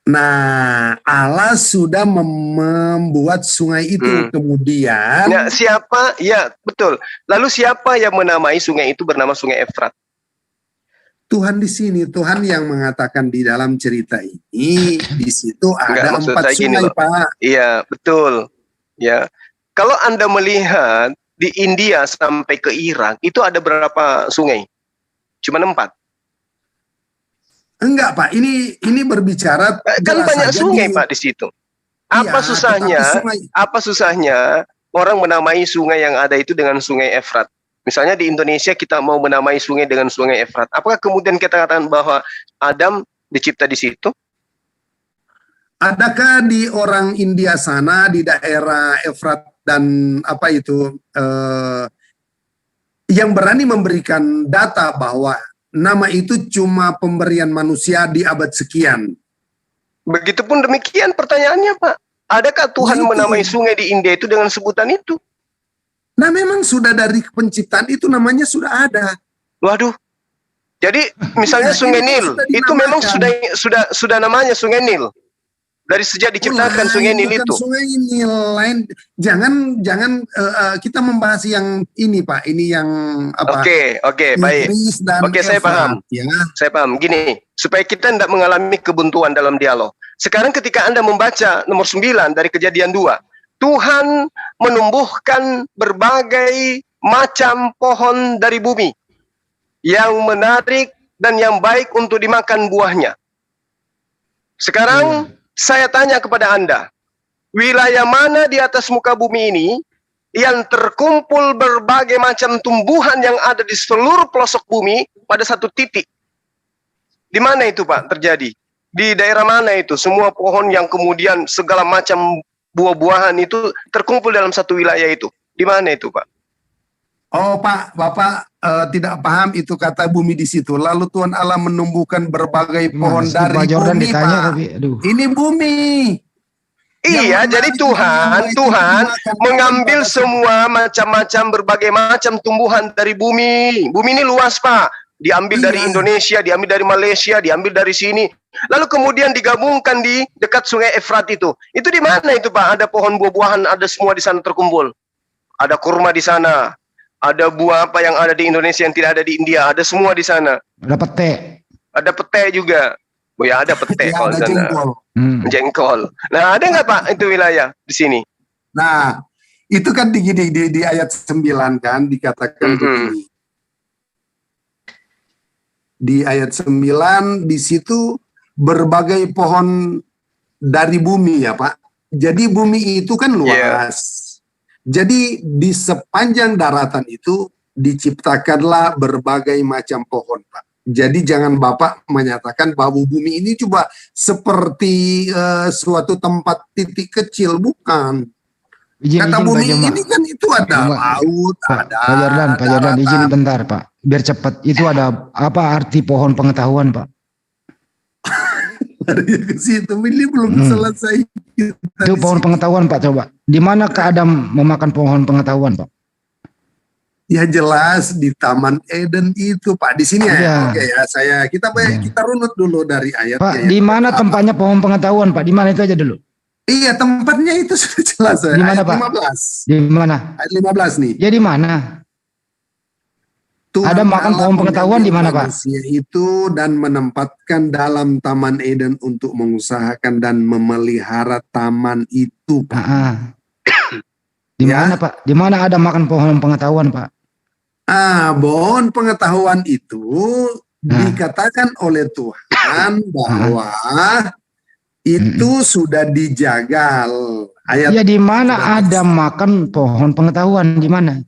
Nah, Allah sudah membuat sungai itu kemudian. Ya, siapa? Ya, betul. Lalu siapa yang menamai sungai itu bernama Sungai Efrat? Tuhan di sini, Tuhan yang mengatakan di dalam cerita ini, di situ ada 4 sungai, Pak. Iya, betul. Ya, kalau Anda melihat di India sampai ke Irak itu ada berapa sungai? Cuma 4. Enggak Pak, ini berbicara kan banyak sungai Pak di situ. Apa susahnya? Apa susahnya orang menamai sungai yang ada itu dengan sungai Efrat? Misalnya di Indonesia kita mau menamai sungai dengan sungai Efrat. Apakah kemudian kita katakan bahwa Adam dicipta di situ? Adakah di orang India sana di daerah Efrat dan apa itu yang berani memberikan data bahwa nama itu cuma pemberian manusia di abad sekian? Begitupun demikian pertanyaannya, Pak. Adakah Tuhan Itu. menamai sungai di India itu dengan sebutan itu? Nah, memang sudah dari penciptaan itu namanya sudah ada. Waduh. Jadi misalnya Ya, Sungai ini Nil sudah itu memang dinamakan. sudah namanya Sungai Nil. Dari sejak diciptakan Sungai Nil bukan itu. Sungai Nil lain. Jangan kita membahas yang ini, Pak. Ini yang apa? Oke, baik. Inggris dan Oke, saya Efrat, paham. ya. Saya paham. Gini, supaya kita tidak mengalami kebuntuan dalam dialog. Sekarang ketika Anda membaca nomor 9 dari Kejadian 2, Tuhan menumbuhkan berbagai macam pohon dari bumi yang menarik dan yang baik untuk dimakan buahnya. Sekarang saya tanya kepada Anda, wilayah mana di atas muka bumi ini yang terkumpul berbagai macam tumbuhan yang ada di seluruh pelosok bumi pada satu titik? Di mana itu, Pak, terjadi? Di daerah mana itu? Semua pohon yang kemudian segala macam buah-buahan itu terkumpul dalam satu wilayah itu. Di mana itu, Pak? Oh, Pak, Bapak tidak paham itu kata bumi di situ. Lalu Tuhan Allah menumbuhkan berbagai pohon Mas, dari Pak Jordan bumi, ditanya Pak. tapi aduh. Ini bumi. Iya, Yang jadi menarik Tuhan itu dimakan mengambil pada semua macam-macam berbagai macam tumbuhan dari bumi. Bumi ini luas, Pak. Diambil dari Iya. Indonesia, diambil dari Malaysia, diambil dari sini. Lalu kemudian digabungkan di dekat Sungai Efrat itu. Itu di mana itu, Pak? Ada pohon buah-buahan, ada semua di sana terkumpul. Ada kurma di sana. Ada buah apa yang ada di Indonesia yang tidak ada di India. Ada semua di sana. Ada pete. Ada pete juga. Oh ya, ada pete Ya, kalau di ada sana. jengkol. Jengkol. Nah, ada nggak, Pak, itu wilayah di sini? Nah, itu kan di ayat 9 kan dikatakan begini. Di ayat 9 di situ berbagai pohon dari bumi ya, Pak. Jadi bumi itu kan luas. Jadi di sepanjang daratan itu diciptakanlah berbagai macam pohon, Pak. Jadi jangan Bapak menyatakan bahwa bumi ini coba seperti suatu tempat titik kecil, bukan. Kata bumi ini kan itu ada laut, ada. Pak Jordan, izin bentar, Pak. Biar cepat. Itu ada apa arti pohon pengetahuan, Pak? Lari ke situ, ini belum selesai. Itu pohon pengetahuan, Pak, coba. Di manakah Adam memakan pohon pengetahuan, Pak? Ya jelas di Taman Eden itu, Pak. Di sini ya. Oke ya, kita runut dulu dari ayat. Pak, di mana tempatnya pohon pengetahuan, Pak? Di mana itu aja dulu? Iya, tempatnya itu sudah jelas. Di mana, ayat Pak? 15. Di mana? Ayat 15 nih. Ya di mana? Tuhan ada makan pohon pengetahuan di mana, Pak? Itu dan menempatkan dalam Taman Eden untuk mengusahakan dan memelihara taman itu, Pak. Di mana, Pak? Di mana ada makan pohon pengetahuan, Pak? Pohon pengetahuan itu dikatakan oleh Tuhan bahwa itu sudah dijagal. Ya di mana ada makan pohon pengetahuan, di mana?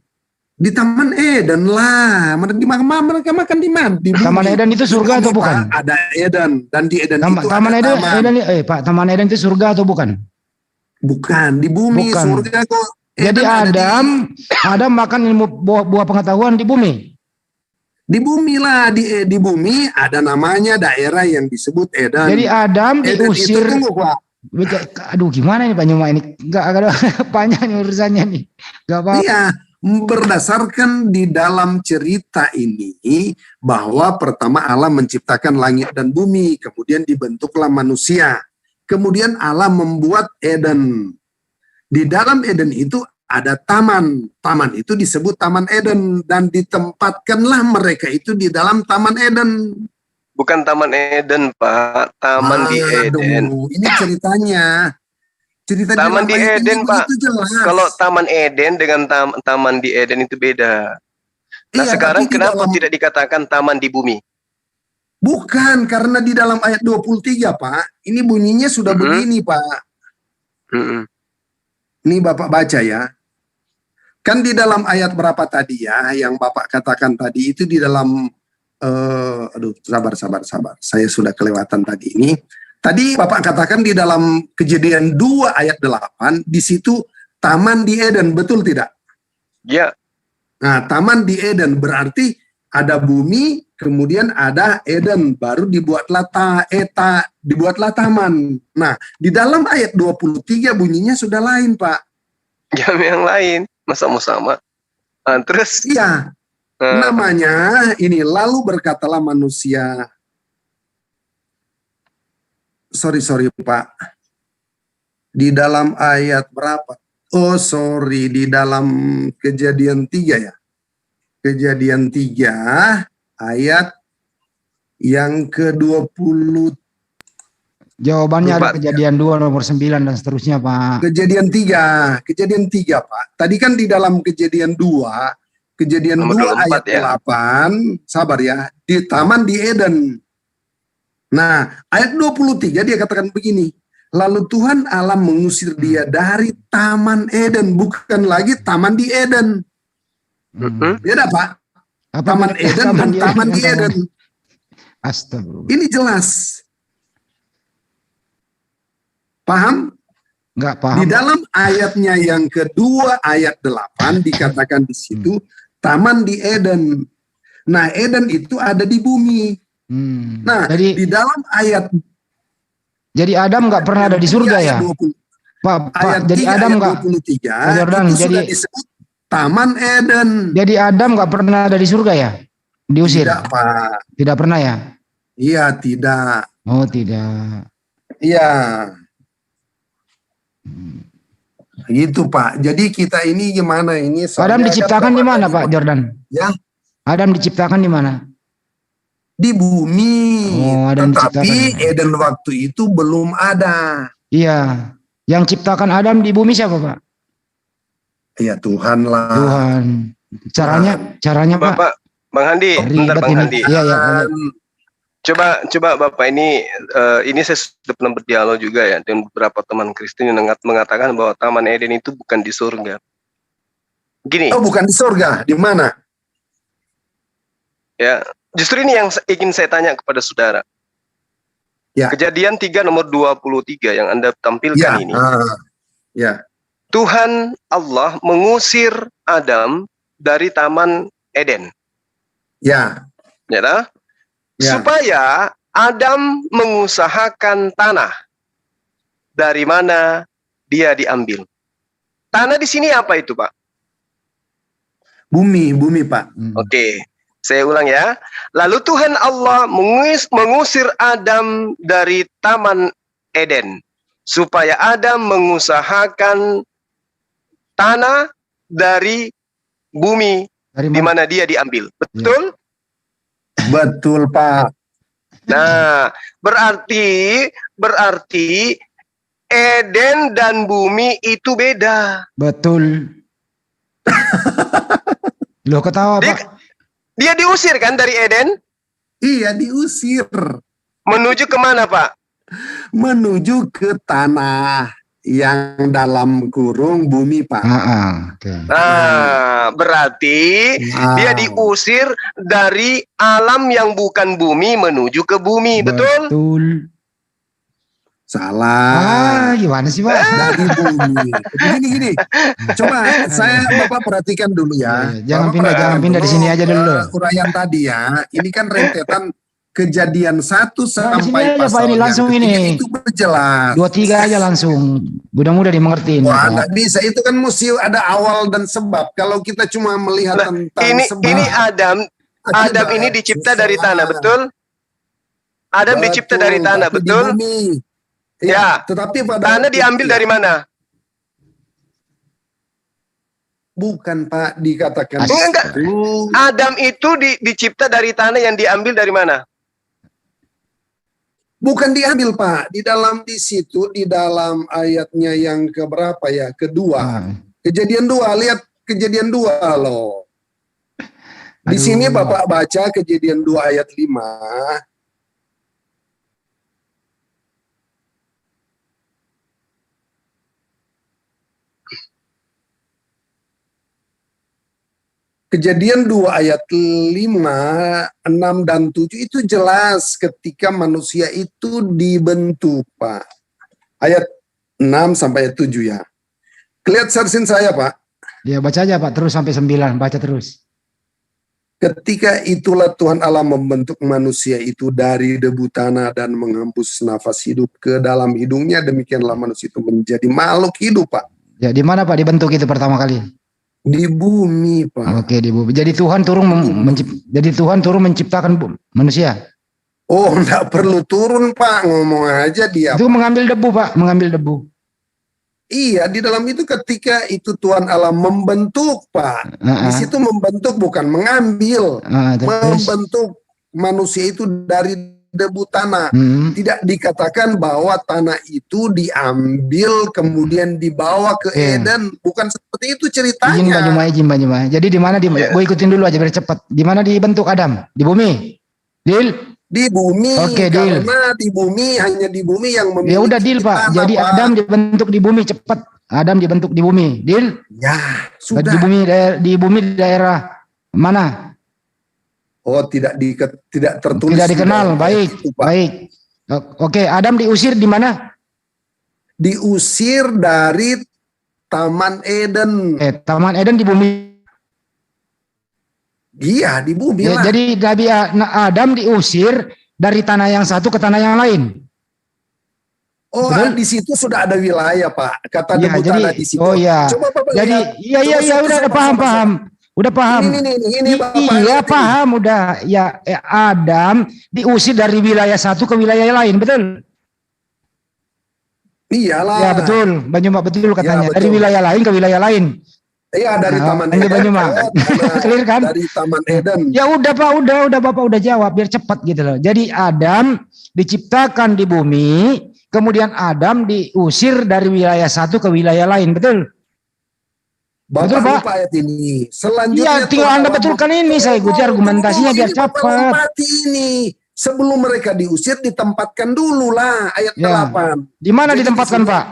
Di Taman Eden lah. Mereka makan di mana? Di Taman Eden itu surga atau bukan? Ada Eden dan di Eden itu Taman ada Eden, Pak, Taman Eden itu surga atau bukan? Bukan, di bumi. Bukan. Surga kok. Jadi Adam makan ilmu buah pengetahuan di bumi. Di bumi lah, di bumi ada namanya daerah yang disebut Eden. Jadi Adam diusir. Itu, tunggu, Pak. Aduh, gimana nih Pak Nyuma ini? Enggak ada panjang nih urusannya nih. Enggak apa-apa. Iya, berdasarkan di dalam cerita ini bahwa pertama Allah menciptakan langit dan bumi, kemudian dibentuklah manusia. Kemudian Allah membuat Eden. Di dalam Eden itu ada taman. Taman itu disebut Taman Eden dan ditempatkanlah mereka itu di dalam Taman Eden. Bukan Taman Eden, Pak. Taman di Eden. Ini ceritanya. Taman di Eden, Pak. Kalau Taman Eden dengan Taman di Eden itu beda. Nah, sekarang kenapa tidak dikatakan taman di bumi? Bukan, karena di dalam ayat 23, Pak. Ini bunyinya sudah begini, Pak. Ini Bapak baca ya. Kan di dalam ayat berapa tadi ya, yang Bapak katakan tadi itu di dalam, aduh sabar. Saya sudah kelewatan tadi ini. Tadi Bapak katakan di dalam Kejadian 2 ayat 8, di situ taman di Eden, betul tidak? Ya, Nah, taman di Eden berarti ada bumi, kemudian ada Eden, baru dibuatlah dibuatlah taman. Nah, di dalam ayat 23 bunyinya sudah lain, Pak. jam yang lain. Masa mau sama? Terus, Iya, namanya ini, lalu berkatalah manusia. Sorry Pak. Di dalam ayat berapa? Oh sorry, di dalam Kejadian 3 ya. Kejadian 3 ayat yang ke-20. Jawabannya ada Empat. Kejadian 2 nomor 9 dan seterusnya, Pak. Kejadian 3 Pak. Tadi kan di dalam Kejadian 2 Nomor 24 ayat ya. 8, sabar ya, di taman di Eden. Nah, ayat 23 dia katakan begini, lalu Tuhan Allah mengusir dia dari taman Eden, bukan lagi taman di Eden. Beda Pak, Apa taman bedanya Eden dan taman di dengan Eden. Astagfirullah. Ini jelas. Paham? Enggak paham. Di dalam ayatnya yang kedua ayat 8 dikatakan di situ taman di Eden. Nah, Eden itu ada di bumi. Nah, Jadi di dalam ayat Adam nggak pernah ada di surga ya? ayat 20, Pak, ayat jadi 3 Adam ayat nggak 23 Pak Jordan, itu jadi sudah disebut taman Eden. jadi Adam nggak pernah ada di surga ya? Diusir? Tidak, Pak. Tidak pernah ya? Iya, tidak. Oh, tidak. Iya. Gitu, Pak. Jadi kita ini gimana ini? Adam soalnya diciptakan kan di mana, tadi, Pak Jordan? Ya, Adam diciptakan di mana? di bumi. Oh, Adam Tetapi diciptakan. Eden waktu itu belum ada. Iya. Yang ciptakan Adam di bumi siapa, Pak? Ya Tuhan lah. Tuhan. Caranya Pak. Bapak, Bang Handi, bentar Ribet Bang ini. Handi. Iya, ya, lanjut. Coba Bapak ini saya sudah pernah berdialog juga ya dengan beberapa teman Kristen yang mengatakan bahwa Taman Eden itu bukan di surga. Gini, Oh, bukan di surga, di mana? ya, justru ini yang ingin saya tanya kepada saudara. Ya. Kejadian 3 nomor 23 yang Anda tampilkan Ya, ini. ya. Tuhan Allah mengusir Adam dari Taman Eden. Ya. Ya, tak? Ya. Supaya Adam mengusahakan tanah dari mana dia diambil. Tanah di sini apa itu, Pak? Bumi, Pak. Oke, saya ulang ya. Lalu Tuhan Allah mengusir Adam dari Taman Eden supaya Adam mengusahakan tanah dari bumi di mana dia diambil. Betul? Betul, Pak. Nah, berarti Eden dan bumi itu beda. Betul. Loh, ketawa, Pak. Dia diusir kan dari Eden? Iya, diusir. Menuju kemana, Pak? Menuju ke tanah yang dalam kurung bumi, Pak. Okay. Nah, berarti dia diusir dari alam yang bukan bumi menuju ke bumi, betul? Betul. Salah. Gimana sih, Pak? Dari bumi. Gini. Coba Bapak perhatikan dulu ya. Jangan pindah di sini aja dulu. Uraian tadi ya. Ini kan rentetan Kejadian 1 sampai aja, Pak, ini langsung ini. Itu berjelas. 23 aja langsung. Mudah-mudah dimengerti. Wah, nggak bisa. Itu kan mesti ada awal dan sebab. Kalau kita cuma melihat tentang sebab. Ini Adam ini dicipta dari tanah, betul? Adam dicipta dari tanah, betul? Di bumi. Ya. Tetapi tanah diambil dari mana? Bukan, Pak, dikatakan. Enggak. Adam itu dicipta dari tanah yang diambil dari mana? Bukan diambil, Pak. Di situ di dalam ayatnya yang keberapa ya? Kedua. Kejadian 2, lihat Kejadian 2 loh. Di sini Bapak baca Kejadian 2 ayat 5. Kejadian 2 ayat 5, 6 dan 7 itu jelas ketika manusia itu dibentuk, Pak. Ayat 6 sampai ayat 7 ya. Lihat sersin saya, Pak. Ya baca aja Pak, terus sampai 9, baca terus. Ketika itulah Tuhan Allah membentuk manusia itu dari debu tanah dan menghembus nafas hidup ke dalam hidungnya. Demikianlah manusia itu menjadi makhluk hidup, Pak. Ya di mana Pak dibentuk itu pertama kali? Di bumi, Pak. Oke, di bumi. Jadi Tuhan turun menciptakan manusia. Oh, enggak perlu turun, Pak. Ngomong aja dia. Itu mengambil debu Pak, mengambil debu. Iya, di dalam itu ketika itu Tuhan Allah membentuk, Pak. Di situ membentuk bukan mengambil. Membentuk manusia itu dari debu tanah. Tidak dikatakan bahwa tanah itu diambil kemudian dibawa ke Eden. Bukan seperti itu ceritanya. Izin Pak Juma. Jadi di mana gue ikutin dulu aja biar cepat. Di mana dibentuk Adam? Di bumi. Di bumi. Oke, karena di bumi, hanya di bumi yang memiliki. Ya udah deal Pak. tanah, Jadi Pak. Adam dibentuk di bumi, cepat. Adam dibentuk di bumi. Deal? Ya, sudah. Di bumi daerah mana? Oh, tidak tertulis. Tidak dikenal. Baik. Itu, Pak. Baik. Oke, Adam diusir di mana? Diusir dari Taman Eden. Taman Eden di bumi. Iya, di bumi lah. Jadi Nabi Adam diusir dari tanah yang satu ke tanah yang lain. Oh, Betul? di situ sudah ada wilayah, Pak. Kata Ya, debu jadi, tanah di situ. oh ya. Coba Bapak Jadi lihat. iya udah paham. Udah paham. Ini Bapak Iya lihat paham udah. Ya Adam diusir dari wilayah satu ke wilayah lain, betul? Iyalah. Ya betul, Banyuma betul katanya. betul. Dari wilayah lain ke wilayah lain. Iya, dari Taman Eden. Eden. Clear kan? Dari Taman Eden. Ya udah Pak, udah Bapak udah jawab biar cepat gitu loh. Jadi Adam diciptakan di bumi, kemudian Adam diusir dari wilayah satu ke wilayah lain, betul? Bapak Betul, Pak? lupa ayat ini. Selanjutnya Iya, tinggal Anda betulkan ini. Saya ikuti argumentasinya biar cepat. Ini sebelum mereka diusir ditempatkan dulu lah ayat Ya. 8. Di mana Jadi ditempatkan, di sini- Pak?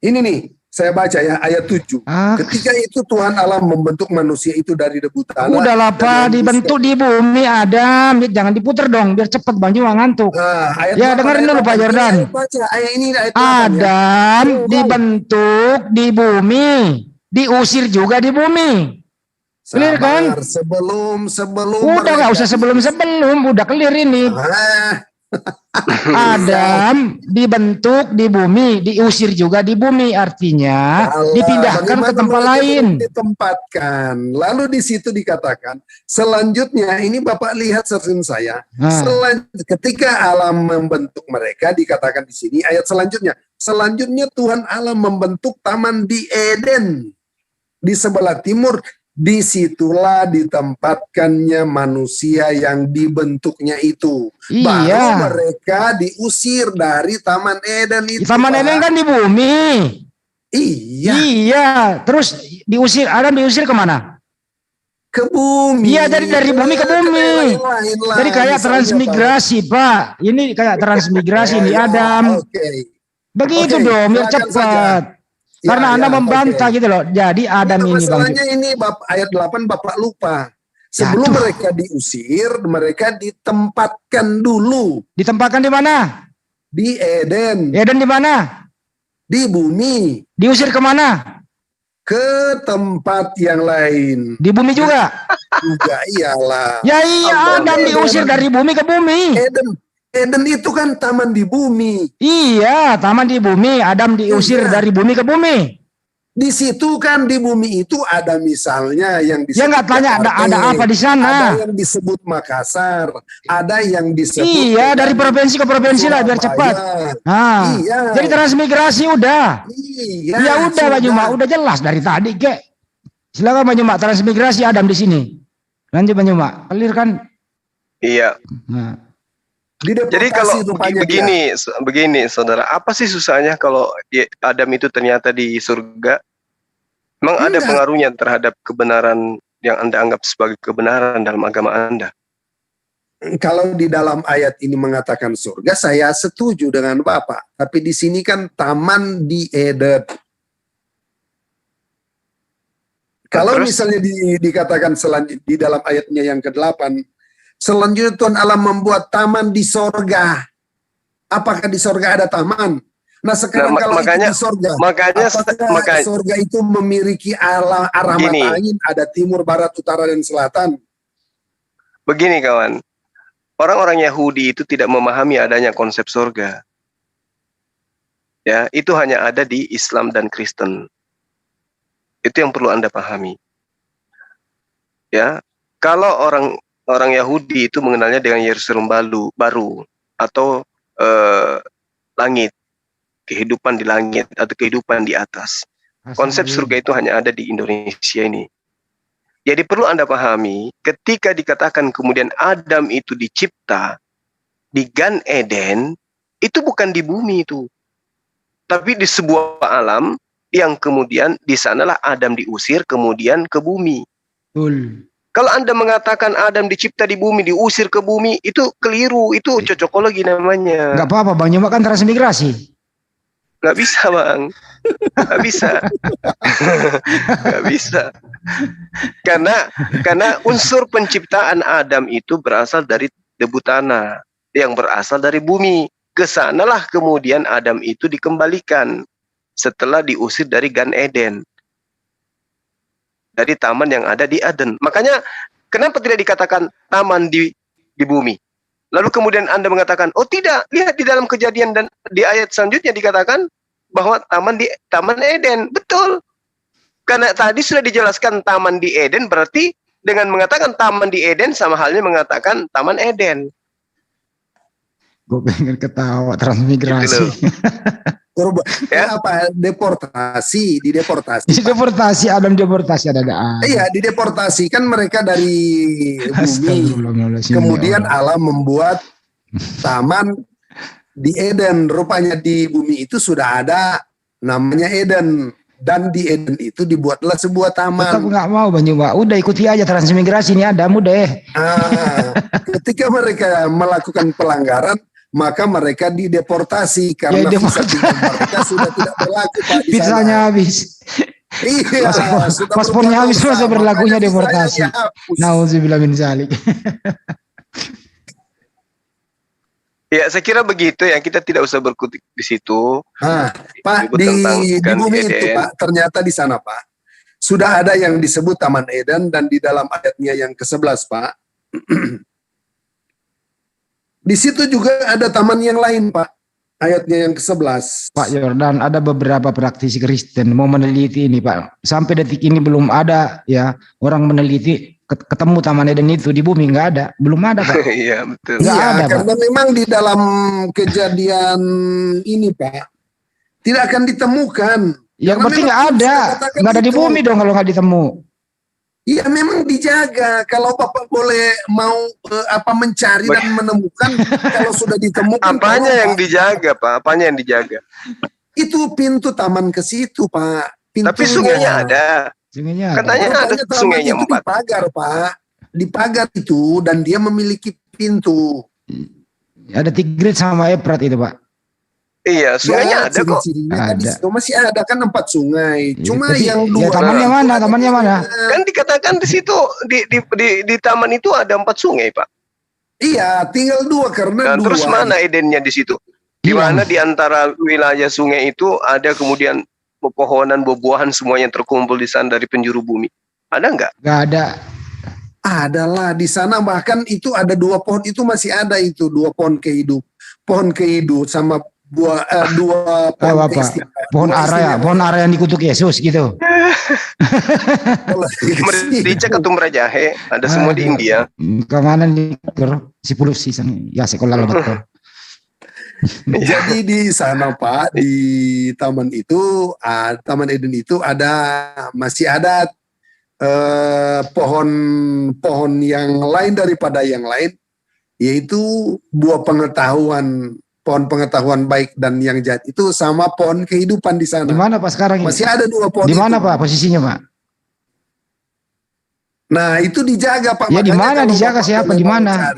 Ini nih, saya baca ya ayat 7. Ketika itu Tuhan Allah membentuk manusia itu dari debu tanah. Udahlah dan Pak, dibentuk di bumi Adam. Jangan diputer dong, biar cepat Bang Juma ngantuk. ayat Ya, 8, dengerin ayat dulu, Pak 8. Jordan. Ini baca ayat ini ayat 8 ya. Adam dibentuk di bumi, diusir juga di bumi. Clear kan? Sebelum Udah nggak usah sebelum, udah clear ini. Adam dibentuk di bumi, diusir juga di bumi, artinya dipindahkan ke tempat lain. Ditempatkan. Lalu di situ dikatakan, selanjutnya ini Bapak lihat sersin saya. Ketika Allah membentuk mereka, dikatakan di sini ayat selanjutnya. Selanjutnya Tuhan Allah membentuk taman di Eden di sebelah timur. Disitulah ditempatkannya manusia yang dibentuknya itu. Iya. Baru mereka diusir dari Taman Eden itu. Taman Eden kan di bumi. Iya. Iya. Terus diusir, Adam diusir kemana? Ke bumi. Iya, dari bumi ke bumi. Jadi kayak transmigrasi, Pak. Ini kayak transmigrasi nih Adam. Begitu dong, biar cepat. Karena Anda membantah gitu loh. Jadi Adam ini Bang. Masalahnya ini ayat 8 Bapak lupa. Sebelum mereka diusir, mereka ditempatkan dulu. Ditempatkan di mana? Di Eden. Eden di mana? Di bumi. Diusir kemana? Ke tempat yang lain. Di bumi juga? Juga iyalah. Ya iya, Adam diusir dari bumi ke bumi. Eden itu kan taman di bumi. Iya, taman di bumi. Adam diusir dari bumi ke bumi. Di situ kan di bumi itu ada misalnya yang disebut. Ya nggak tanya ada apa di sana. Ada yang disebut Makassar. Ada yang disebut. Iya, dari provinsi ke provinsi lah biar cepat. Nah, iya. Jadi transmigrasi udah. Iya. Ya udah Pak Juma, udah jelas dari tadi kek. Silakan Pak Juma, transmigrasi Adam di sini. Lanjut Pak Juma, clear kan? Iya. Nah. Jadi kalau begini saudara, apa sih susahnya kalau Adam itu ternyata di surga? Memang ada pengaruhnya terhadap kebenaran yang Anda anggap sebagai kebenaran dalam agama Anda? Kalau di dalam ayat ini mengatakan surga, saya setuju dengan Bapak. Tapi di sini kan taman di Eden. Kalau Terus? misalnya dikatakan di dalam ayatnya yang ke-8, selanjutnya Tuhan Allah membuat taman di sorga. Apakah di sorga ada taman? Nah sekarang kalau makanya, itu di sorga, makanya apakah sorga itu memiliki arah Gini. mata angin, ada timur, barat, utara, dan selatan? Begini kawan, orang-orang Yahudi itu tidak memahami adanya konsep surga. Ya, itu hanya ada di Islam dan Kristen. Itu yang perlu Anda pahami. Ya, kalau orang Yahudi itu mengenalnya dengan Yerusalem baru atau langit, kehidupan di langit atau kehidupan di atas. Konsep surga itu hanya ada di Indonesia ini. Jadi perlu Anda pahami, ketika dikatakan kemudian Adam itu dicipta di Gan Eden, itu bukan di bumi itu, tapi di sebuah alam yang kemudian di sanalah Adam diusir kemudian ke bumi. Betul. Kalau Anda mengatakan Adam dicipta di bumi, diusir ke bumi, itu keliru, itu cocokologi namanya. Nggak apa-apa, Bang, Nyoba kan transmigrasi. Nggak bisa, Bang. Nggak bisa. Nggak bisa. Karena unsur penciptaan Adam itu berasal dari debu tanah yang berasal dari bumi. Kesanalah kemudian Adam itu dikembalikan setelah diusir dari Gan Eden, dari taman yang ada di Eden. Makanya kenapa tidak dikatakan taman di bumi? Lalu kemudian Anda mengatakan, oh tidak, lihat di dalam Kejadian dan di ayat selanjutnya dikatakan bahwa taman Eden. Betul. Karena tadi sudah dijelaskan taman di Eden, berarti dengan mengatakan taman di Eden sama halnya mengatakan taman Eden. Gue pengen ketawa transmigrasi. Ya. Apa deportasi, dideportasi. Deportasi, Adam deportasi ada. Iya, dideportasi kan mereka dari bumi. Kemudian Allah membuat taman di Eden. Rupanya di bumi itu sudah ada namanya Eden, dan di Eden itu dibuatlah sebuah taman. Tetap nggak mau, Bang Nyoba. Udah ikuti aja transmigrasi ini ada, udah. Ketika mereka melakukan pelanggaran, maka mereka dideportasi karena visa tinggal mereka sudah tidak berlaku, Pak, di Visanya sana. habis. Iya, paspornya habis, masa berlakunya deportasi. Nauzubillah min dzalik. Ya, saya kira begitu ya. Kita tidak usah berkutik di situ. Pak, di bumi itu, Pak, ternyata di sana, Pak, sudah ada yang disebut Taman Eden, dan di dalam ayatnya yang ke-11, Pak, di situ juga ada taman yang lain, Pak. Ayatnya yang ke-11. Pak Yordan, ada beberapa praktisi Kristen mau meneliti ini, Pak. Sampai detik ini belum ada ya orang meneliti ketemu Taman Eden itu di bumi, nggak ada, belum ada, Pak. Iya, betul. Iya, ada, karena Pak. memang di dalam Kejadian ini, Pak, tidak akan ditemukan. Ya Karena berarti nggak ada di bumi dong kalau nggak ditemu. Iya, memang dijaga. Kalau Bapak boleh mau mencari dan menemukan, kalau sudah ditemukan. Apanya yang dijaga, Pak? Apanya yang dijaga? Itu pintu taman ke situ, Pak. Pintunya. Tapi sungainya ada. Sungainya Katanya ada sungainya itu 4. dipagar, Pak. Dipagar itu, dan dia memiliki pintu. Ada Tigris sama Efrat itu, Pak. Iya, sungainya ada kok. Ada. Masih ada kan 4 sungai. Cuma tapi, yang 2. Ya, tamannya mana? Kan dikatakan di situ di taman itu ada 4 sungai, Pak. Iya, tinggal 2 karena 2. Terus mana Edennya di situ? Di mana di antara wilayah sungai itu ada kemudian pepohonan, buah-buahan semuanya terkumpul di sana dari penjuru bumi. Ada nggak? Nggak ada. Adalah di sana, bahkan itu ada 2 pohon, itu masih ada itu 2 pohon kehidup. Pohon kehidup sama 2 pohon kehidupan. Pohon ara yang dikutuk Yesus gitu. Merica, ketum jahe, ada semua di India. Kemana nih? Si pulus sih ya sekolah betul. Jadi di sana, Pak, di taman itu, Taman Eden itu masih ada pohon yang lain daripada yang lain, yaitu buah pengetahuan, pohon pengetahuan baik dan yang jahat itu, sama pohon kehidupan di sana. Di mana, Pak, sekarang? Masih ada 2 pohon. Di mana, Pak, posisinya, Pak? Nah, itu dijaga, Pak. Ya di mana dijaga, siapa di mana?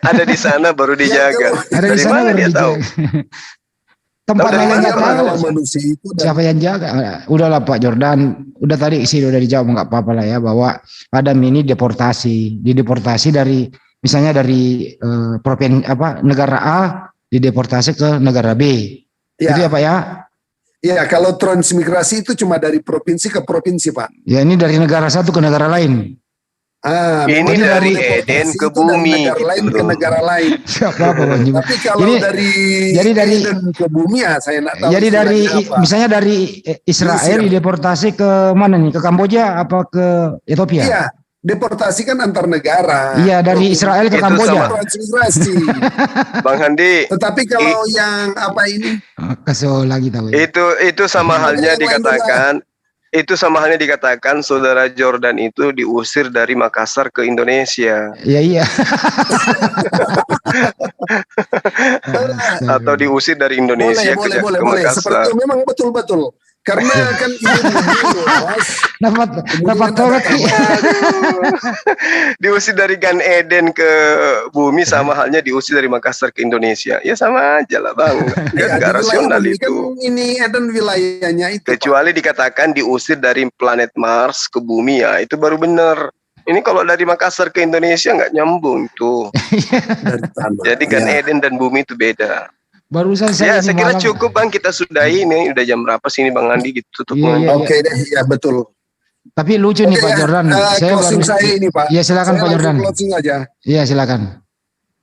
Ada di sana baru dijaga. Ada di sana baru dia dijaga. tahu? Tempat dari lain mana, nggak Bang? tahu. Kalau manusia itu Siapa yang jaga? Udahlah Pak Jordan, udah tadi sih udah dijawab, nggak apa-apa lah ya, bahwa Adam ini dideportasi dari misalnya dari negara A dideportasi ke negara B. Itu ya ya, Pak ya? ya kalau transmigrasi itu cuma dari provinsi ke provinsi, Pak. Ya ini dari negara satu ke negara lain. Ini memang dari deportasi Eden ke itu dari bumi negara gitu lain ke loh. negara lain. Siapa Bang Juma? Tapi kalau Ini dari dari Eden ke bumi ya saya nggak tahu jadi dari istilahnya apa. misalnya dari Israel Mesir. dideportasi ke mana nih? Ke Kamboja apa ke Ethiopia? Iya, deportasi kan antar negara. Iya, dari Provinsi Israel ke Itu Kamboja. sama. transmigrasi. Bang Handi, Tetapi kalau yang apa ini? Kesel lagi tahu ya. itu sama halnya Yang lain dikatakan, itu sama halnya dikatakan saudara Jordan itu diusir dari Makassar ke Indonesia Ya iya. atau diusir dari Indonesia Boleh, boleh. ke Seperti Makassar. itu memang betul-betul. Karena kan ini luas. dapat Kemudian Toret. Diusir dari Gan Eden ke bumi sama halnya diusir dari Makassar ke Indonesia. Ya sama aja lah Bang. Ya, Gak di wilayah rasional bumi kan itu. ini Eden wilayahnya itu. Pak. Kecuali dikatakan diusir dari planet Mars ke bumi ya itu baru benar. Ini kalau dari Makassar ke Indonesia nggak nyambung tuh. Dari tanah. Jadi Gan Ya. Eden dan bumi itu beda. Barusan saya Ya, saya ini kira malam- cukup Bang, kita sudahi ini udah jam berapa sih ini Bang Andi gitu tutup Iya, Bang Andi. iya. Oke deh, ya betul. Tapi lucu nih Oke, Pak Jordan. Saya closing baru. saya ini Pak. Iya silakan Saya Pak langsung Jordan. closing aja. Iya silakan.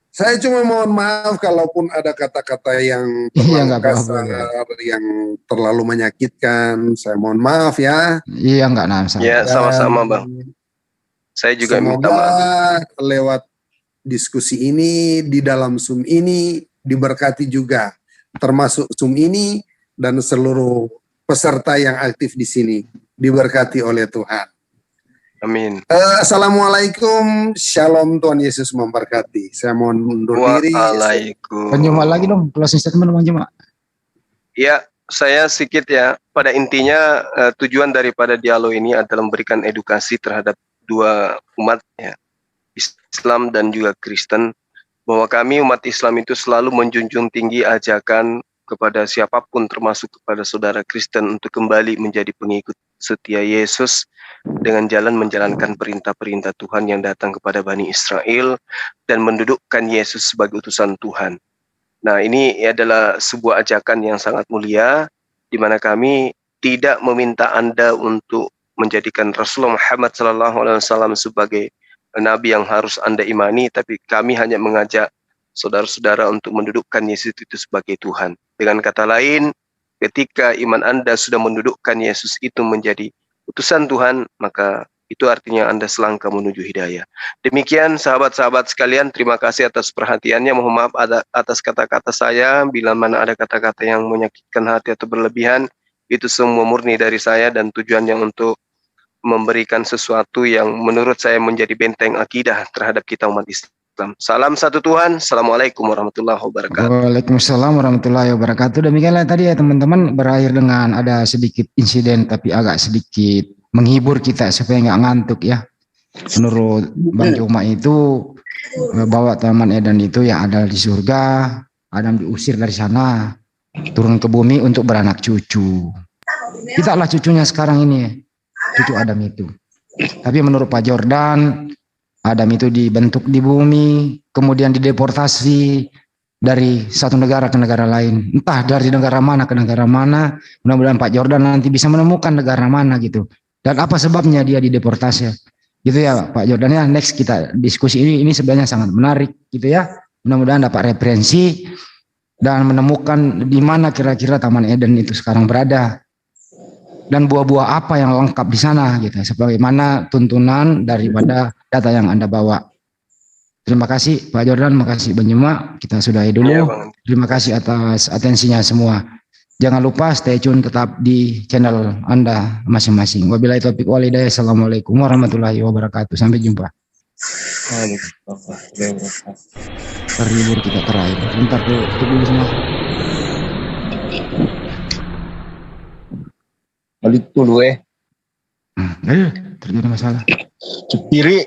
Saya cuma mohon maaf kalaupun ada kata-kata yang Iya, terlalu nggak apa-apa. kasar, yang terlalu menyakitkan. Saya mohon maaf ya. Iya enggak nah. Ya, Dan sama-sama Bang. Saya juga minta semoga maaf. lewat diskusi ini di dalam Zoom ini diberkati juga, termasuk Zoom ini dan seluruh peserta yang aktif di sini diberkati oleh Tuhan. Amin. Assalamualaikum, Shalom, Tuhan Yesus memberkati. Saya mohon undur diri. Waalaikumsalam. Bang Juma lagi dong closing statement Bang Juma. Ya, saya sedikit ya. Pada intinya tujuan daripada dialog ini adalah memberikan edukasi terhadap dua umat ya, Islam dan juga Kristen, bahwa kami umat Islam itu selalu menjunjung tinggi ajakan kepada siapapun termasuk kepada saudara Kristen untuk kembali menjadi pengikut setia Yesus dengan jalan menjalankan perintah-perintah Tuhan yang datang kepada Bani Israel dan mendudukkan Yesus sebagai utusan Tuhan. Nah, ini adalah sebuah ajakan yang sangat mulia di mana kami tidak meminta Anda untuk menjadikan Rasulullah Muhammad SAW sebagai nabi yang harus Anda imani, tapi kami hanya mengajak saudara-saudara untuk mendudukkan Yesus itu sebagai Tuhan. Dengan kata lain, ketika iman Anda sudah mendudukkan Yesus itu menjadi utusan Tuhan, maka itu artinya Anda selangkah menuju hidayah. Demikian sahabat-sahabat sekalian, terima kasih atas perhatiannya. Mohon maaf atas kata-kata saya, bila mana ada kata-kata yang menyakitkan hati atau berlebihan, itu semua murni dari saya dan tujuannya untuk memberikan sesuatu yang menurut saya menjadi benteng akidah terhadap kita umat Islam. Salam satu Tuhan. Assalamualaikum warahmatullahi wabarakatuh. Waalaikumsalam warahmatullahi wabarakatuh. Demikianlah tadi ya teman-teman, berakhir dengan ada sedikit insiden tapi agak sedikit menghibur kita supaya nggak ngantuk ya. Menurut Bang Juma itu bahwa Taman Eden itu yang ada di surga, Adam diusir dari sana, turun ke bumi untuk beranak cucu. Kita lah cucunya sekarang ini, cucu Adam itu. Tapi menurut Pak Jordan, Adam itu dibentuk di bumi, kemudian dideportasi dari satu negara ke negara lain. Entah dari negara mana ke negara mana. Mudah-mudahan Pak Jordan nanti bisa menemukan negara mana gitu. Dan apa sebabnya dia dideportasi. Gitu ya Pak Jordan ya. Next kita diskusi ini sebenarnya sangat menarik gitu ya. Mudah-mudahan dapat referensi dan menemukan di mana kira-kira Taman Eden itu sekarang berada. Dan buah-buah apa yang lengkap di sana gitu. Sebagaimana tuntunan daripada data yang Anda bawa. Terima kasih Pak Jordan, makasih Bang Juma. Kita sudahi dulu. Ya, Bang. Terima kasih atas atensinya semua. Jangan lupa stay tune tetap di channel Anda masing-masing. Wabillahi taufiq wal hidayah. Assalamualaikum warahmatullahi wabarakatuh. Sampai jumpa. Terhibur kita terakhir. Bentar tutup dulu semua. Balik dulu Terjadi masalah. kiri.